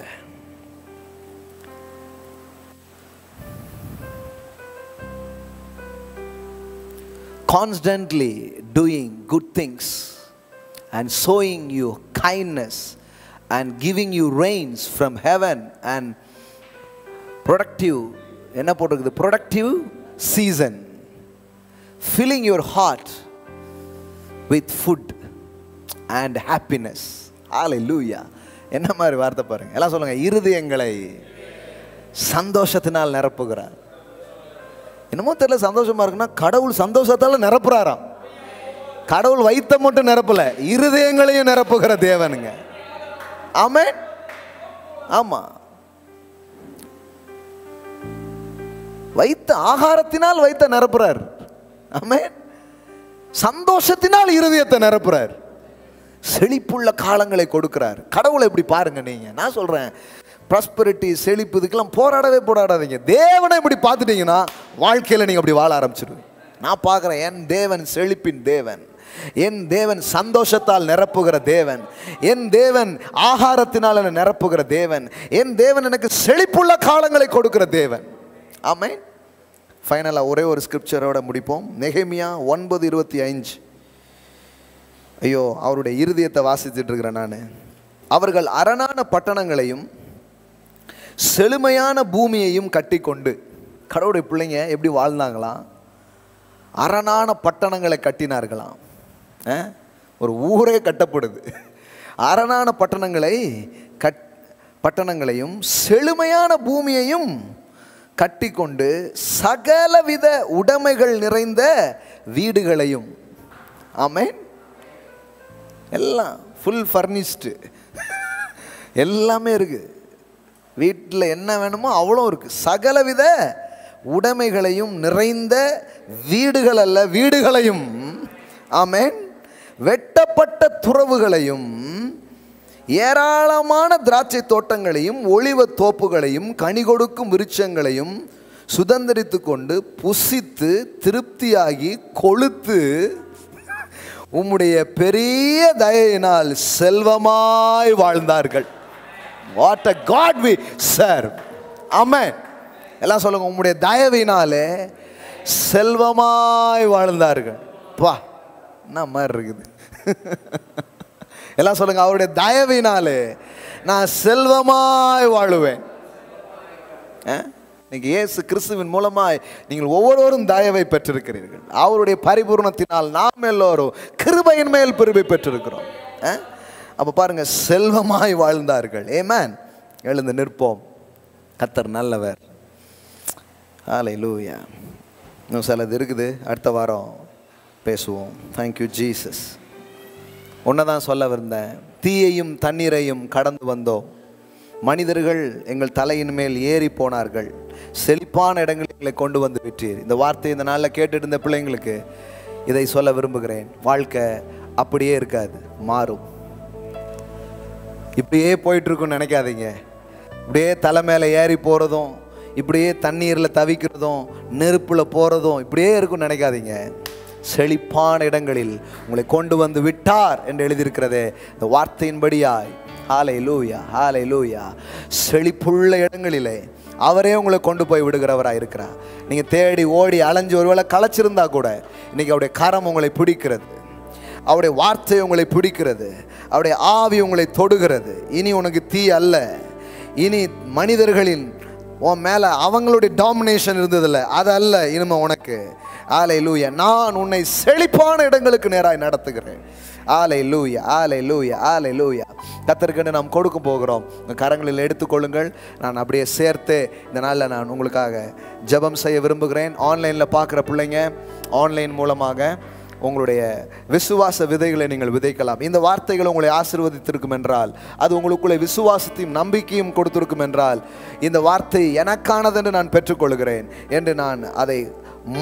Constantly doing good things and showing you kindness and giving you rains from heaven and productive, என்ன போட்டிருக்குது, productive season, filling your heart with food and happiness. Hallelujah. என்ன மாதிரி வார்த்தை பாருங்க. எல்லாம் சொல்லுங்க, இருதயங்களை சந்தோஷத்தினால் நிரப்புகிறார். என்னமோ தெரியல, சந்தோஷமா இருக்குன்னா கடவுள் சந்தோஷத்தால் நிரப்புறாராம். கடவுள் வைத்த மட்டும் நிரப்பல, இருதயங்களையும் நிரப்புகிற தேவனுங்க. ஆமென். ஆமா, வைத்த ஆகாரத்தினால் வைத்த நிரப்புறார். ஆமென். சந்தோஷத்தினால் இருதயத்தை நிரப்புறார். செழிப்புள்ள காலங்களை கொடுக்கிறார். கடவுளை எப்படி பாருங்க நீங்க. நான் சொல்றேன், ப்ராஸ்பரிட்டி, செழிப்பு, இதுக்கெல்லாம் போராடாதீங்க. தேவனை இப்படி பார்த்துட்டீங்கன்னா வாழ்க்கையில் நீங்கள் அப்படி வாழ ஆரம்பிச்சிடுவீங்க. நான் பார்க்குறேன், என் தேவன் செழிப்பின் தேவன், என் தேவன் சந்தோஷத்தால் நிரப்புகிற தேவன், என் தேவன் ஆகாரத்தினால் என்னை நிரப்புகிற தேவன், என் தேவன் எனக்கு செழிப்புள்ள காலங்களை கொடுக்கிற தேவன். ஆமென். ஃபைனலாக ஒரே ஒரு ஸ்கிரிப்சரோட முடிப்போம். நெகேமியா 9:25. ஐயோ, அவருடைய இருதயத்தை வாசிச்சுட்டு இருக்கிறேன் நான். அவர்கள் அரணான பட்டணங்களையும் செழுமையான பூமியையும் கட்டி கொண்டு, கடவுளுடைய பிள்ளைங்க எப்படி வாழ்ந்தாங்களாம்? அரணான பட்டணங்களை கட்டினார்களாம். ஒரு ஊரே கட்டப்படுது. அரணான பட்டணங்களையும் செழுமையான பூமியையும் கட்டி கொண்டு சகலவித உடைமைகள் நிறைந்த வீடுகளையும். ஆமென். எல்லாம் ஃபுல் ஃபர்னிஷ்டு, எல்லாமே இருக்குது. வீட்டில் என்ன வேணுமோ அவ்வளோ இருக்குது. சகலவித உடைமைகளையும் நிறைந்த வீடுகள் அல்ல, வீடுகளையும். ஆமென். வெட்டப்பட்ட துறவுகளையும் ஏராளமான திராட்சை தோட்டங்களையும் ஒலிவ தோப்புகளையும் கனி கொடுக்கும் விருட்சங்களையும் சுதந்திரித்து கொண்டு புசித்து திருப்தியாகி கொழுத்து உம்முடைய பெரிய தயையினால் செல்வமாய் வாழ்ந்தார்கள். What a God we serve. Amen. எல்லாம் சொல்லுங்க, உம்முடைய தயவினாலே செல்வமாய் வாழ்ந்தார்கள். பா, என்ன மாதிரி இருக்குது. எல்லாம் சொல்லுங்க, அவருடைய தயவினாலே நான் செல்வமாய் வாழுவேன். இன்னைக்கு இயேசு கிறிஸ்துவின் மூலமாய் நீங்கள் ஒவ்வொருவரும் தயவை பெற்றிருக்கிறீர்கள். அவருடைய பரிபூர்ணத்தினால் நாம் எல்லோரும் கிருபையின் மேல் கிருபை பெற்றிருக்கிறோம். அப்போ பாருங்க, செல்வமாய் வாழ்ந்தார்கள். ஆமென். எழுந்து நிற்போம். கர்த்தர் நல்லவர். ஹல்லேலூயா. இன்னும் சிலது இருக்குது, அடுத்த வாரம் பேசுவோம். Thank you Jesus. ஒன்னதான் சொல்ல வந்தேன். தீயையும் தண்ணீரையும் கடந்து வந்தோம். மனிதர்கள் எங்கள் தலையின் மேல் ஏறி போனார்கள். செழிப்பான இடங்களில் எங்களை கொண்டு வந்து விட்டீர். இந்த வார்த்தை இந்த நாளில் கேட்டுட்டு இருந்த பிள்ளைங்களுக்கு இதை சொல்ல விரும்புகிறேன். வாழ்க்கை அப்படியே இருக்காது, மாறும். இப்படியே போயிட்டுருக்குன்னு நினைக்காதீங்க. இப்படியே தலை மேலே ஏறி போகிறதும், இப்படியே தண்ணீரில் தவிக்கிறதும், நெருப்பில் போகிறதும் இப்படியே இருக்குன்னு நினைக்காதீங்க. செழிப்பான இடங்களில் உங்களை கொண்டு வந்து விட்டார் என்று எழுதியிருக்கிறதே இந்த வார்த்தையின்படியாய். ஹல்லேலூயா, ஹல்லேலூயா. செழிப்புள்ள இடங்களிலே அவரே உங்களை கொண்டு போய் விடுகிறவராக இருக்கிறார். நீங்கள் தேடி ஓடி அலைஞ்சு ஒருவேளை களைச்சிருந்தா கூட இன்றைக்கி அவருடைய கரம் உங்களை பிடிக்கிறது, அவருடைய வார்த்தை உங்களை பிடிக்கிறது, அவருடைய ஆவி உங்களை தொடுகிறது. இனி உனக்கு தீ அல்ல, இனி மனிதர்களின் உன் மேலே அவங்களுடைய டாமினேஷன் இருந்ததில்லை, அது அல்ல இனிமே உனக்கு. ஹல்லேலூயா. நான் உன்னை செழிப்பான இடங்களுக்கு நேராய் நடத்துகிறேன். ஹல்லேலூயா, ஹல்லேலூயா, ஹல்லேலூயா. கர்த்தருக்கு நாம் கொடுக்க போகிறோம். கரங்களில் எடுத்துக்கொள்ளுங்கள். நான் அப்படியே சேர்த்து இந்த நாளில் நான் உங்களுக்காக ஜெபம் செய்ய விரும்புகிறேன். ஆன்லைனில் பார்க்குற பிள்ளைங்க, ஆன்லைன் மூலமாக உங்களுடைய விசுவாச விதைகளை நீங்கள் விதைக்கலாம். இந்த வார்த்தைகள் உங்களை ஆசீர்வதித்திருக்கும் என்றால், அது உங்களுக்குள்ளே விசுவாசத்தையும் நம்பிக்கையும் கொடுத்திருக்கும் என்றால், இந்த வார்த்தை எனக்கானது என்று நான் பெற்றுக்கொள்கிறேன் என்று நான் அதை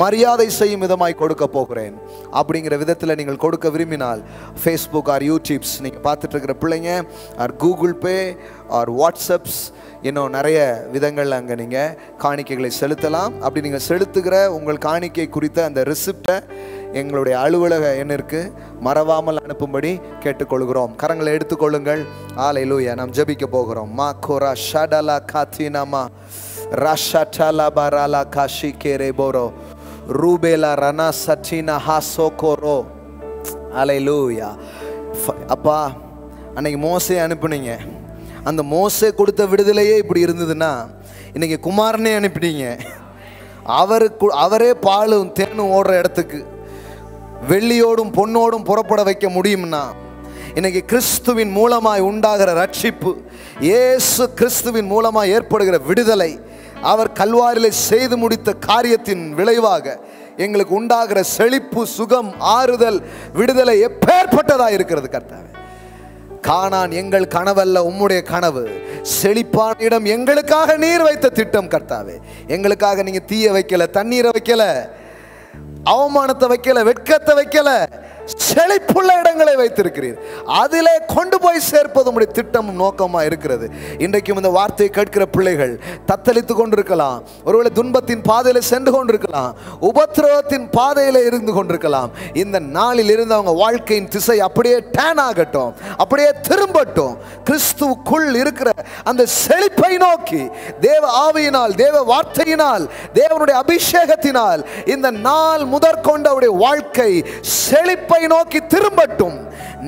மரியாதை செய்யும் விதமாய் கொடுக்க போகிறேன். அப்படிங்கிற விதத்தில் நீங்கள் கொடுக்க விரும்பினால் ஃபேஸ்புக் ஆர் யூடியூப்ஸ் நீங்கள் பார்த்துட்டு இருக்கிற பிள்ளைங்க, R Google Pay R WhatsApps, இன்னும் நிறைய விதங்கள் அங்கே நீங்கள் காணிக்கைகளை செலுத்தலாம். அப்படி நீங்கள் செலுத்துகிற உங்கள் காணிக்கை குறித்த அந்த ரிசிப்டை எங்களுடைய அலுவலக எண்ணிற்கு மறவாமல் அனுப்பும்படி கேட்டுக்கொள்கிறோம். கரங்களை எடுத்துக்கொள்ளுங்கள். ஹல்லேலூயா. நாம் ஜெபிக்க போகிறோம். மா கோரா ஷடலா காத்தினாமா ராஷாடலா பராலா காஷி கேரேபோரோ ரூபேலா ரனா சட்டினா ஹாசோகோரோ. ஹல்லேலூயா. அப்பா, அன்னைக்கு மோசே அனுப்புனீங்க. அந்த மோசே கொடுத்த விடுதலையே இப்படி இருந்ததுன்னா இன்னைக்கு குமாரனே அனுப்பினீங்க. அவரே பாலும் தேனும் ஓடுற இடத்துக்கு வெள்ளியோடும் பொன்னோடும் புறப்பட வைக்க முடியும்னா, இன்னைக்கு கிறிஸ்துவின் மூலமாய் உண்டாகிற ரட்சிப்பு, இயேசு கிறிஸ்துவின் மூலமாய் ஏற்படுகிற விடுதலை, அவர் கல்வாரிலே செய்து முடித்த காரியத்தின் விளைவாக எங்களுக்கு உண்டாகிற செழிப்பு, சுகம், ஆறுதல், விடுதலை எப்பேற்பட்டதாக இருக்கிறது கர்த்தாவே. கானான் எங்கள் கனவல்ல, உம்முடைய கனவு. செழிப்பான இடம் எங்களுக்காக நீர் வைத்த திட்டம் கர்த்தாவே. எங்களுக்காக நீங்க தீய வைக்கல, தண்ணீரை வைக்கல, அவமானத்தை வைக்கல, வெட்கத்தை வைக்கல, செழிப்புள்ள இடங்களை வைத்திருக்கிறீர். அதிலே கொண்டு போய் சேர்ப்பது உம்முடைய திட்டமும் நோக்கமா இருக்கிறது. இன்றைக்கும் இந்த வார்த்தையை கேட்கிற பிள்ளைகள் தத்தளித்து கொண்டிருக்கலாம், ஒருவேளை துன்பத்தின் பாதையில சென்று கொண்டிருக்கலாம், உபத்திரவத்தின் பாதையில இருந்து கொண்டிருக்கலாம். இந்த நாளில் இருந்து அவங்க வாழ்க்கையின் திசை அப்படியே டேன் ஆகட்டும், அப்படியே திரும்பட்டும். கிறிஸ்துவுக்குள் இருக்கிற அந்த செழிப்பை நோக்கி தேவ ஆவியினால், தேவ வார்த்தையினால், தேவனுடைய அபிஷேகத்தினால் இந்த நாள் முதற்கொண்டு அவருடைய வாழ்க்கை செழிப்பை நோக்கி திரும்பட்டும்,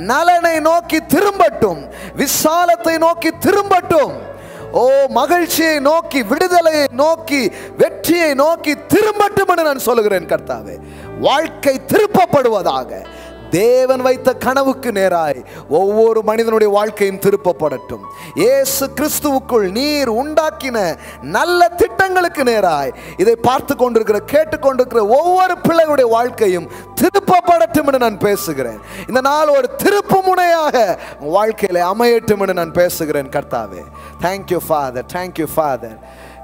நலனை நோக்கி திரும்பட்டும், விசாலத்தை நோக்கி திரும்பட்டும். ஓ, மகிழ்ச்சியை நோக்கி, விடுதலையை நோக்கி, வெற்றியை நோக்கி திரும்பட்டும் என்று நான் சொல்லுகிறேன் கர்த்தாவே. வாழ்க்கை திருப்பப்படுவதாக. தேவன் வைத்த கனவுக்கு நேராய் ஒவ்வொரு மனிதனுடைய வாழ்க்கையும் திருப்பப்படட்டும். இயேசு கிறிஸ்துவுக்குள் நீர் உண்டாக்கின நல்ல திட்டங்களுக்கு நேராய் இதை பார்த்து கொண்டிருக்கிற, கேட்டுக்கொண்டிருக்கிற ஒவ்வொரு பிள்ளைகளுடைய வாழ்க்கையும் திருப்பப்படட்டும் என்று நான் பேசுகிறேன். இந்த நாள் ஒரு திருப்பு முனையாக வாழ்க்கையில அமையட்டும் என்று நான் பேசுகிறேன் கர்த்தாவே. Thank you father, thank you father.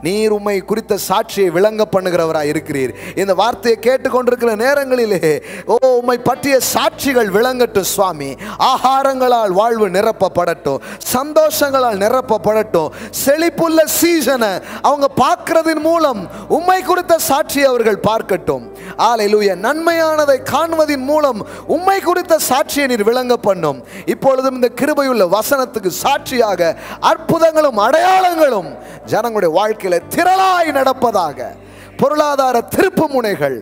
நீர் உம்மை குறித்த சாட்சியை விளங்க பண்ணுகிறவராய் இருக்கிறீர். இந்த வார்த்தையை கேட்டுக்கொண்டிருக்கிற நேரங்களிலே ஓ, உம்மை பற்றிய சாட்சிகள் விளங்கட்டும் சுவாமி. ஆகாரங்களால் வாழ்வு நிரப்பப்படட்டும், சந்தோஷங்களால் நிரப்பப்படட்டும். செழிப்புள்ள சீசனை அவங்க பார்க்கிறதின் மூலம் உம்மை குறித்த சாட்சியை அவர்கள் பார்க்கட்டும். ஹல்லேலூயா. நன்மையானதை காண்பதின் மூலம் உம்மை குறித்த சாட்சியை நீர் விளங்க பண்ணும். இப்பொழுதும் இந்த கிருபையுள்ள வசனத்துக்கு சாட்சியாக அற்புதங்களும் அடையாளங்களும் ஜனங்களுடைய வாழ்க்கையில திரளாய் நடப்பதாக. பொருளாதார திருப்பு முனைகள்,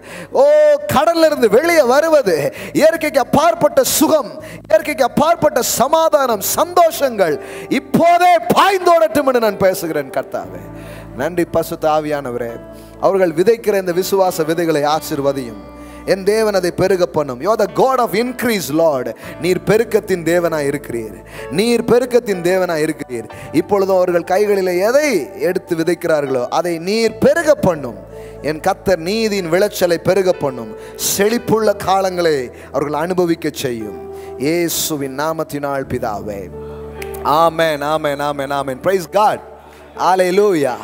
கடல்ல இருந்து வெளியே வருவது, இயற்கைக்கு அப்பாற்பட்ட சுகம், இயற்கைக்கு அப்பாற்பட்ட சமாதானம், சந்தோஷங்கள் இப்போதே பாய்ந்தோடட்டும் என்று நான் பேசுகிறேன் கர்த்தாவே. நன்றி பரிசுத்த ஆவியானவரே. அவர்கள் விதைக்கிற இந்த விசுவாச விதைகளை ஆசீர்வதியும். என் தேவன் அதை பெருக பண்ணும். You are the God of increase, Lord. நீர் பெருக்கத்தின் தேவனாய் இருக்கிறீர். நீர் பெருக்கத்தின் தேவனாய் இருக்கிறீர். இப்பொழுதும் அவர்கள் கைகளில் எதை எடுத்து விதைக்கிறார்களோ அதை நீர் பெருக பண்ணும். என் கர்த்தர் நீதியின் விளைச்சலை பெருக பண்ணும். செழிப்புள்ள காலங்களை அவர்கள் அனுபவிக்க செய்யும். இயேசுவின் நாமத்தினால் பிதாவே. ஆமென், ஆமென், ஆமென், ஆமென். Praise God. Hallelujah.